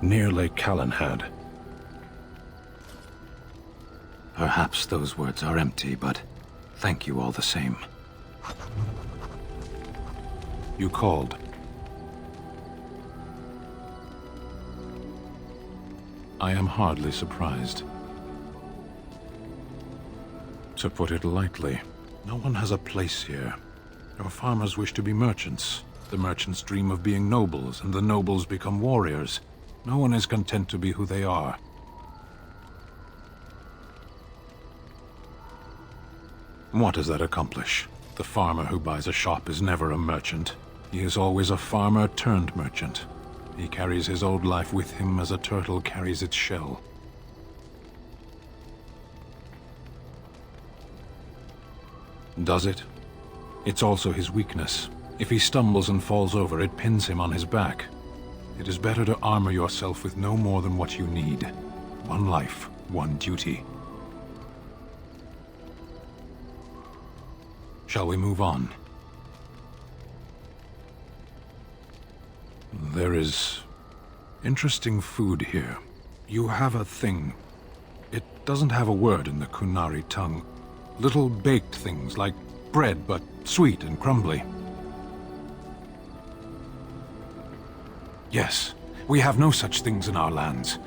Near Lake Calenhad. Perhaps those words are empty, but thank you all the same. You called. I am hardly surprised. To put it lightly, no one has a place here. Your farmers wish to be merchants. The merchants dream of being nobles, and the nobles become warriors. No one is content to be who they are. What does that accomplish? The farmer who buys a shop is never a merchant. He is always a farmer turned merchant. He carries his old life with him as a turtle carries its shell. Does it? It's also his weakness. If he stumbles and falls over, it pins him on his back. It is better to armor yourself with no more than what you need. One life, one duty. Shall we move on? There is interesting food here. You have a thing. It doesn't have a word in the Kunari tongue. Little baked things like bread, but sweet and crumbly. Yes, we have no such things in our lands.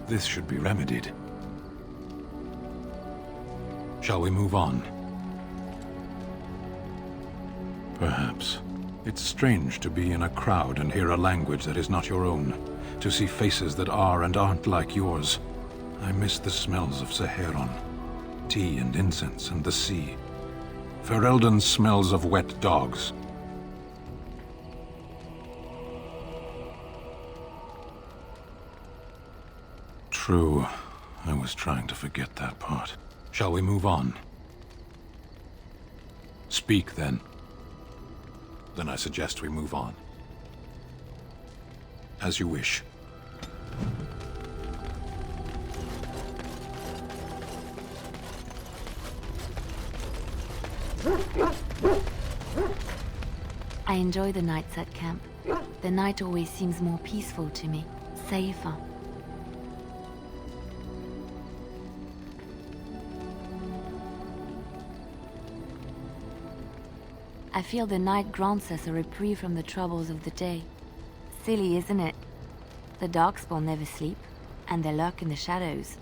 This should be remedied. Shall we move on? Perhaps. It's strange to be in a crowd and hear a language that is not your own, to see faces that are and aren't like yours. I miss the smells of Saharon, tea and incense and the sea. Ferelden smells of wet dogs. True. I was trying to forget that part. Shall we move on? Speak, then. Then I suggest we move on. As you wish. I enjoy the nights at camp. The night always seems more peaceful to me, safer. I feel the night grants us a reprieve from the troubles of the day. Silly, isn't it? The Darkspawn never sleep, and they lurk in the shadows.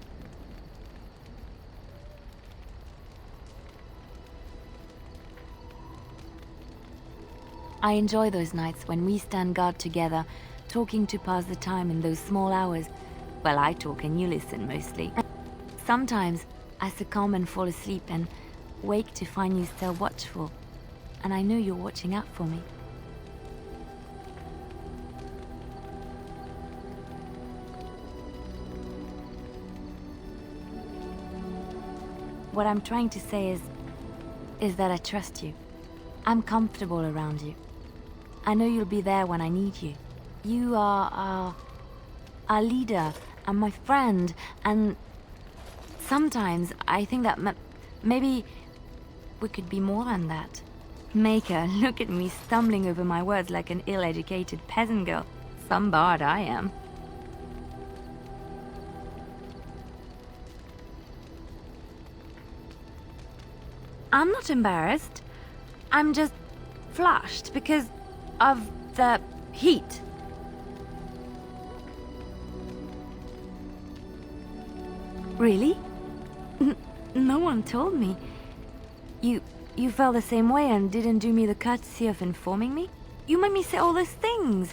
I enjoy those nights when we stand guard together, talking to pass the time in those small hours. Well, I talk and you listen mostly. Sometimes I succumb and fall asleep and wake to find you still watchful. And I know you're watching out for me. What I'm trying to say is that I trust you. I'm comfortable around you. I know you'll be there when I need you. You are our leader and my friend, and sometimes I think that maybe we could be more than that. Maker, look at me stumbling over my words like an ill-educated peasant girl. Some bard I am. I'm not embarrassed. I'm just flushed because of the heat. Really? No one told me. You felt the same way and didn't do me the courtesy of informing me? You made me say all those things.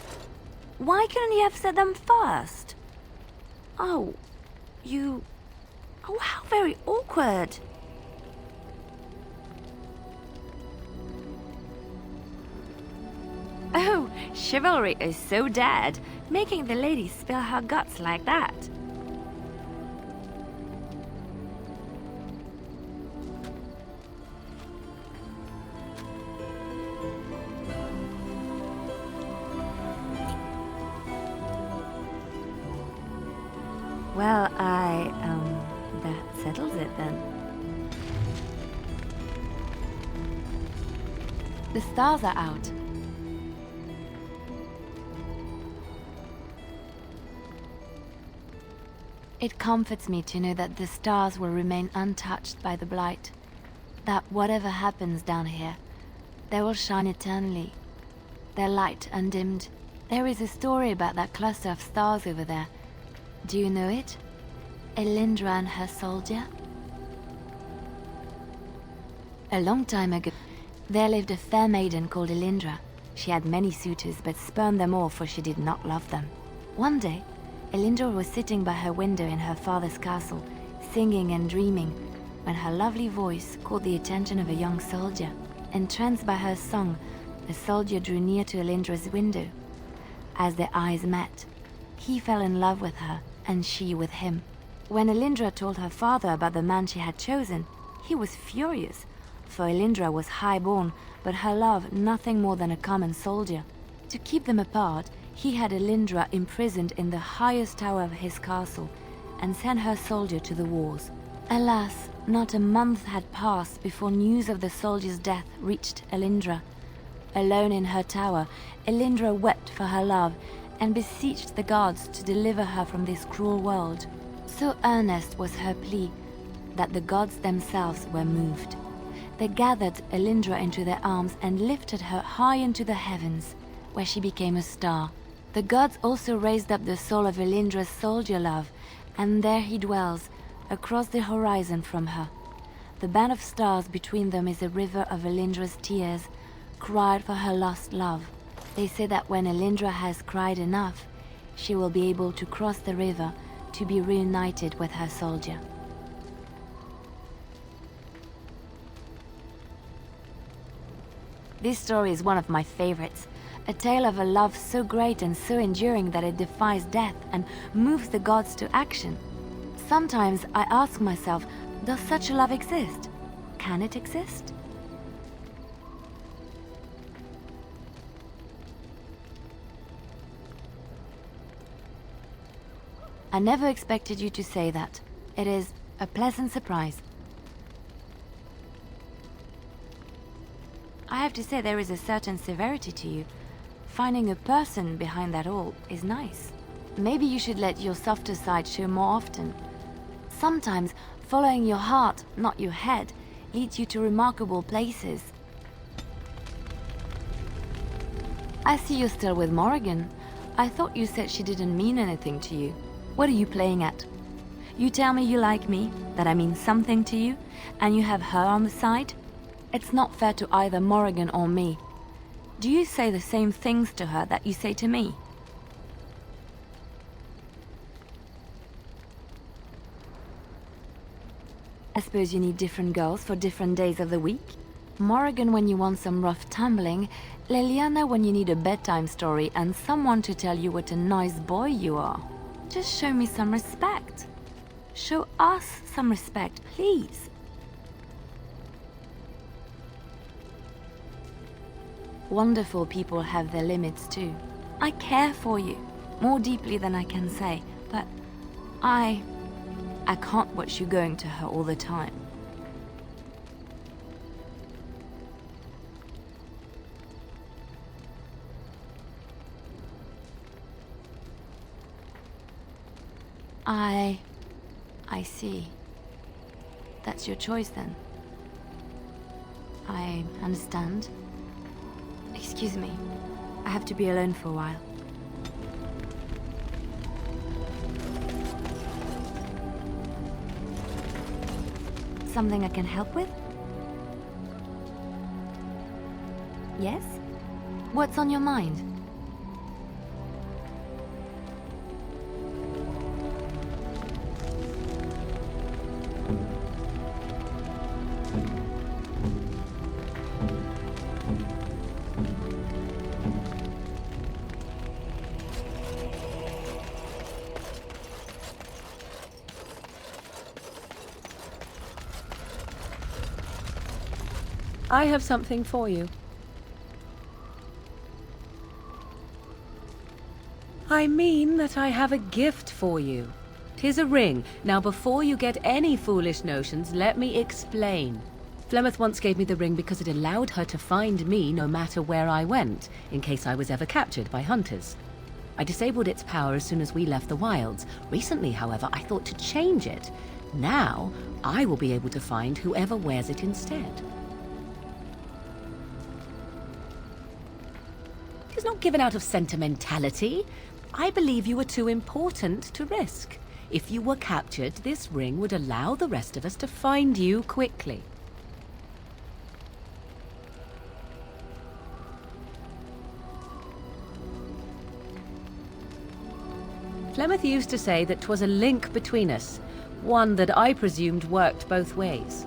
Why couldn't you have said them first? Oh, how very awkward. Oh, chivalry is so dead, making the lady spill her guts like that. Well, that settles it then. The stars are out. It comforts me to know that the stars will remain untouched by the blight. That whatever happens down here, they will shine eternally. Their light undimmed. There is a story about that cluster of stars over there. Do you know it? Elindra and her soldier? A long time ago, there lived a fair maiden called Elindra. She had many suitors, but spurned them all for she did not love them. One day, Elindra was sitting by her window in her father's castle, singing and dreaming, when her lovely voice caught the attention of a young soldier. Entranced by her song, the soldier drew near to Elindra's window. As their eyes met, he fell in love with her, and she with him. When Elindra told her father about the man she had chosen, he was furious, for Elindra was high-born, but her love nothing more than a common soldier. To keep them apart, he had Elindra imprisoned in the highest tower of his castle, and sent her soldier to the wars. Alas, not a month had passed before news of the soldier's death reached Elindra. Alone in her tower, Elindra wept for her love, and beseeched the gods to deliver her from this cruel world. So earnest was her plea that the gods themselves were moved. They gathered Elindra into their arms and lifted her high into the heavens, where she became a star. The gods also raised up the soul of Elindra's soldier love, and there he dwells, across the horizon from her. The band of stars between them is a river of Elindra's tears, cried for her lost love. They say that when Elindra has cried enough, she will be able to cross the river to be reunited with her soldier. This story is one of my favorites. A tale of a love so great and so enduring that it defies death and moves the gods to action. Sometimes I ask myself, does such a love exist? Can it exist? I never expected you to say that. It is a pleasant surprise. I have to say there is a certain severity to you. Finding a person behind that all is nice. Maybe you should let your softer side show more often. Sometimes following your heart, not your head, leads you to remarkable places. I see you're still with Morrigan. I thought you said she didn't mean anything to you. What are you playing at? You tell me you like me, that I mean something to you, and you have her on the side? It's not fair to either Morrigan or me. Do you say the same things to her that you say to me? I suppose you need different girls for different days of the week? Morrigan when you want some rough tumbling, Leliana when you need a bedtime story and someone to tell you what a nice boy you are. Just show me some respect. Show us some respect, please. Wonderful people have their limits too. I care for you, more deeply than I can say, but I can't watch you going to her all the time. I see. That's your choice then. I understand. Excuse me. I have to be alone for a while. Something I can help with? Yes? What's on your mind? I have something for you. I mean that I have a gift for you. 'Tis a ring. Now before you get any foolish notions, let me explain. Flemeth once gave me the ring because it allowed her to find me no matter where I went, in case I was ever captured by hunters. I disabled its power as soon as we left the wilds. Recently, however, I thought to change it. Now, I will be able to find whoever wears it instead. It is not given out of sentimentality. I believe you were too important to risk. If you were captured, this ring would allow the rest of us to find you quickly. Flemeth used to say that 'twas a link between us, one that I presumed worked both ways.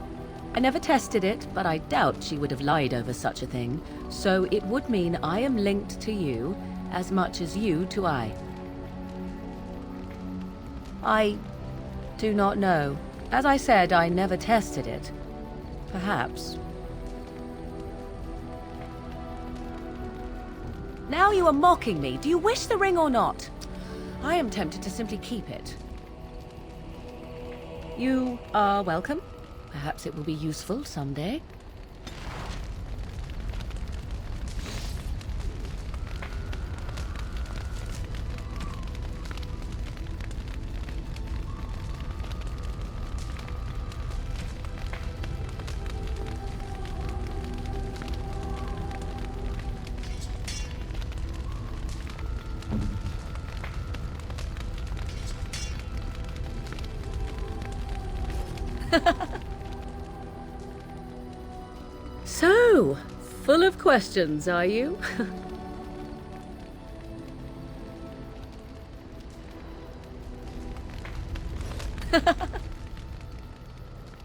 I never tested it, but I doubt she would have lied over such a thing, so it would mean I am linked to you as much as you to I. I do not know. As I said, I never tested it. Perhaps. Now you are mocking me. Do you wish the ring or not? I am tempted to simply keep it. You are welcome. Perhaps it will be useful someday. So, full of questions, are you?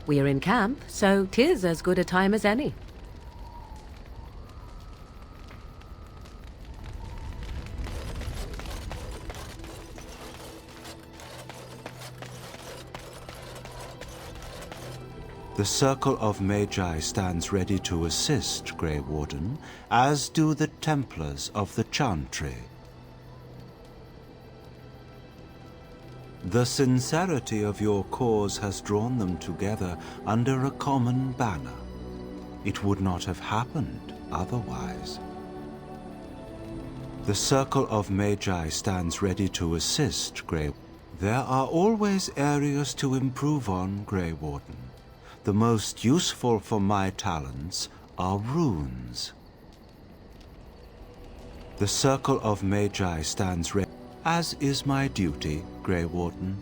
We're in camp, so 'tis as good a time as any. The Circle of Magi stands ready to assist, Grey Warden, as do the Templars of the Chantry. The sincerity of your cause has drawn them together under a common banner. It would not have happened otherwise. The Circle of Magi stands ready to assist, Grey. There are always areas to improve on, Grey Warden. The most useful for my talents are runes. The Circle of Magi stands ready, as is my duty, Grey Warden.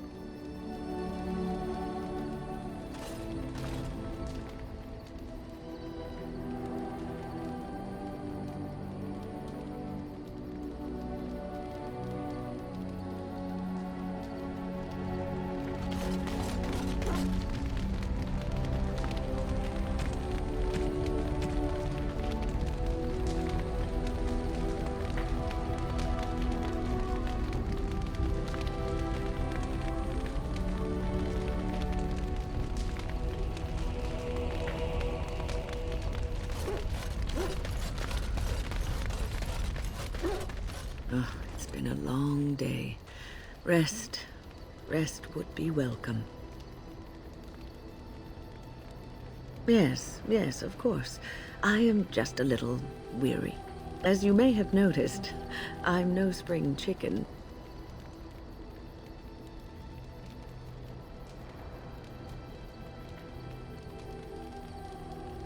Oh, it's been a long day. Rest would be welcome. Yes, of course. I am just a little weary. As you may have noticed, I'm no spring chicken.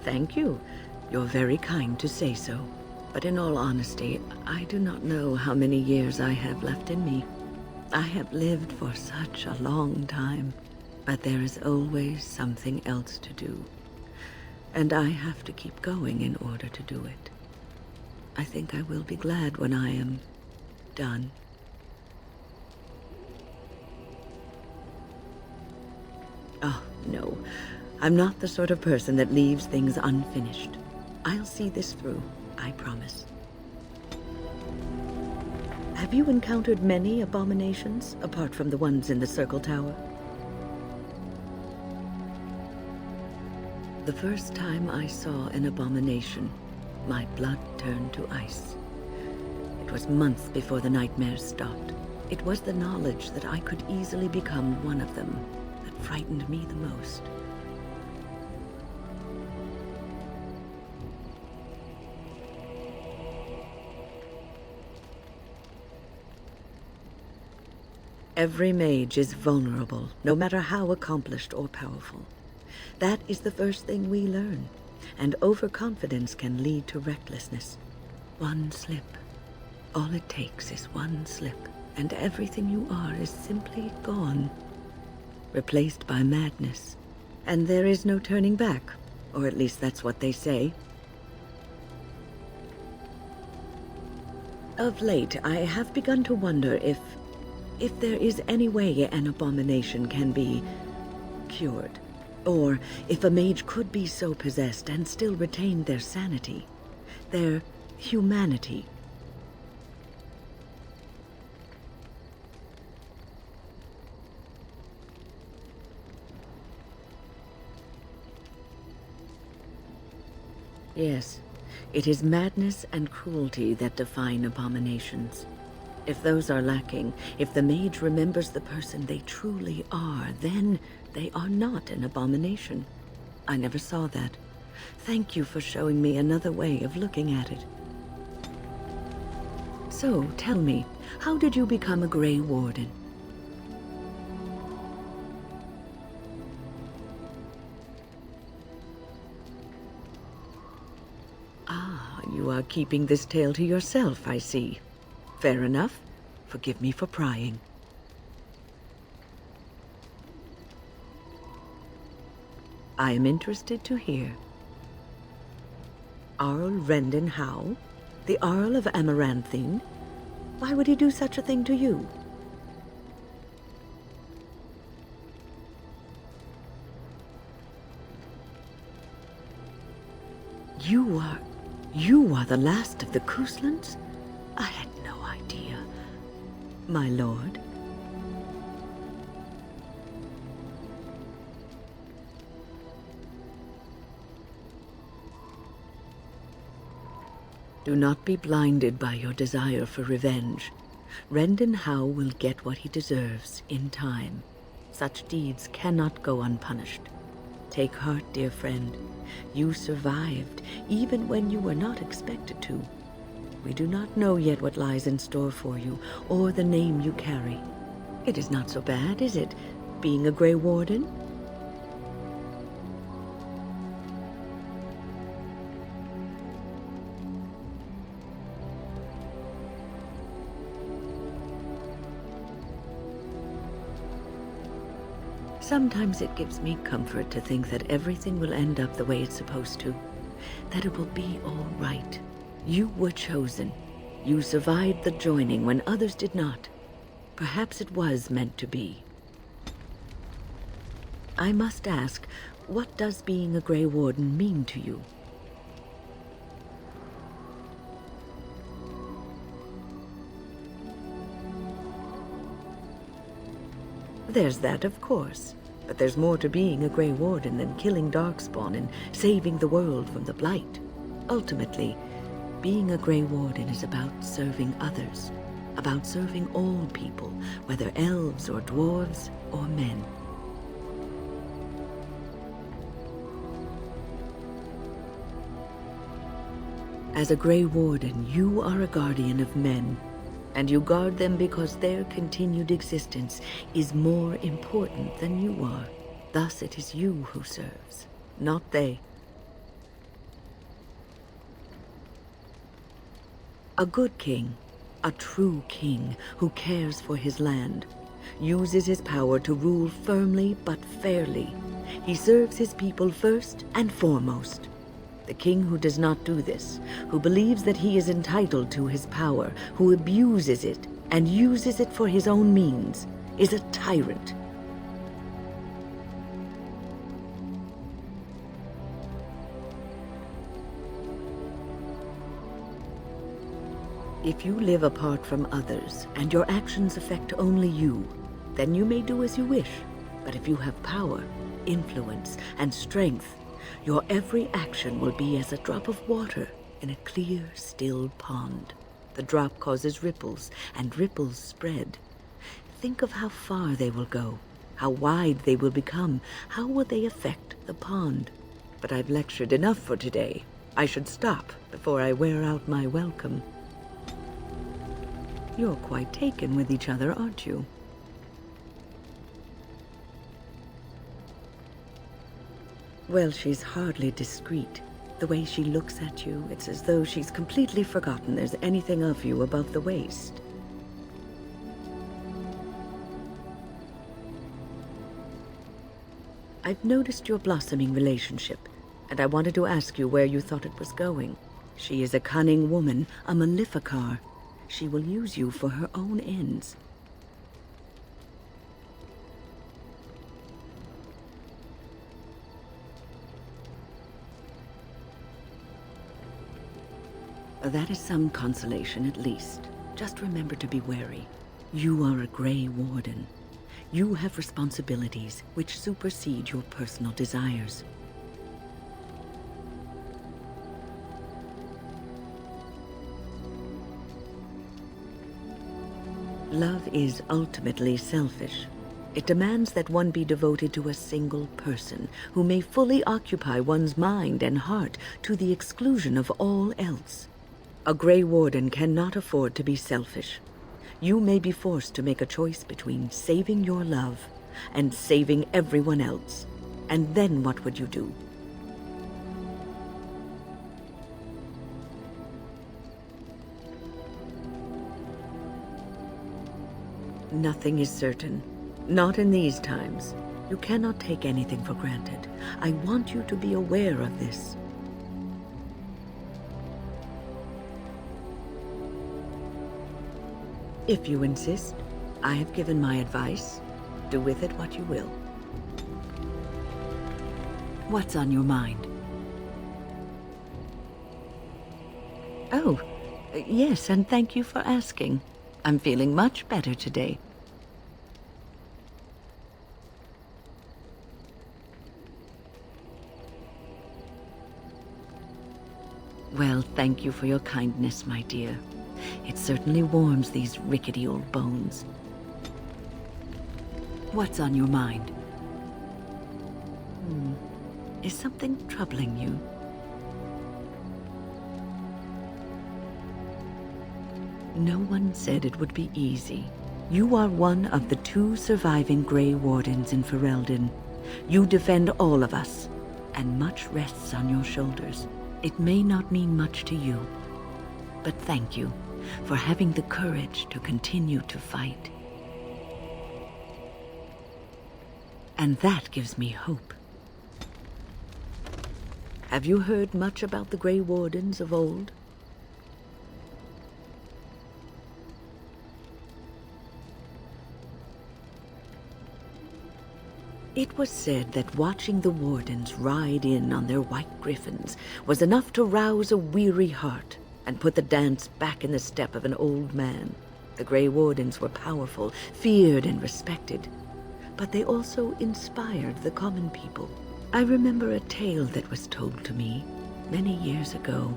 Thank you. You're very kind to say so. But in all honesty, I do not know how many years I have left in me. I have lived for such a long time, but there is always something else to do. And I have to keep going in order to do it. I think I will be glad when I am done. Oh, no. I'm not the sort of person that leaves things unfinished. I'll see this through. I promise. Have you encountered many abominations, apart from the ones in the Circle Tower? The first time I saw an abomination, my blood turned to ice. It was months before the nightmares stopped. It was the knowledge that I could easily become one of them that frightened me the most. Every mage is vulnerable, no matter how accomplished or powerful. That is the first thing we learn, and overconfidence can lead to recklessness. One slip. All it takes is one slip, and everything you are is simply gone, replaced by madness. And there is no turning back, or at least that's what they say. Of late, I have begun to wonder if there is any way an abomination can be cured, or if a mage could be so possessed and still retain their sanity, their humanity. Yes, it is madness and cruelty that define abominations. If those are lacking, if the mage remembers the person they truly are, then they are not an abomination. I never saw that. Thank you for showing me another way of looking at it. So, tell me, how did you become a Grey Warden? Ah, you are keeping this tale to yourself, I see. Fair enough. Forgive me for prying. I am interested to hear. Arl Rendon Howe? The Arl of Amaranthine? Why would he do such a thing to you? You are the last of the Kuslands? I had no idea. My lord? Do not be blinded by your desire for revenge. Rendon Howe will get what he deserves in time. Such deeds cannot go unpunished. Take heart, dear friend. You survived, even when you were not expected to. We do not know yet what lies in store for you, or the name you carry. It is not so bad, is it, being a Grey Warden? Sometimes it gives me comfort to think that everything will end up the way it's supposed to. That it will be all right. You were chosen. You survived the joining when others did not. Perhaps it was meant to be. I must ask, what does being a Grey Warden mean to you? There's that, of course. But there's more to being a Grey Warden than killing Darkspawn and saving the world from the Blight. Ultimately, being a Grey Warden is about serving others. About serving all people, whether elves or dwarves or men. As a Grey Warden, you are a guardian of men. And you guard them because their continued existence is more important than you are. Thus it is you who serves, not they. A good king, a true king who cares for his land, uses his power to rule firmly but fairly. He serves his people first and foremost. The king who does not do this, who believes that he is entitled to his power, who abuses it and uses it for his own means, is a tyrant. If you live apart from others and your actions affect only you, then you may do as you wish. But if you have power, influence, and strength, your every action will be as a drop of water in a clear, still pond. The drop causes ripples, and ripples spread. Think of how far they will go, how wide they will become, how will they affect the pond. But I've lectured enough for today. I should stop before I wear out my welcome. You're quite taken with each other, aren't you? Well, she's hardly discreet. The way she looks at you, it's as though she's completely forgotten there's anything of you above the waist. I've noticed your blossoming relationship, and I wanted to ask you where you thought it was going. She is a cunning woman, a Maleficar. She will use you for her own ends. That is some consolation, at least. Just remember to be wary. You are a Grey Warden. You have responsibilities which supersede your personal desires. Love is ultimately selfish. It demands that one be devoted to a single person who may fully occupy one's mind and heart to the exclusion of all else. A Grey Warden cannot afford to be selfish. You may be forced to make a choice between saving your love and saving everyone else. And then what would you do? Nothing is certain. Not in these times. You cannot take anything for granted. I want you to be aware of this. If you insist, I have given my advice. Do with it what you will. What's on your mind? Oh, yes, and thank you for asking. I'm feeling much better today. Well, thank you for your kindness, my dear. It certainly warms these rickety old bones. What's on your mind? Is something troubling you? No one said it would be easy. You are one of the 2 surviving Grey Wardens in Ferelden. You defend all of us, and much rests on your shoulders. It may not mean much to you, but thank you for having the courage to continue to fight. And that gives me hope. Have you heard much about the Grey Wardens of old? It was said that watching the Wardens ride in on their white griffins was enough to rouse a weary heart and put the dance back in the step of an old man. The Grey Wardens were powerful, feared and respected, but they also inspired the common people. I remember a tale that was told to me many years ago.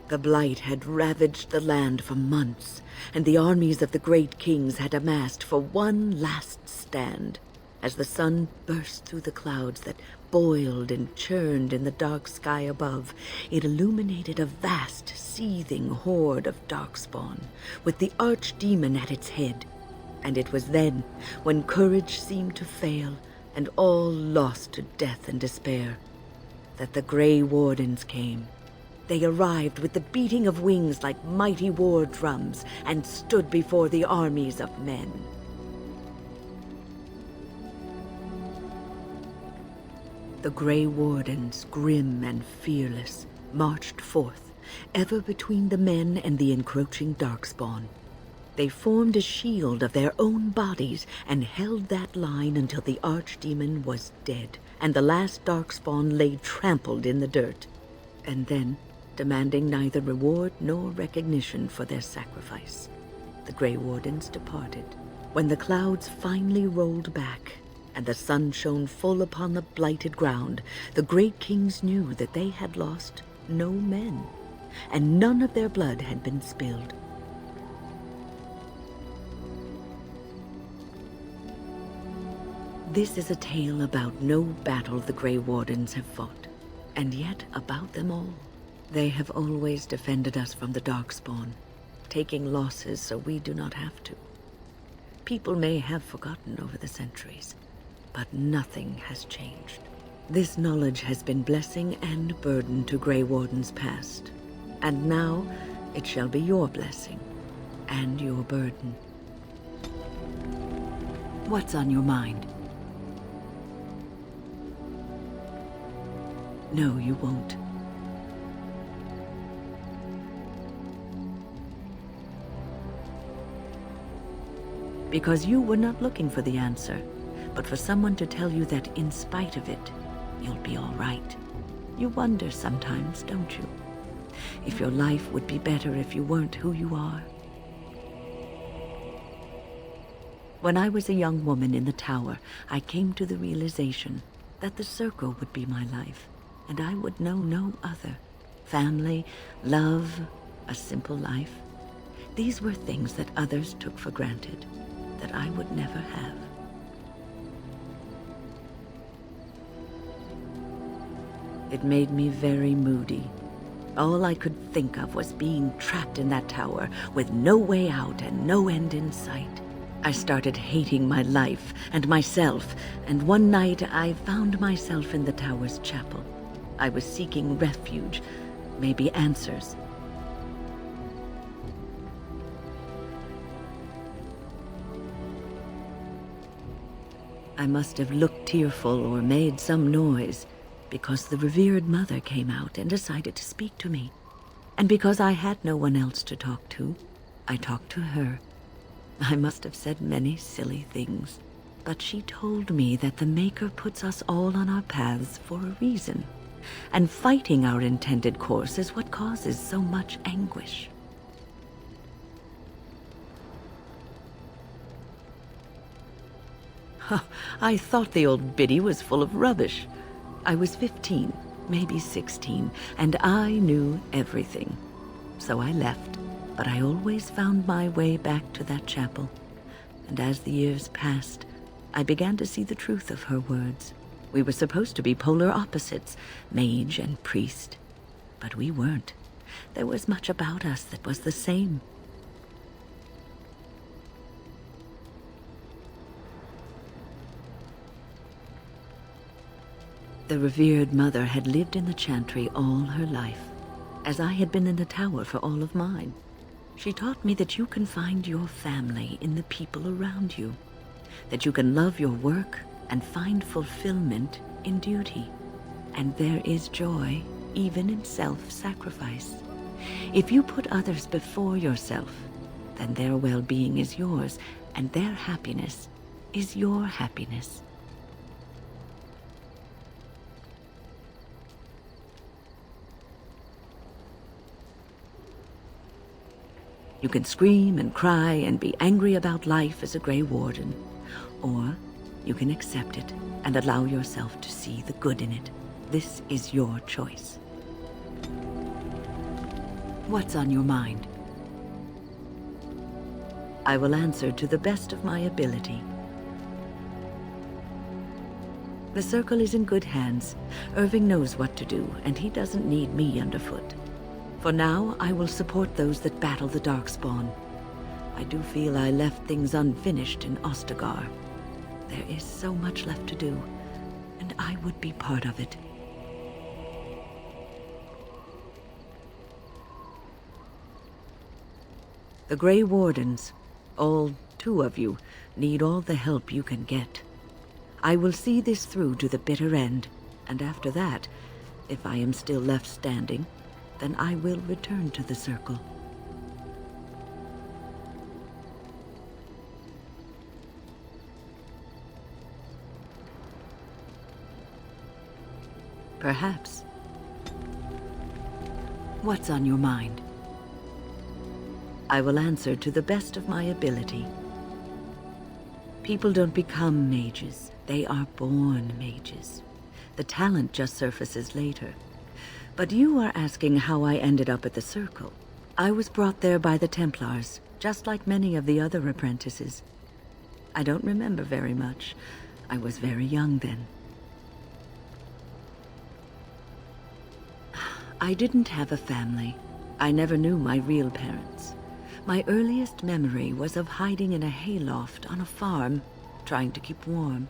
The Blight had ravaged the land for months, and the armies of the great kings had amassed for one last stand. As the sun burst through the clouds that boiled and churned in the dark sky above, it illuminated a vast, seething horde of darkspawn, with the archdemon at its head. And it was then, when courage seemed to fail, and all lost to death and despair, that the Grey Wardens came. They arrived with the beating of wings like mighty war drums, and stood before the armies of men. The Grey Wardens, grim and fearless, marched forth, ever between the men and the encroaching darkspawn. They formed a shield of their own bodies and held that line until the archdemon was dead, and the last darkspawn lay trampled in the dirt. And then, demanding neither reward nor recognition for their sacrifice, the Grey Wardens departed. When the clouds finally rolled back, and the sun shone full upon the blighted ground, the great kings knew that they had lost no men, and none of their blood had been spilled. This is a tale about no battle the Grey Wardens have fought, and yet about them all. They have always defended us from the Darkspawn, taking losses so we do not have to. People may have forgotten over the centuries, but nothing has changed. This knowledge has been blessing and burden to Grey Wardens past, and now it shall be your blessing and your burden. What's on your mind? No, you won't. Because you were not looking for the answer, but for someone to tell you that in spite of it, you'll be all right. You wonder sometimes, don't you? If your life would be better if you weren't who you are. When I was a young woman in the tower, I came to the realization that the circle would be my life, and I would know no other. Family, love, a simple life. These were things that others took for granted, that I would never have. It made me very moody. All I could think of was being trapped in that tower with no way out and no end in sight. I started hating my life and myself, and one night I found myself in the tower's chapel. I was seeking refuge, maybe answers. I must have looked tearful or made some noise, because the revered mother came out and decided to speak to me. And because I had no one else to talk to, I talked to her. I must have said many silly things, but she told me that the Maker puts us all on our paths for a reason, and fighting our intended course is what causes so much anguish. I thought the old biddy was full of rubbish. I was 15, maybe 16, and I knew everything. So I left, but I always found my way back to that chapel. And as the years passed, I began to see the truth of her words. We were supposed to be polar opposites, mage and priest. But we weren't. There was much about us that was the same. The revered mother had lived in the chantry all her life, as I had been in the tower for all of mine. She taught me that you can find your family in the people around you, that you can love your work and find fulfillment in duty, and there is joy even in self-sacrifice. If you put others before yourself, then their well-being is yours, and their happiness is your happiness. You can scream and cry and be angry about life as a Grey Warden, or you can accept it and allow yourself to see the good in it. This is your choice. What's on your mind? I will answer to the best of my ability. The Circle is in good hands. Irving knows what to do, and he doesn't need me underfoot. For now, I will support those that battle the Darkspawn. I do feel I left things unfinished in Ostagar. There is so much left to do, and I would be part of it. The Grey Wardens, all 2 of you, need all the help you can get. I will see this through to the bitter end, and after that, if I am still left standing, then I will return to the Circle. Perhaps. What's on your mind? I will answer to the best of my ability. People don't become mages. They are born mages. The talent just surfaces later. But you are asking how I ended up at the Circle. I was brought there by the Templars, just like many of the other apprentices. I don't remember very much. I was very young then. I didn't have a family. I never knew my real parents. My earliest memory was of hiding in a hayloft on a farm, trying to keep warm.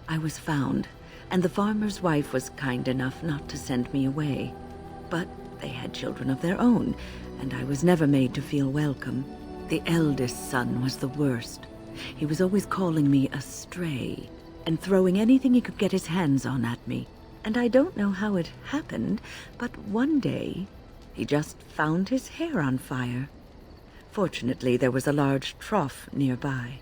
I was found, and the farmer's wife was kind enough not to send me away. But they had children of their own, and I was never made to feel welcome. The eldest son was the worst. He was always calling me a stray, and throwing anything he could get his hands on at me. And I don't know how it happened, but one day, he just found his hair on fire. Fortunately, there was a large trough nearby.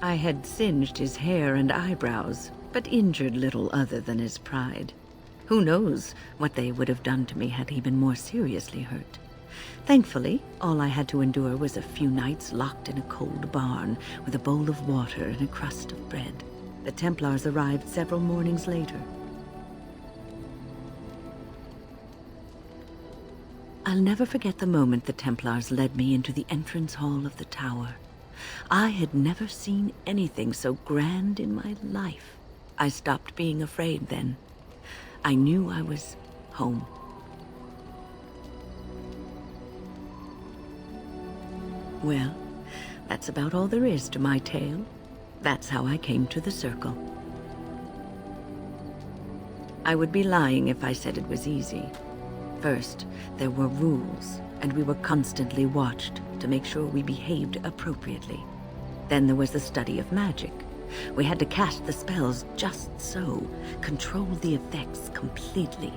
I had singed his hair and eyebrows, but injured little other than his pride. Who knows what they would have done to me had he been more seriously hurt. Thankfully, all I had to endure was a few nights locked in a cold barn with a bowl of water and a crust of bread. The Templars arrived several mornings later. I'll never forget the moment the Templars led me into the entrance hall of the tower. I had never seen anything so grand in my life. I stopped being afraid then. I knew I was home. Well, that's about all there is to my tale. That's how I came to the Circle. I would be lying if I said it was easy. First, there were rules, and we were constantly watched to make sure we behaved appropriately. Then there was the study of magic. We had to cast the spells just so, control the effects completely.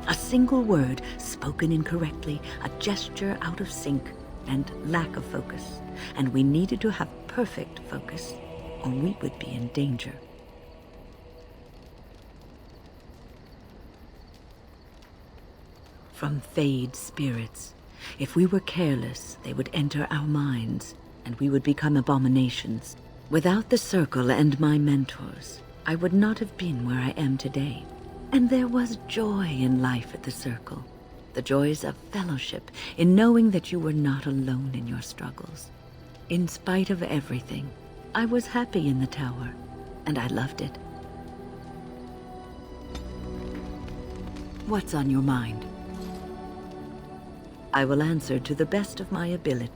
A single word spoken incorrectly, a gesture out of sync, and lack of focus. And we needed to have perfect focus, or we would be in danger. From Fade spirits. If we were careless, they would enter our minds, and we would become abominations. Without the Circle and my mentors, I would not have been where I am today. And there was joy in life at the Circle. The joys of fellowship, in knowing that you were not alone in your struggles. In spite of everything, I was happy in the tower, and I loved it. What's on your mind? I will answer to the best of my ability.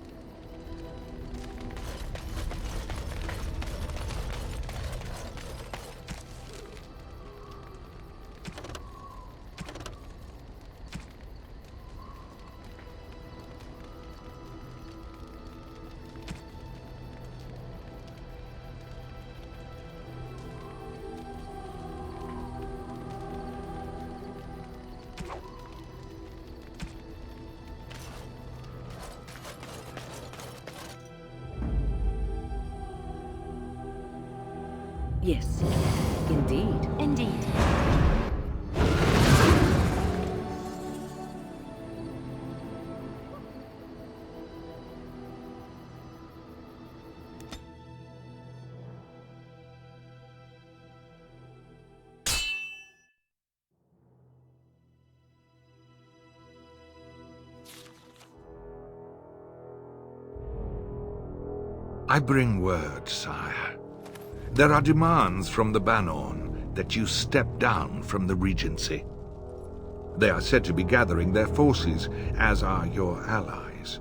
Yes, indeed. Indeed. I bring word, sire. There are demands from the Banorn that you step down from the Regency. They are said to be gathering their forces, as are your allies.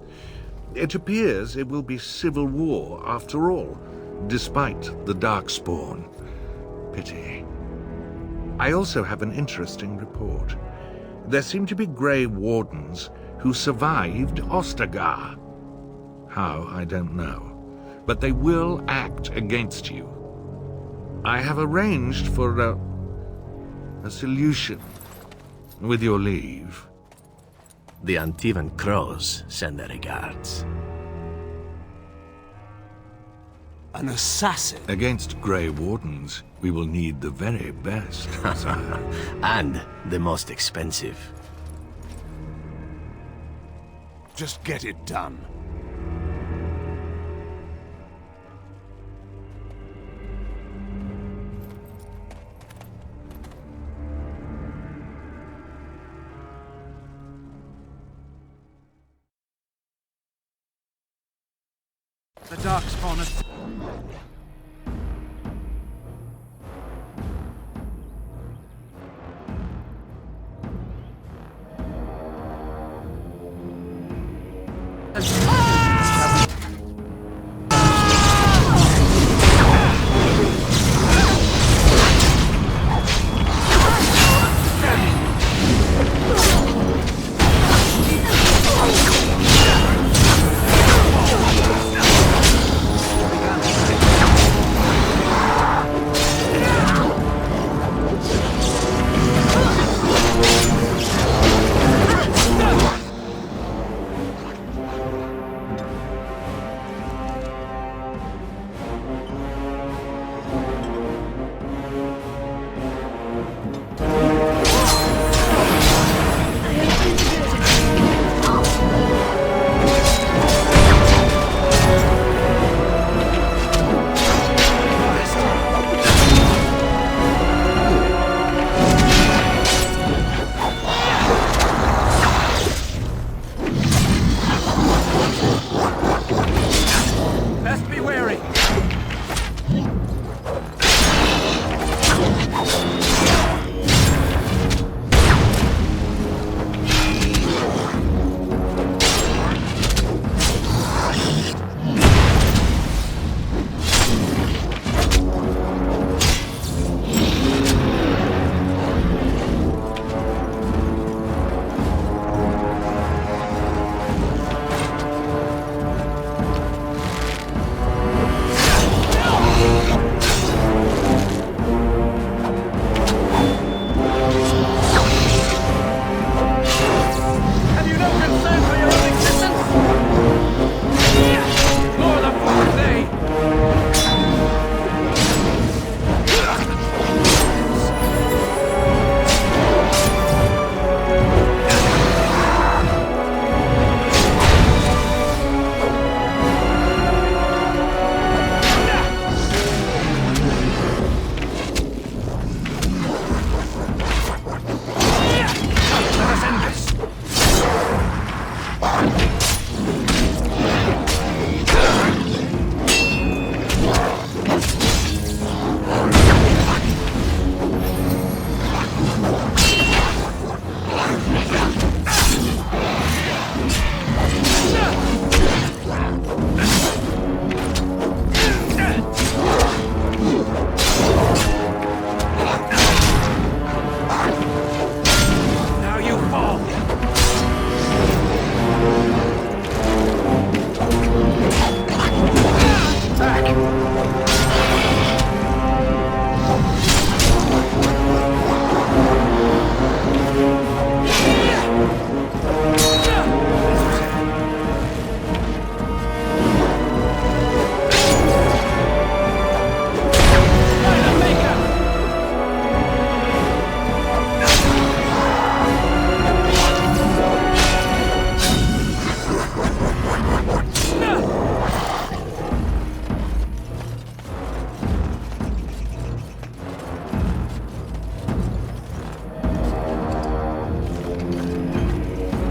It appears it will be civil war after all, despite the Darkspawn. Pity. I also have an interesting report. There seem to be Grey Wardens who survived Ostagar. How, I don't know. But they will act against you. I have arranged for a solution, with your leave. The Antivan Crows send their regards. An assassin? Against Grey Wardens, we will need the very best, sire. And the most expensive. Just get it done. The Darkspawn is...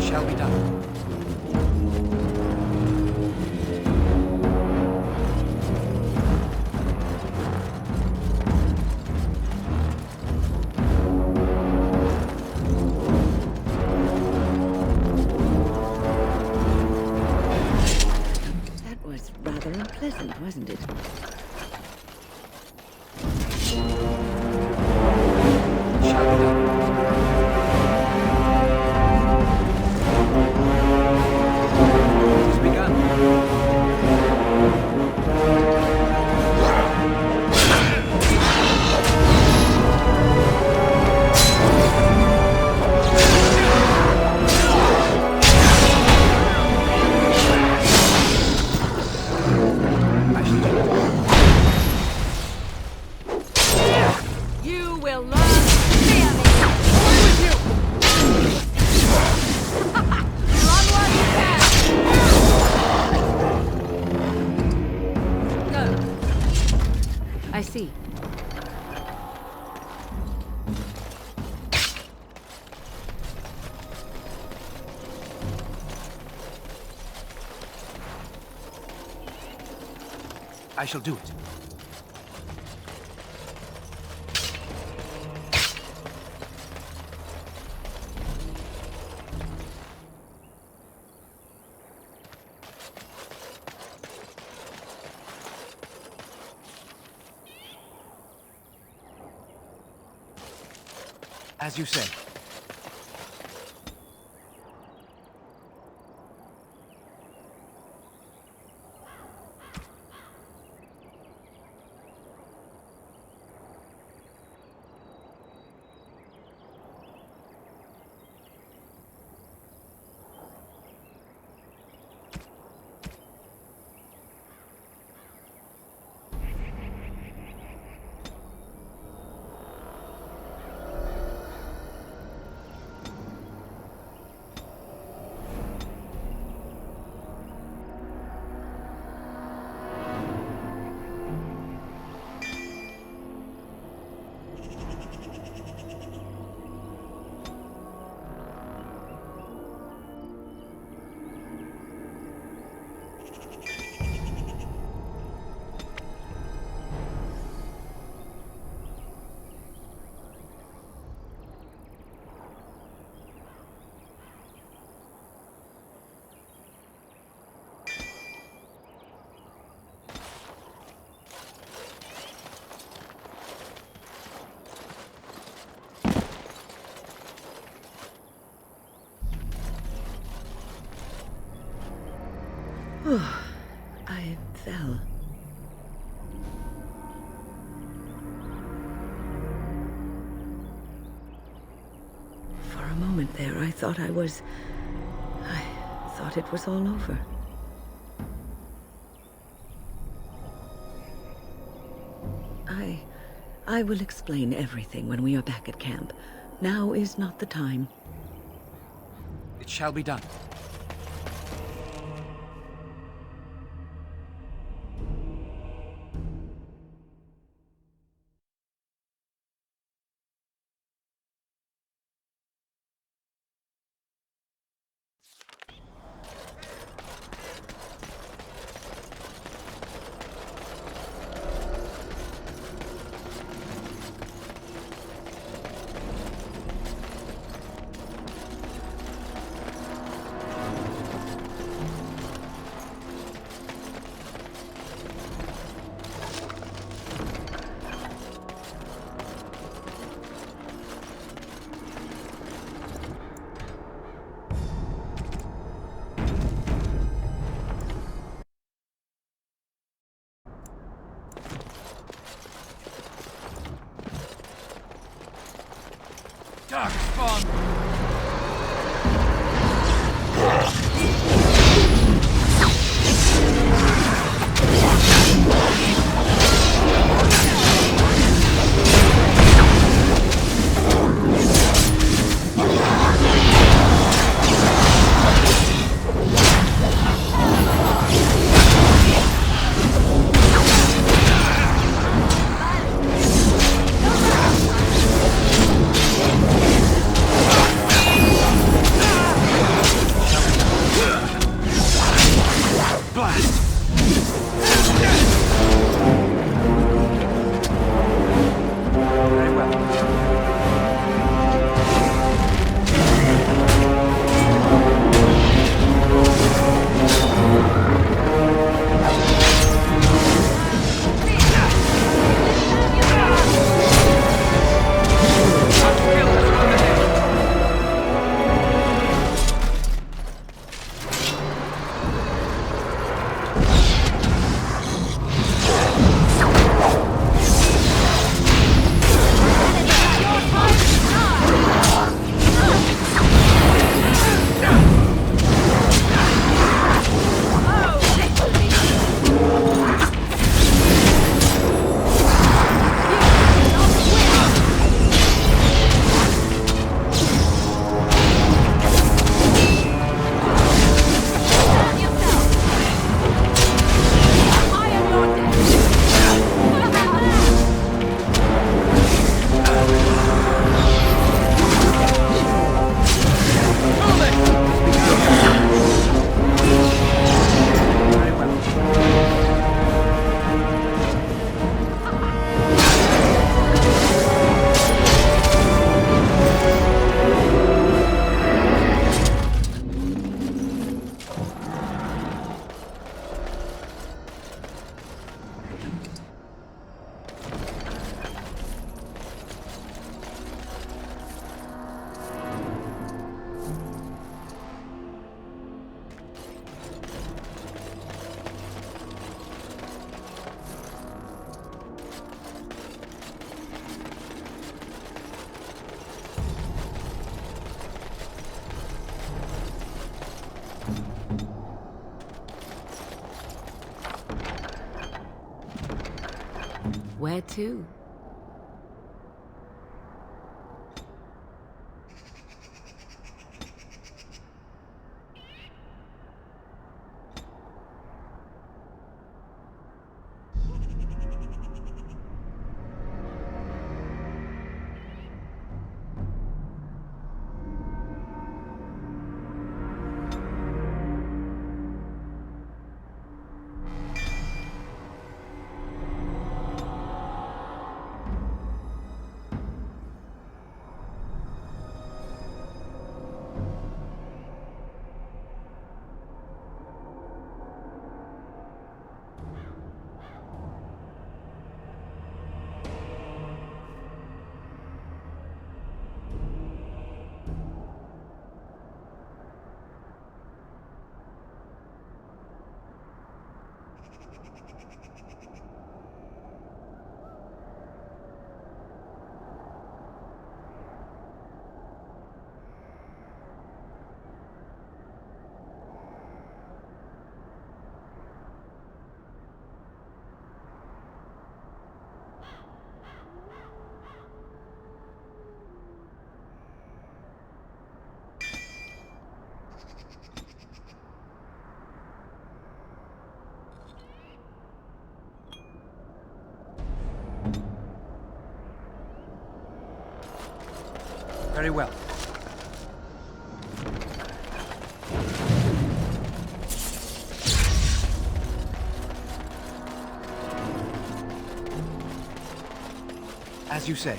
shall be done. That was rather unpleasant, wasn't it? You will learn to fear me! Away with you! Run while you can! Go. I see. I shall do it. As you say. Oh, I fell. For a moment there, I thought it was all over. I will explain everything when we are back at camp. Now is not the time. It shall be done. Where to? Very well. As you say.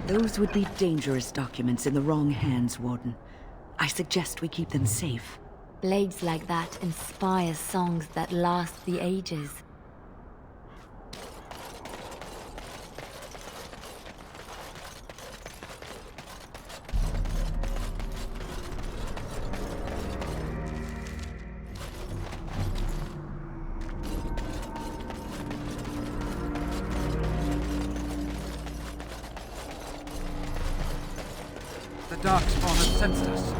Those would be dangerous documents in the wrong hands, Warden. I suggest we keep them safe. Blades like that inspire songs that last the ages. The Darkspawn has sensed us.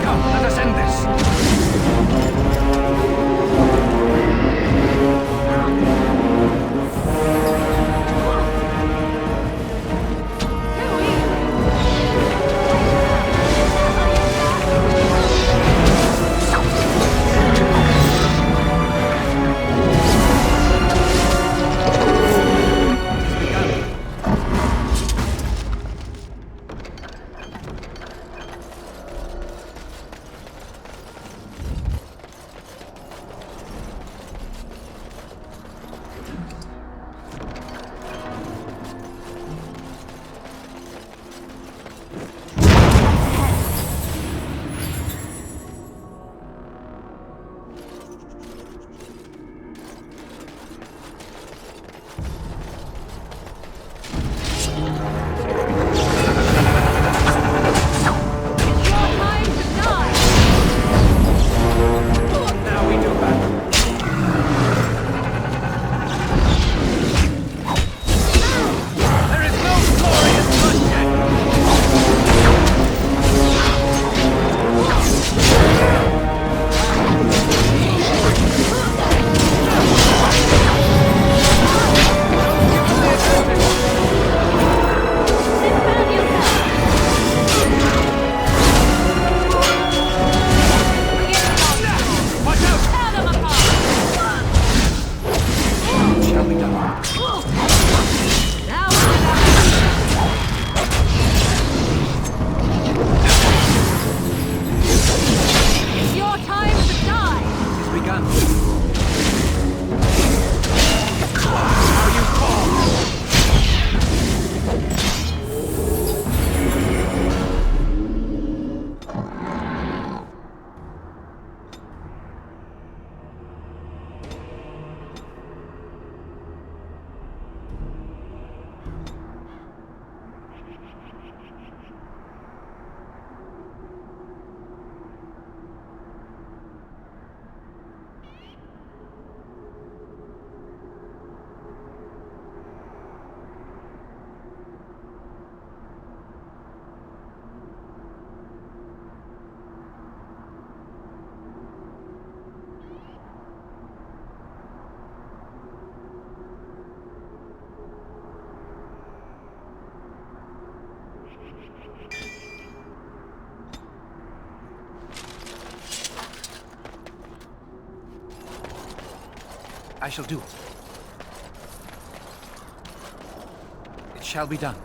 Come, let us end this! I shall do it. It shall be done.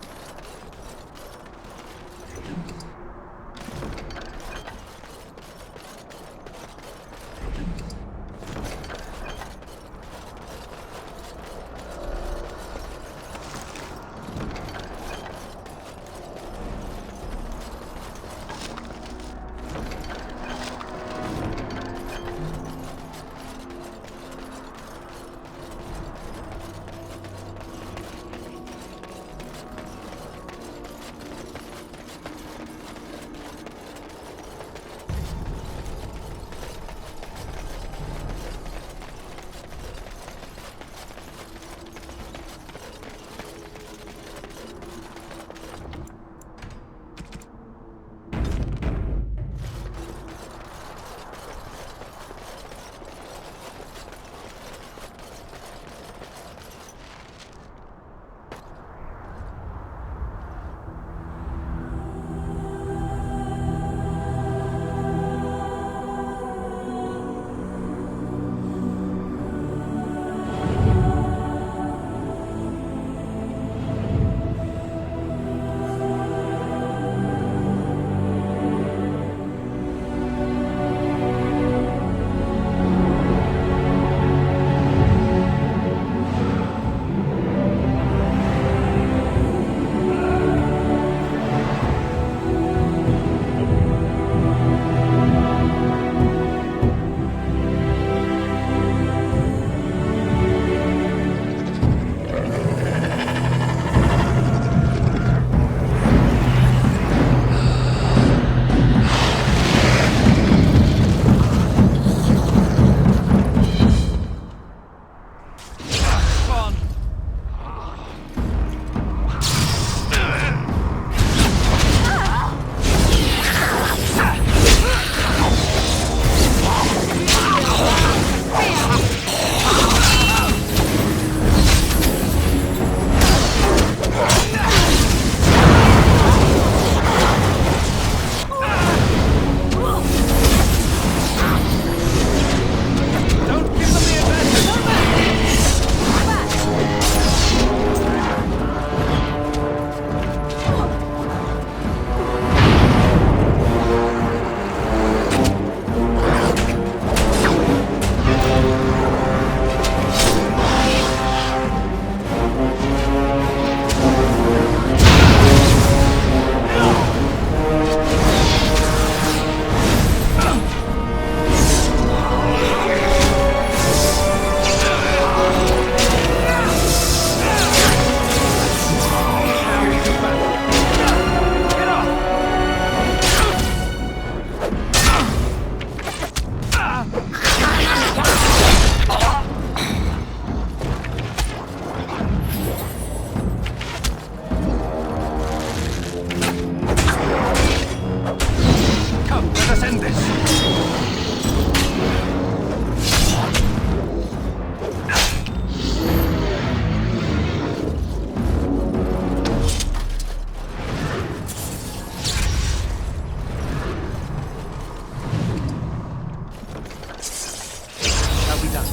done.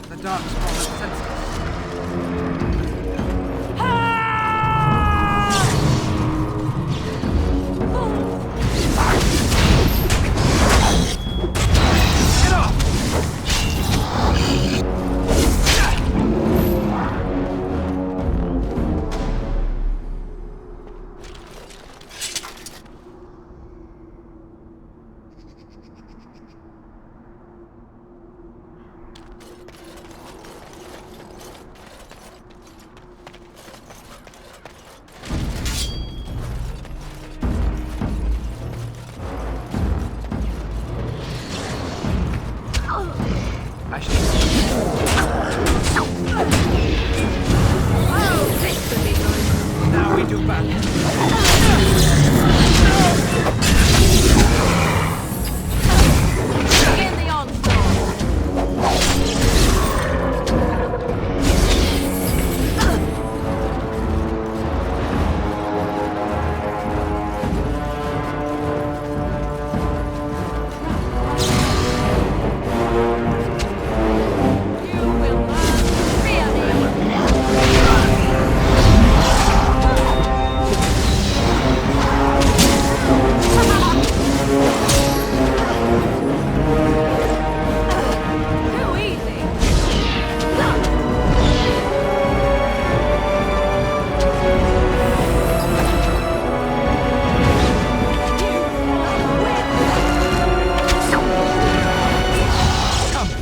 The darkspawn has sensed us. Now we do battle. Begin the onslaught.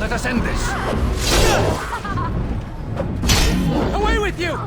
Let us end this! Away with you!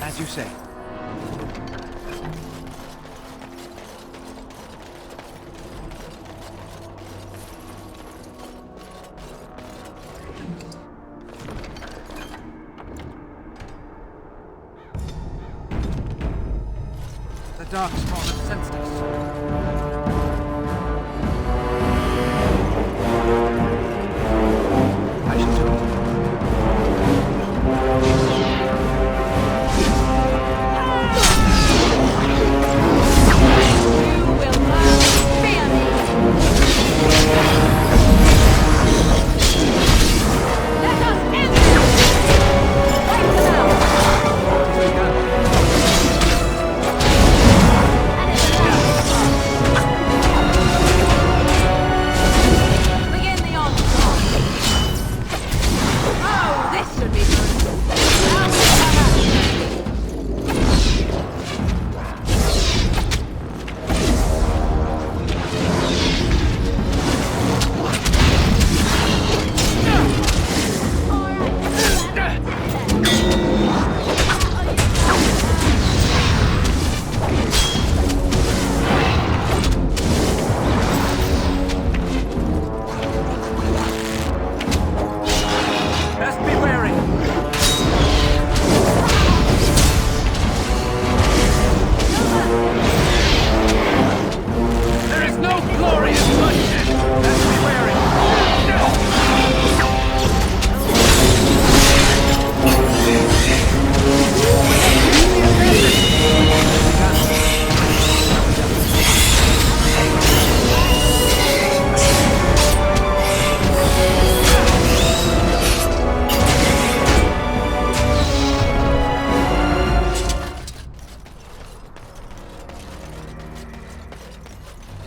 As you say. The Darkspawn have sensed us. I shall do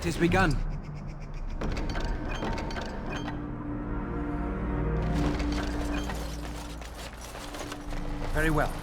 It has begun. Very well.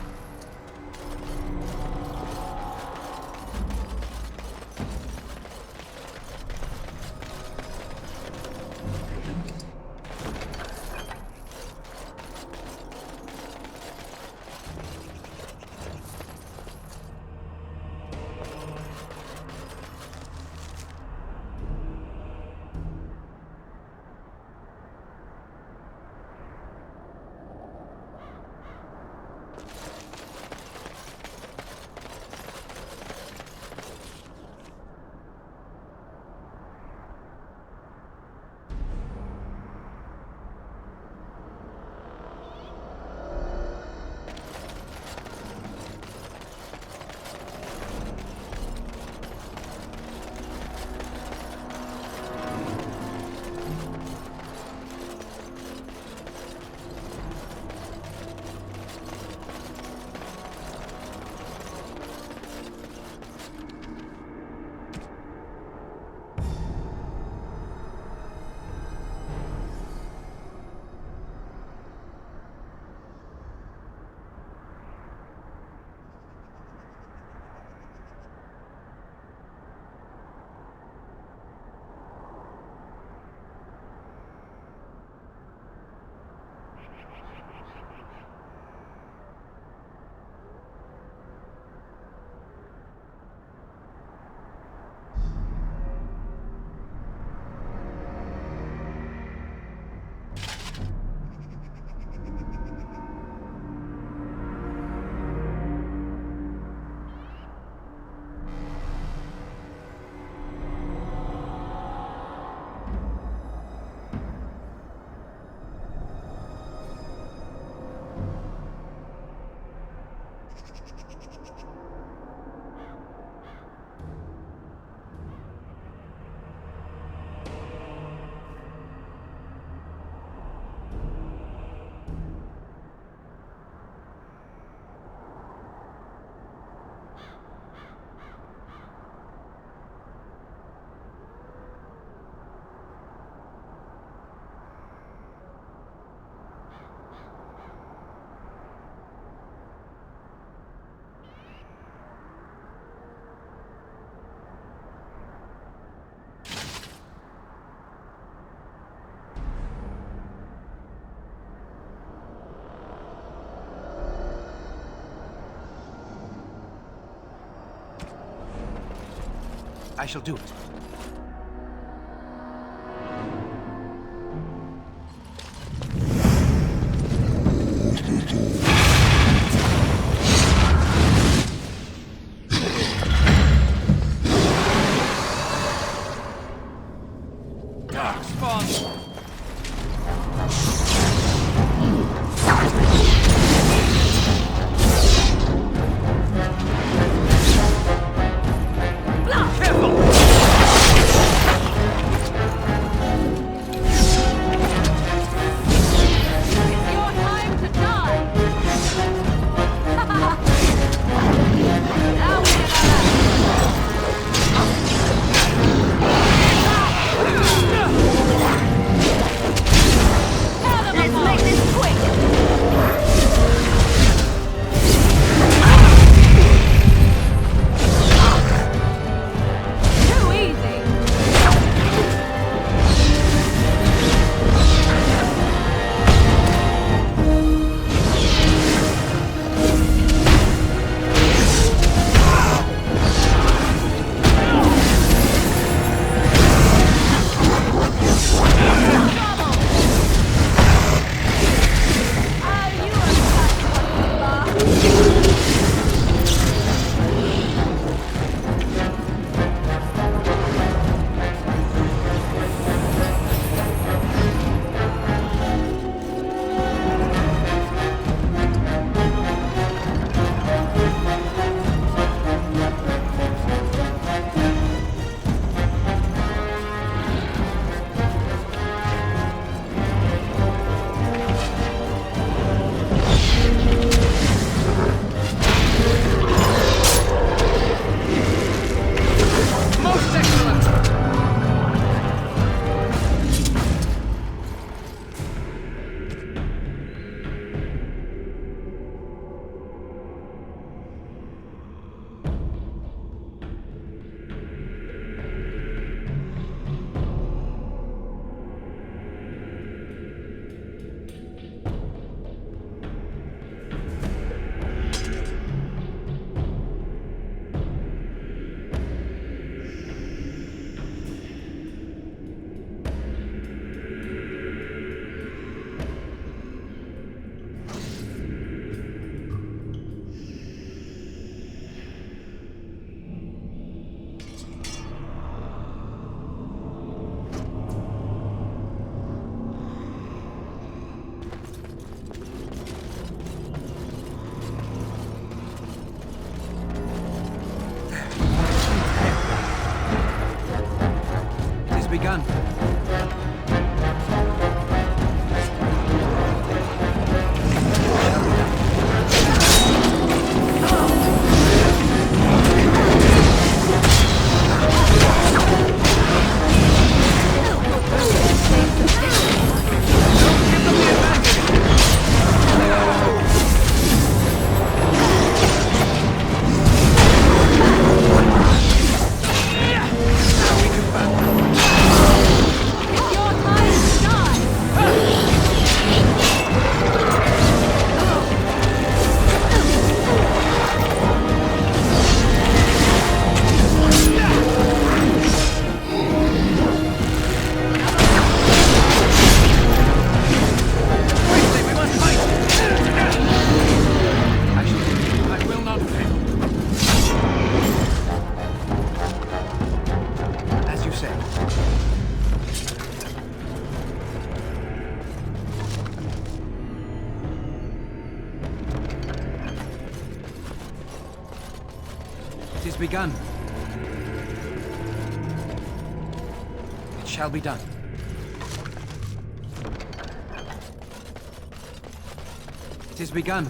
I shall do it. Begun. It is begun. It shall be done. It is begun.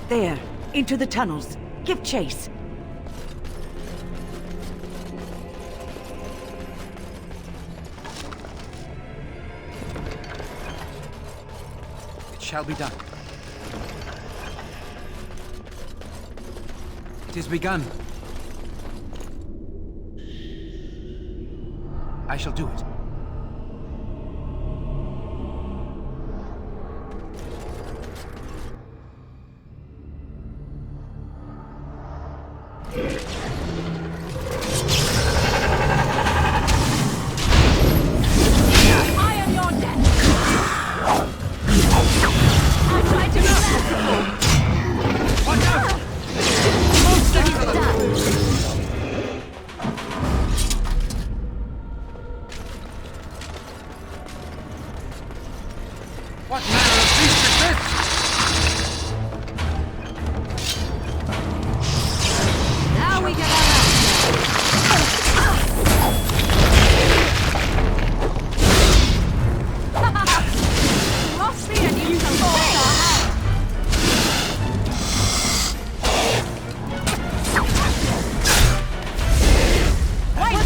There, into the tunnels. Give chase. It shall be done. is begun. I shall do it. What manner of beast is this? Now we get our Lost me and you can fall down. Watch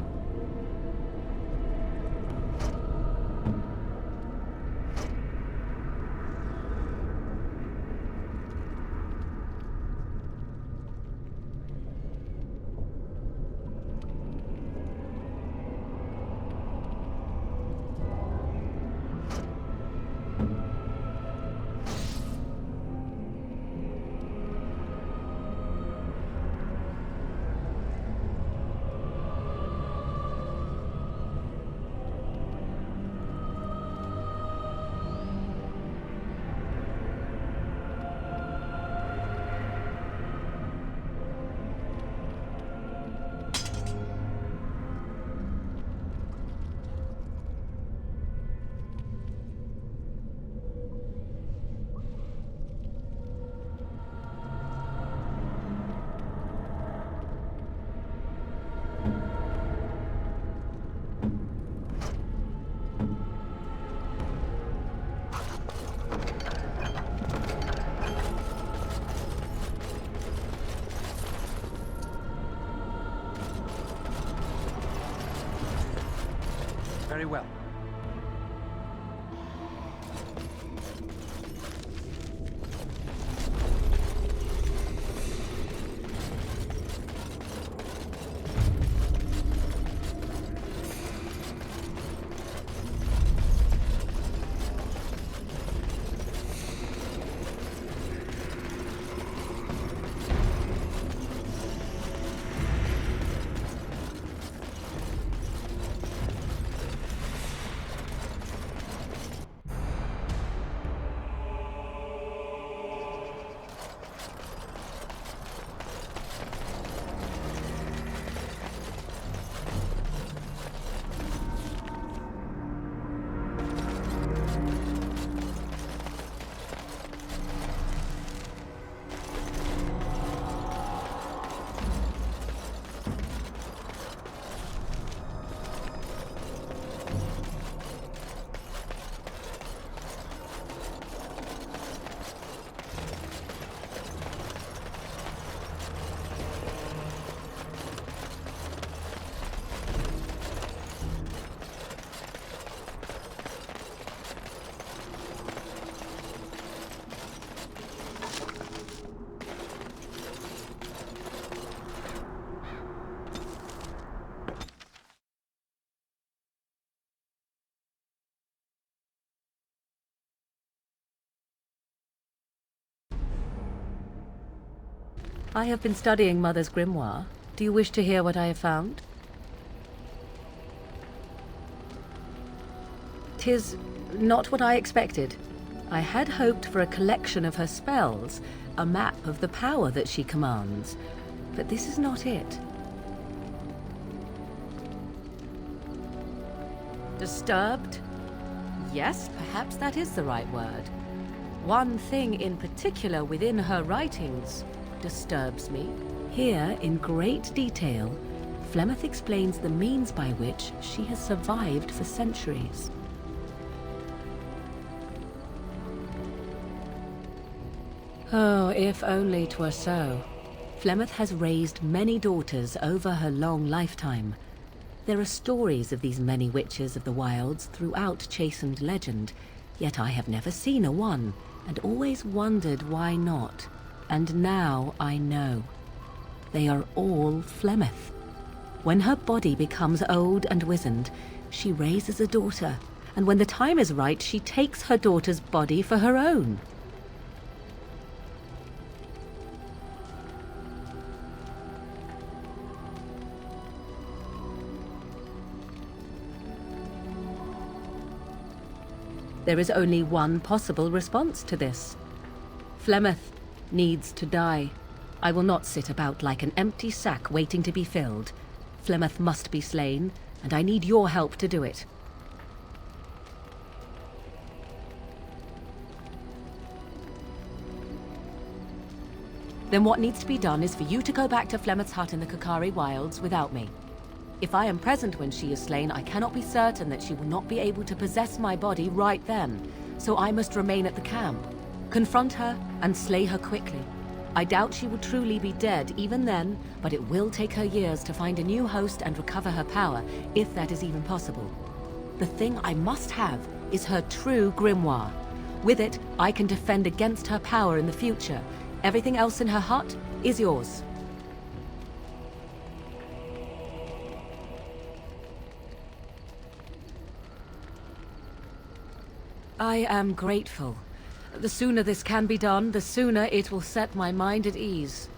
out! Very well. I have been studying Mother's grimoire. Do you wish to hear what I have found? 'Tis not what I expected. I had hoped for a collection of her spells, a map of the power that she commands, but this is not it. Disturbed? Yes, perhaps that is the right word. One thing in particular within her writings disturbs me. Here, in great detail, Flemeth explains the means by which she has survived for centuries. Oh, if only 'twere so. Flemeth has raised many daughters over her long lifetime. There are stories of these many witches of the wilds throughout chastened legend, yet I have never seen a one, and always wondered why not. And now I know. They are all Flemeth. When her body becomes old and wizened, she raises a daughter, and when the time is right, she takes her daughter's body for her own. There is only one possible response to this. Flemeth needs to die. I will not sit about like an empty sack waiting to be filled. Flemeth must be slain, and I need your help to do it. Then what needs to be done is for you to go back to Flemeth's hut in the Kakari Wilds without me. If I am present when she is slain, I cannot be certain that she will not be able to possess my body right then, so I must remain at the camp. Confront her and slay her quickly. I doubt she will truly be dead even then, but it will take her years to find a new host and recover her power, if that is even possible. The thing I must have is her true grimoire. With it, I can defend against her power in the future. Everything else in her hut is yours. I am grateful. The sooner this can be done, the sooner it will set my mind at ease.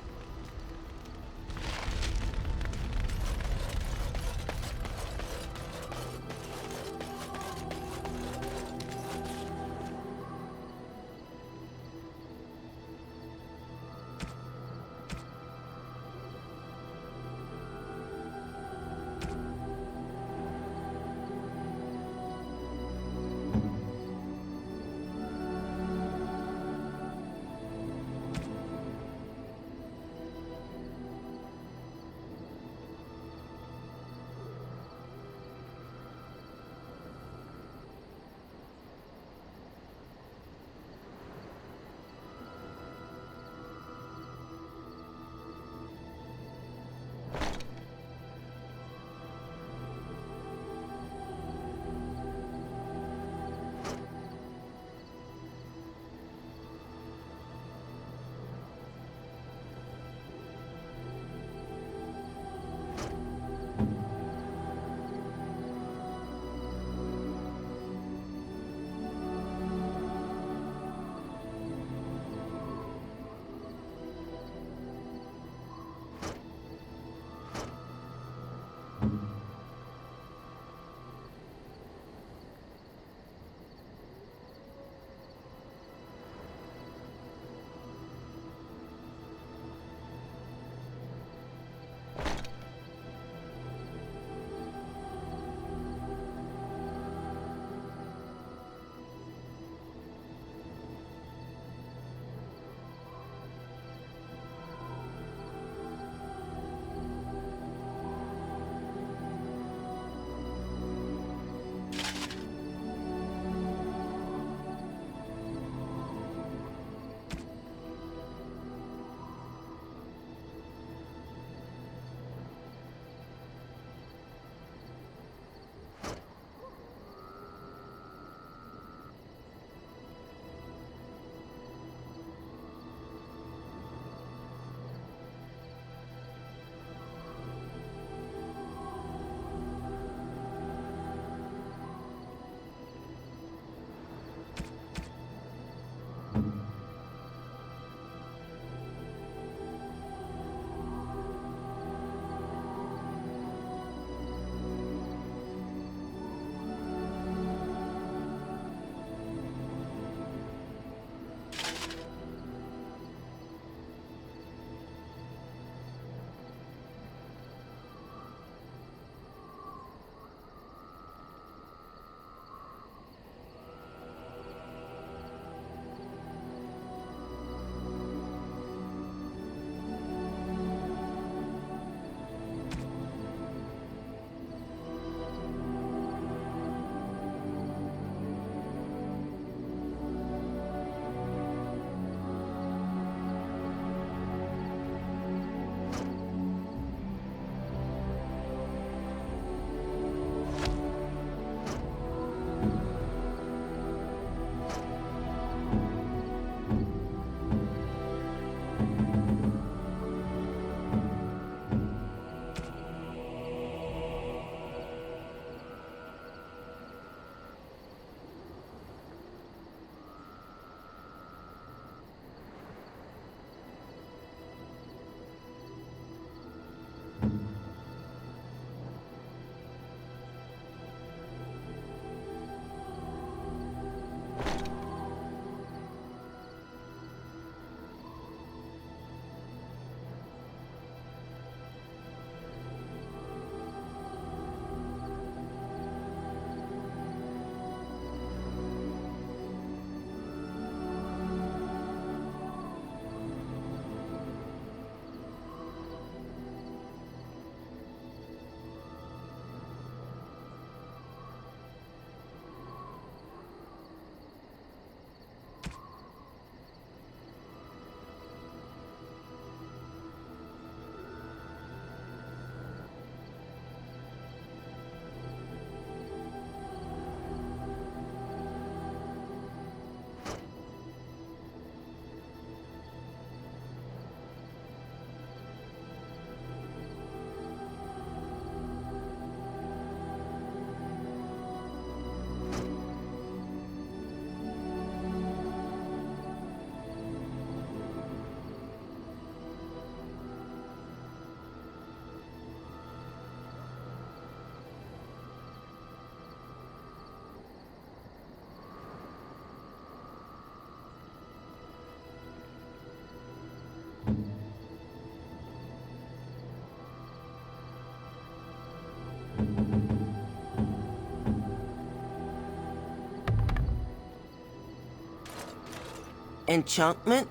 Enchantment?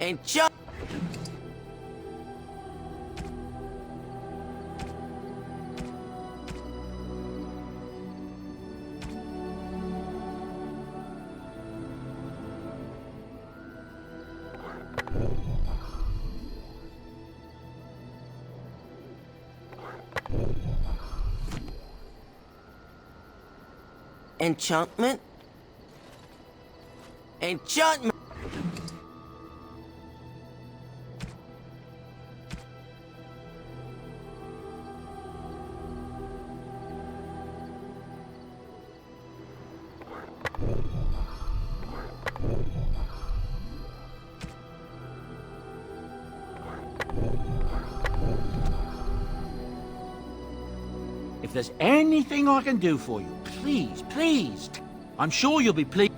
Enchant... Enchantment? Enchantment! If there's anything I can do for you, please, please. I'm sure you'll be pleased.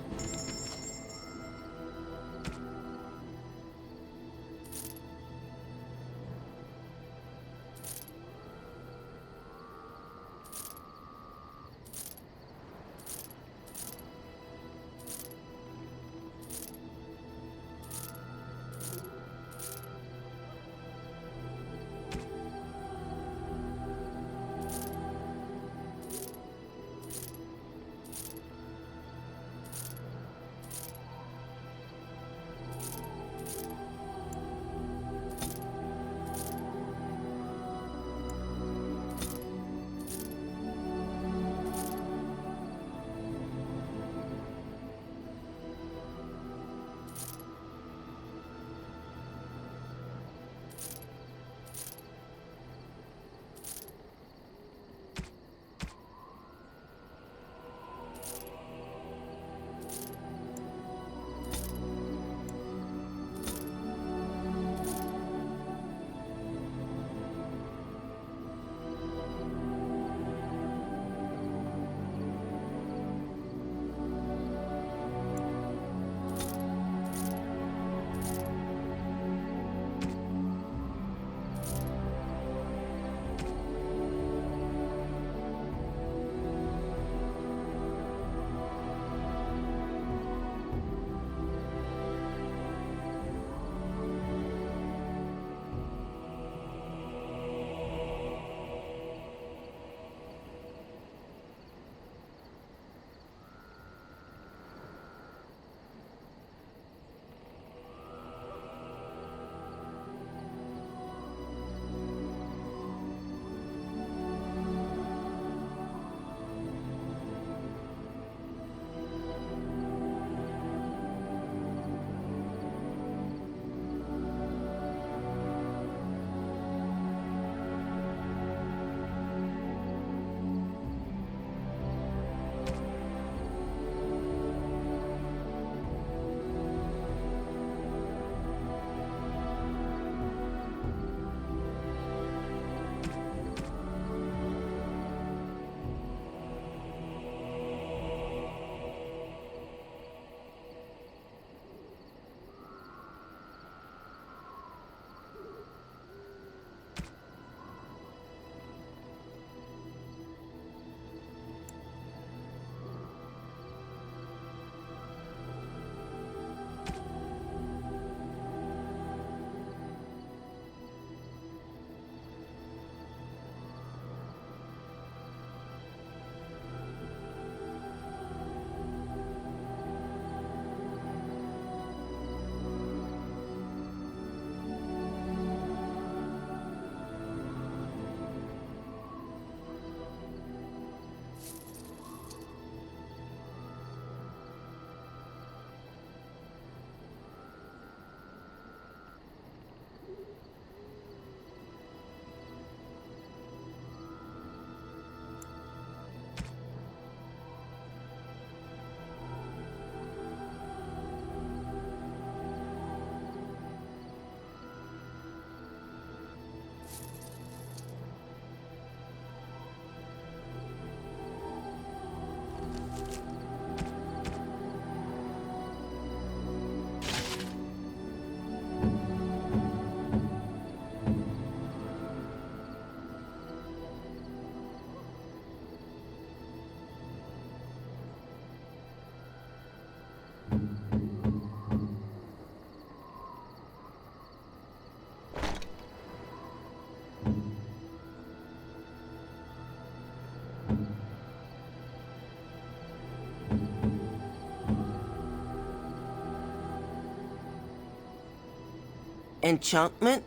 enchantment?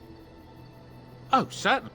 Oh, certainly.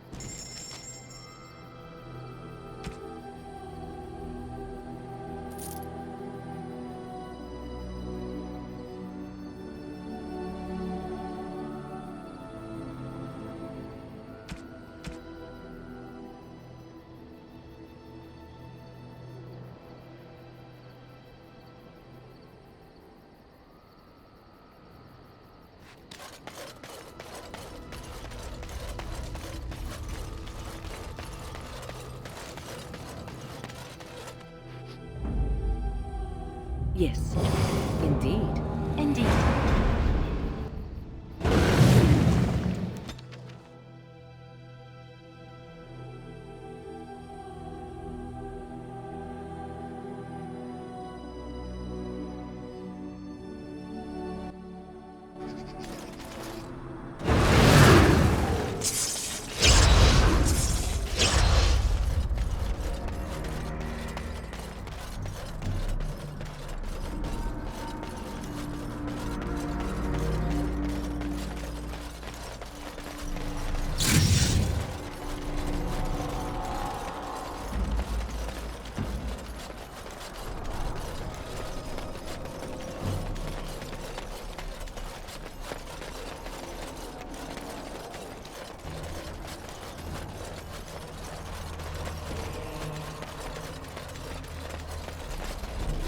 Yes, indeed. Indeed.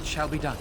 Shall be done.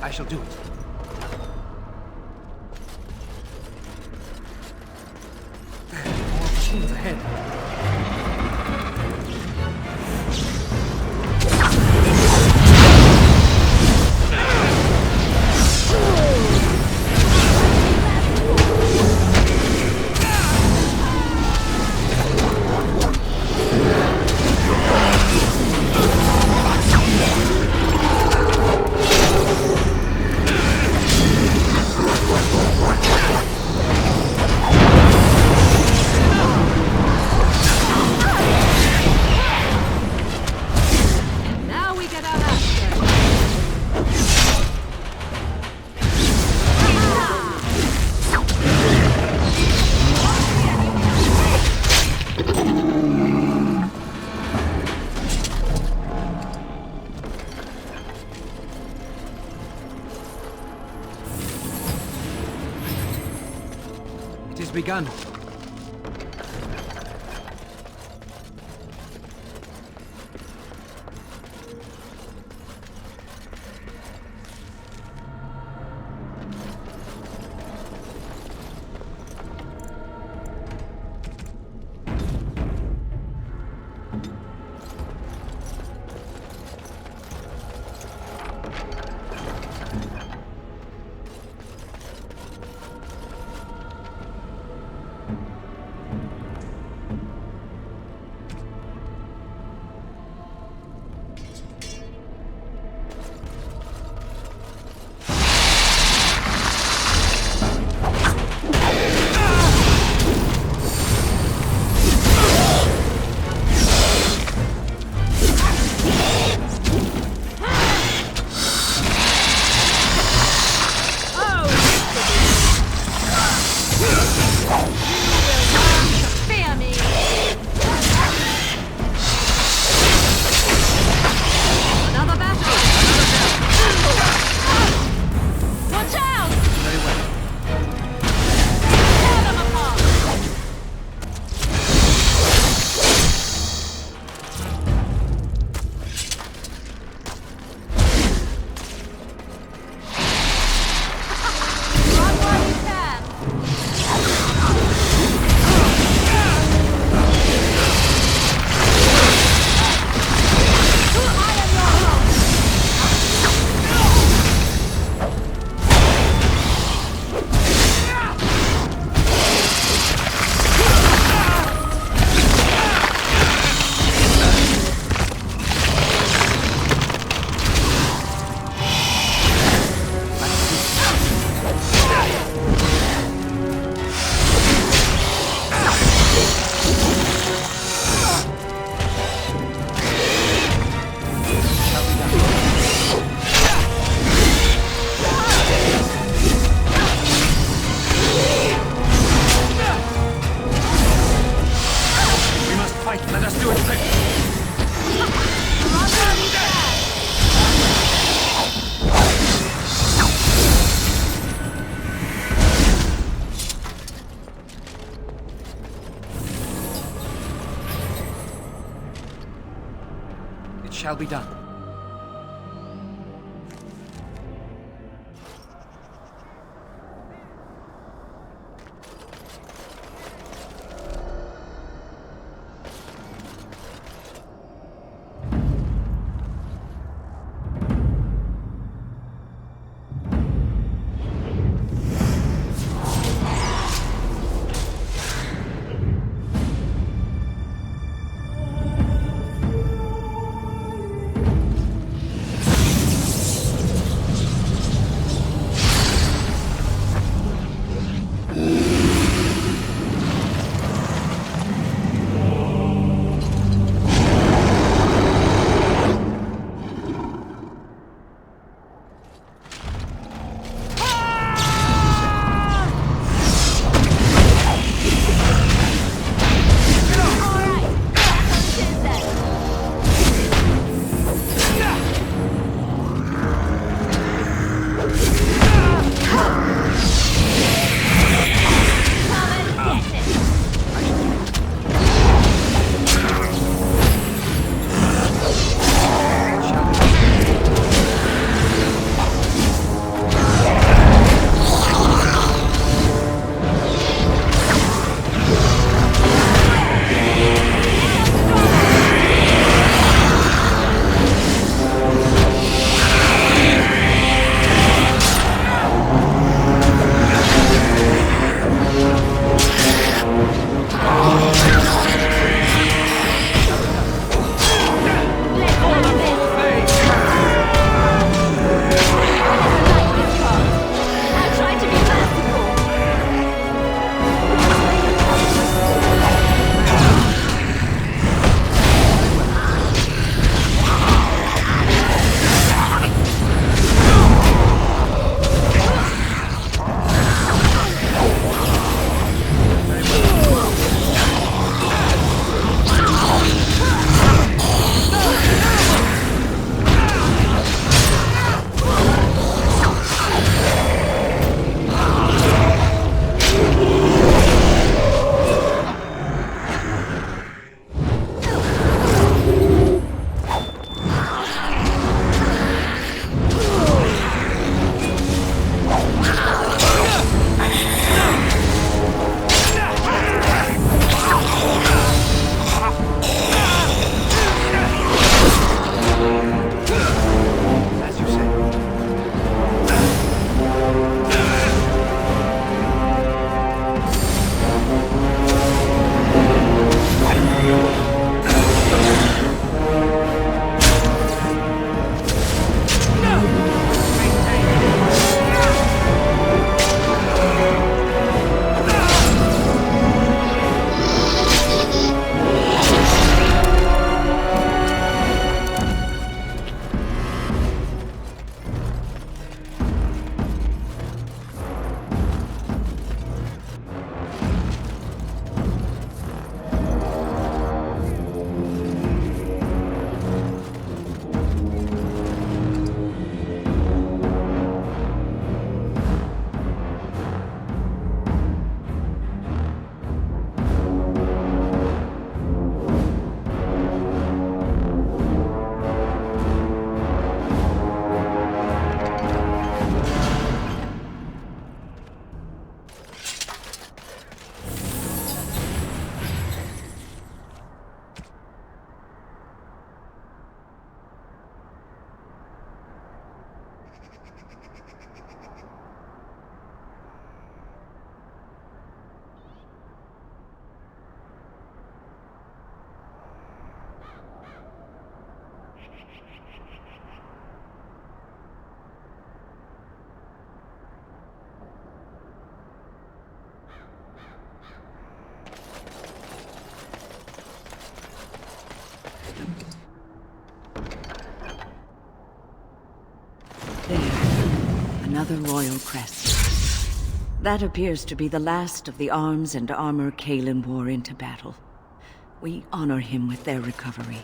I shall do it. More machines ahead. It has begun. Shall be done. another royal crest. That appears to be the last of the arms and armor Kalen wore into battle. We honor him with their recovery.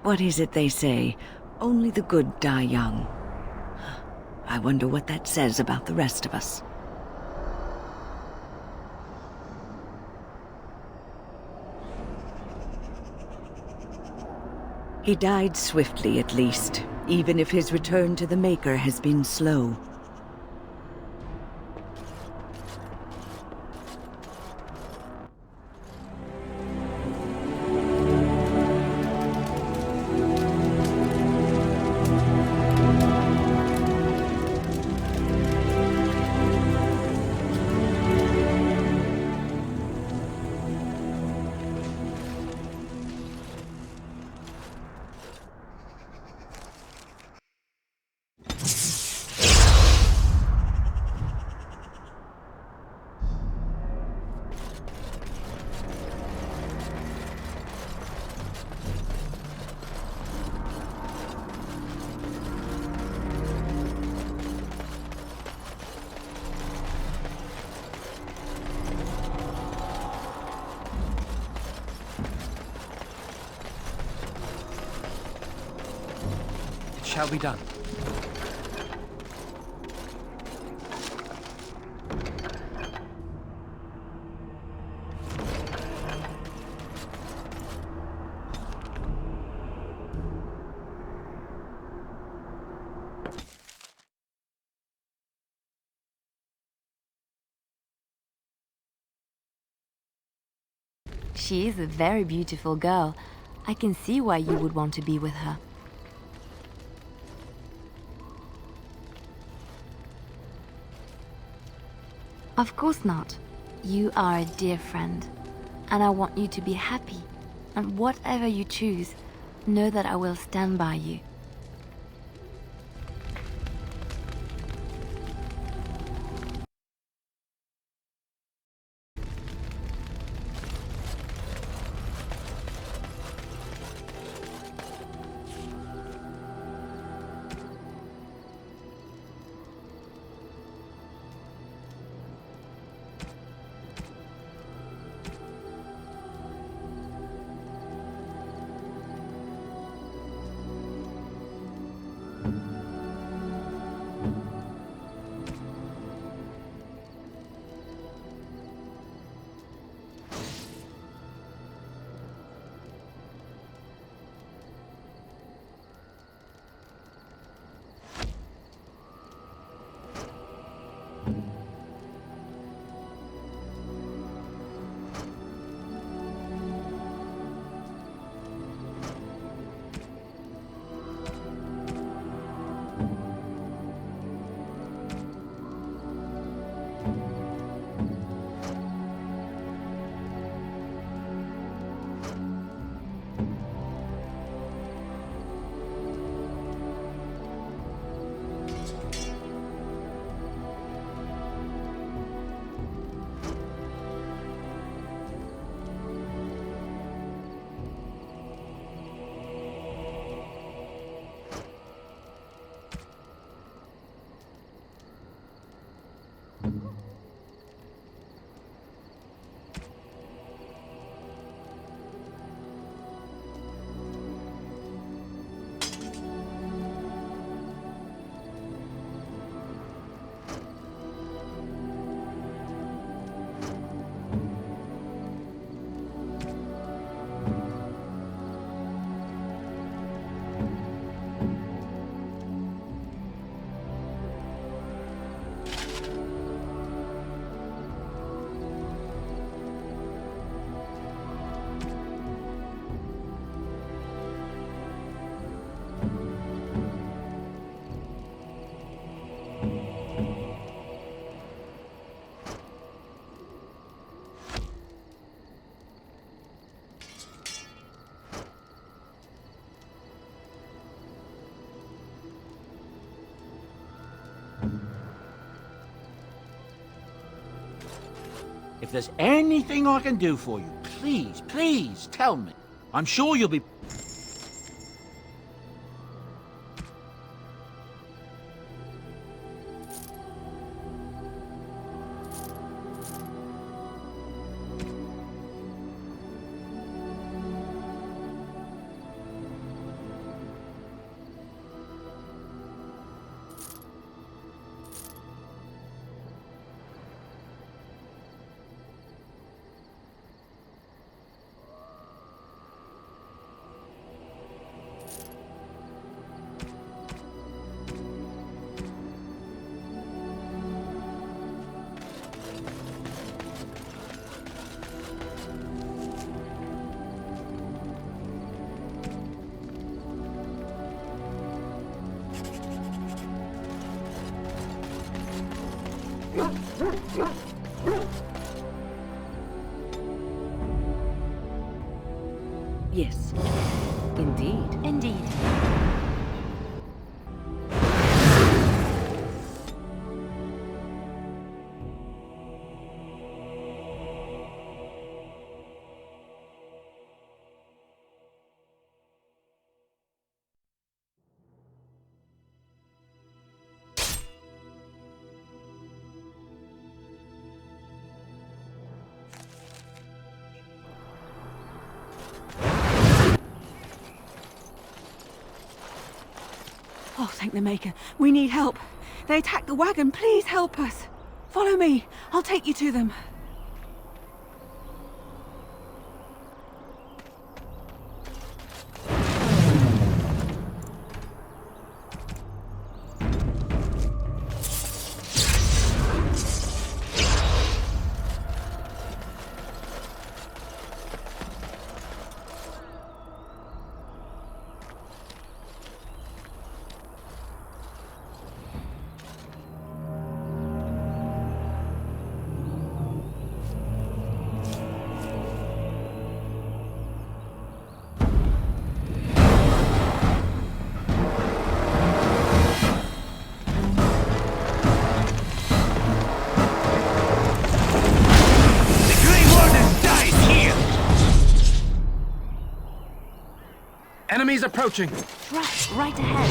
What is it they say? Only the good die young. I wonder what that says about the rest of us. He died swiftly, at least, even if his return to the Maker has been slow. Shall be done. She is a very beautiful girl. I can see why you would want to be with her. Of course not. You are a dear friend, and I want you to be happy. And whatever you choose, know that I will stand by you. If there's anything I can do for you, please, please tell me. I'm sure you'll be... Yes, indeed. Indeed. Oh, thank the Maker. We need help. They attacked the wagon. Please help us. Follow me. I'll take you to them. Enemies approaching! Right ahead.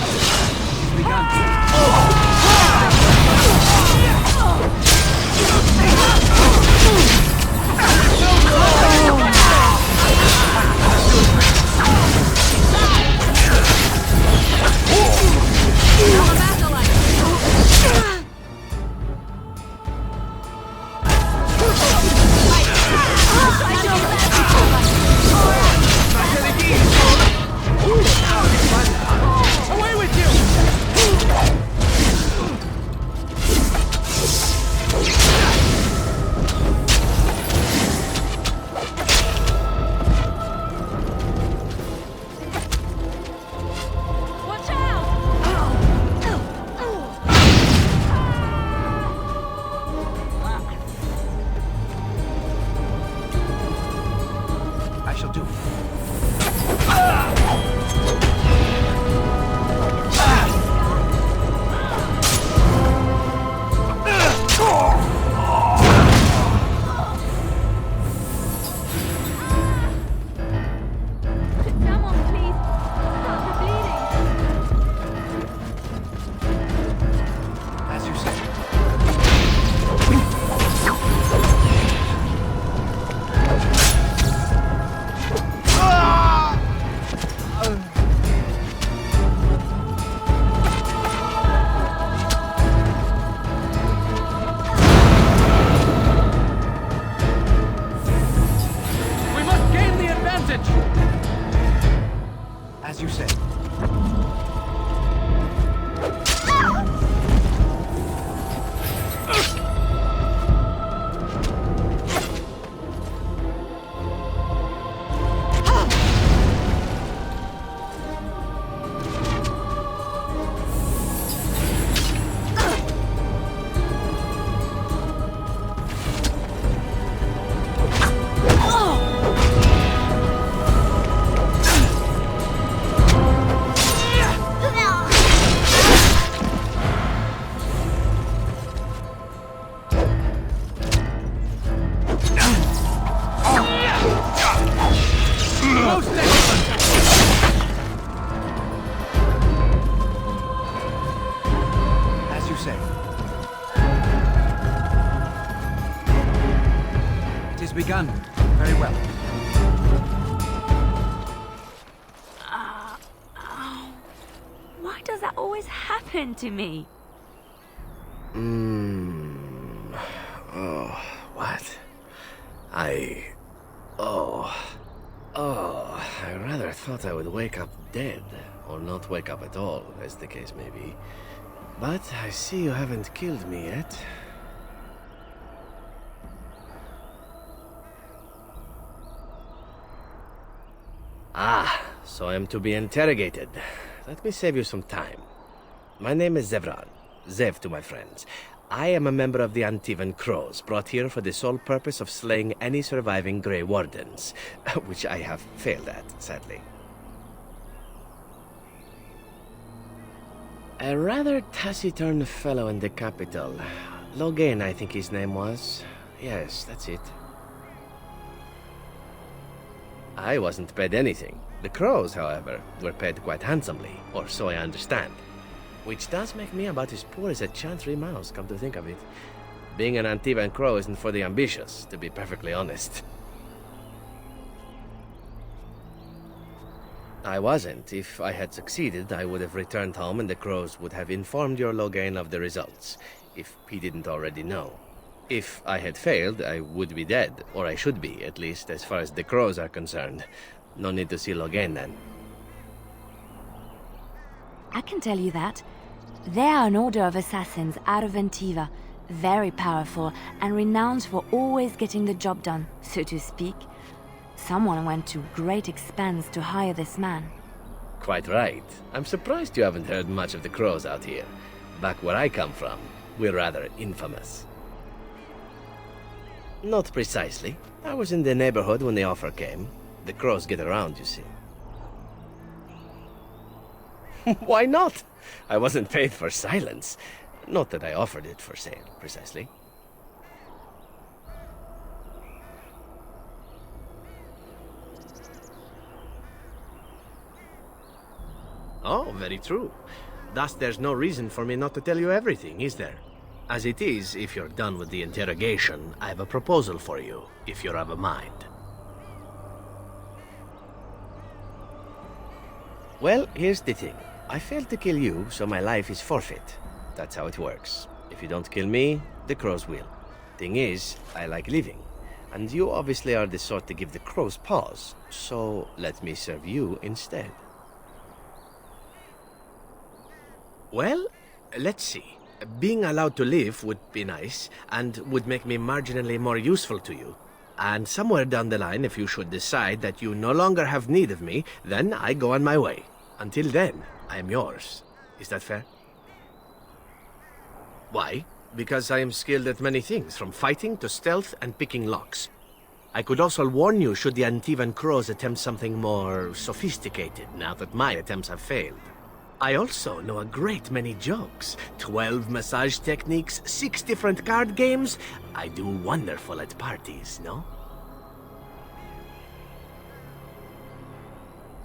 Away with you! has begun. Very well. Why does that always happen to me? Oh, what? I rather thought I would wake up dead, or not wake up at all, as the case may be. But I see you haven't killed me yet. Ah, so I am to be interrogated. Let me save you some time. My name is Zevran. Zev to my friends. I am a member of the Antivan Crows, brought here for the sole purpose of slaying any surviving Grey Wardens, which I have failed at, sadly. A rather taciturn fellow in the capital. Logain, I think his name was. Yes, that's it. I wasn't paid anything. The Crows, however, were paid quite handsomely, or so I understand. Which does make me about as poor as a Chantry mouse, come to think of it. Being an Antivan Crow isn't for the ambitious, to be perfectly honest. I wasn't. If I had succeeded, I would have returned home and the Crows would have informed your Logain of the results, if he didn't already know. If I had failed, I would be dead, or I should be, at least as far as the Crows are concerned. No need to see Logain then. I can tell you that. They are an order of assassins out of Ventiva, very powerful and renowned for always getting the job done, so to speak. Someone went to great expense to hire this man. Quite right. I'm surprised you haven't heard much of the Crows out here. Back where I come from, we're rather infamous. Not precisely. I was in the neighborhood when the offer came. The Crows get around, you see. Why not? I wasn't paid for silence. Not that I offered it for sale, precisely. Oh, very true. Thus, there's no reason for me not to tell you everything, is there? As it is, if you're done with the interrogation, I have a proposal for you, if you're of a mind. Well, here's the thing. I failed to kill you, so my life is forfeit. That's how it works. If you don't kill me, the Crows will. Thing is, I like living. And you obviously are the sort to give the Crows pause, so let me serve you instead. Well, let's see. Being allowed to live would be nice, and would make me marginally more useful to you. And somewhere down the line, if you should decide that you no longer have need of me, then I go on my way. Until then, I am yours. Is that fair? Why? Because I am skilled at many things, from fighting to stealth and picking locks. I could also warn you should the Antivan Crows attempt something more sophisticated, now that my attempts have failed. I also know a great many jokes. 12 massage techniques, 6 different card games. I do wonderful at parties, no?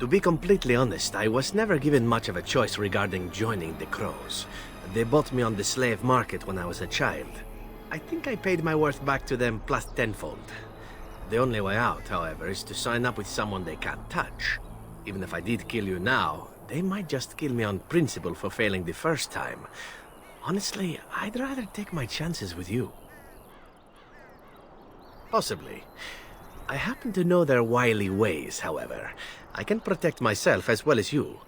To be completely honest, I was never given much of a choice regarding joining the Crows. They bought me on the slave market when I was a child. I think I paid my worth back to them plus tenfold. The only way out, however, is to sign up with someone they can't touch. Even if I did kill you now, they might just kill me on principle for failing the first time. Honestly, I'd rather take my chances with you. Possibly. I happen to know their wily ways, however. I can protect myself as well as you.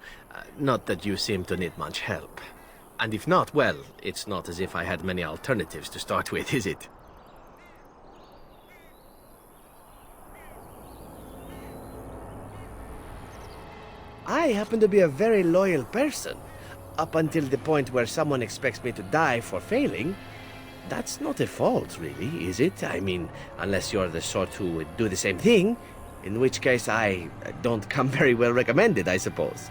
Not that you seem to need much help. And if not, well, it's not as if I had many alternatives to start with, is it? I happen to be a very loyal person. Up until the point where someone expects me to die for failing. That's not a fault, really, is it? I mean, unless you're the sort who would do the same thing, in which case I don't come very well recommended, I suppose.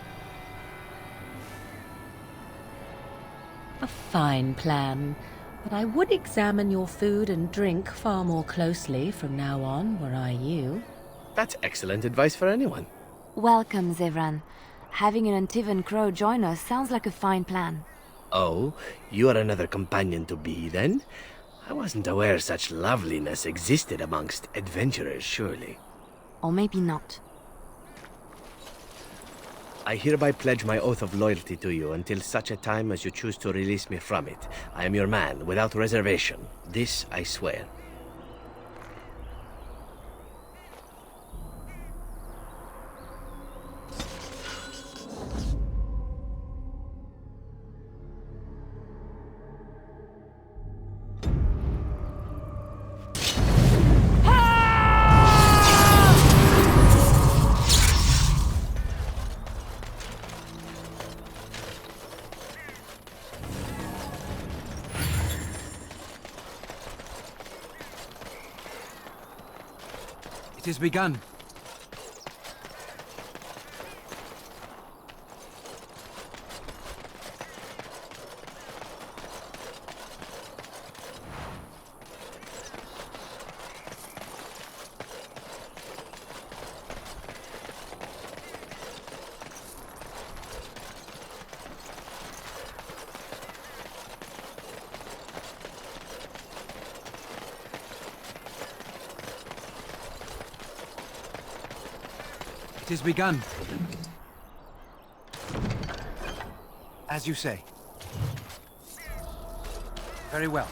A fine plan, but I would examine your food and drink far more closely from now on, were I you. That's excellent advice for anyone. Welcome, Zevran. Having an Antivan Crow join us sounds like a fine plan. Oh, you are another companion to be, then? I wasn't aware such loveliness existed amongst adventurers, surely. Or maybe not. I hereby pledge my oath of loyalty to you until such a time as you choose to release me from it. I am your man, without reservation. This I swear. It has begun. It has begun. As you say. Very well.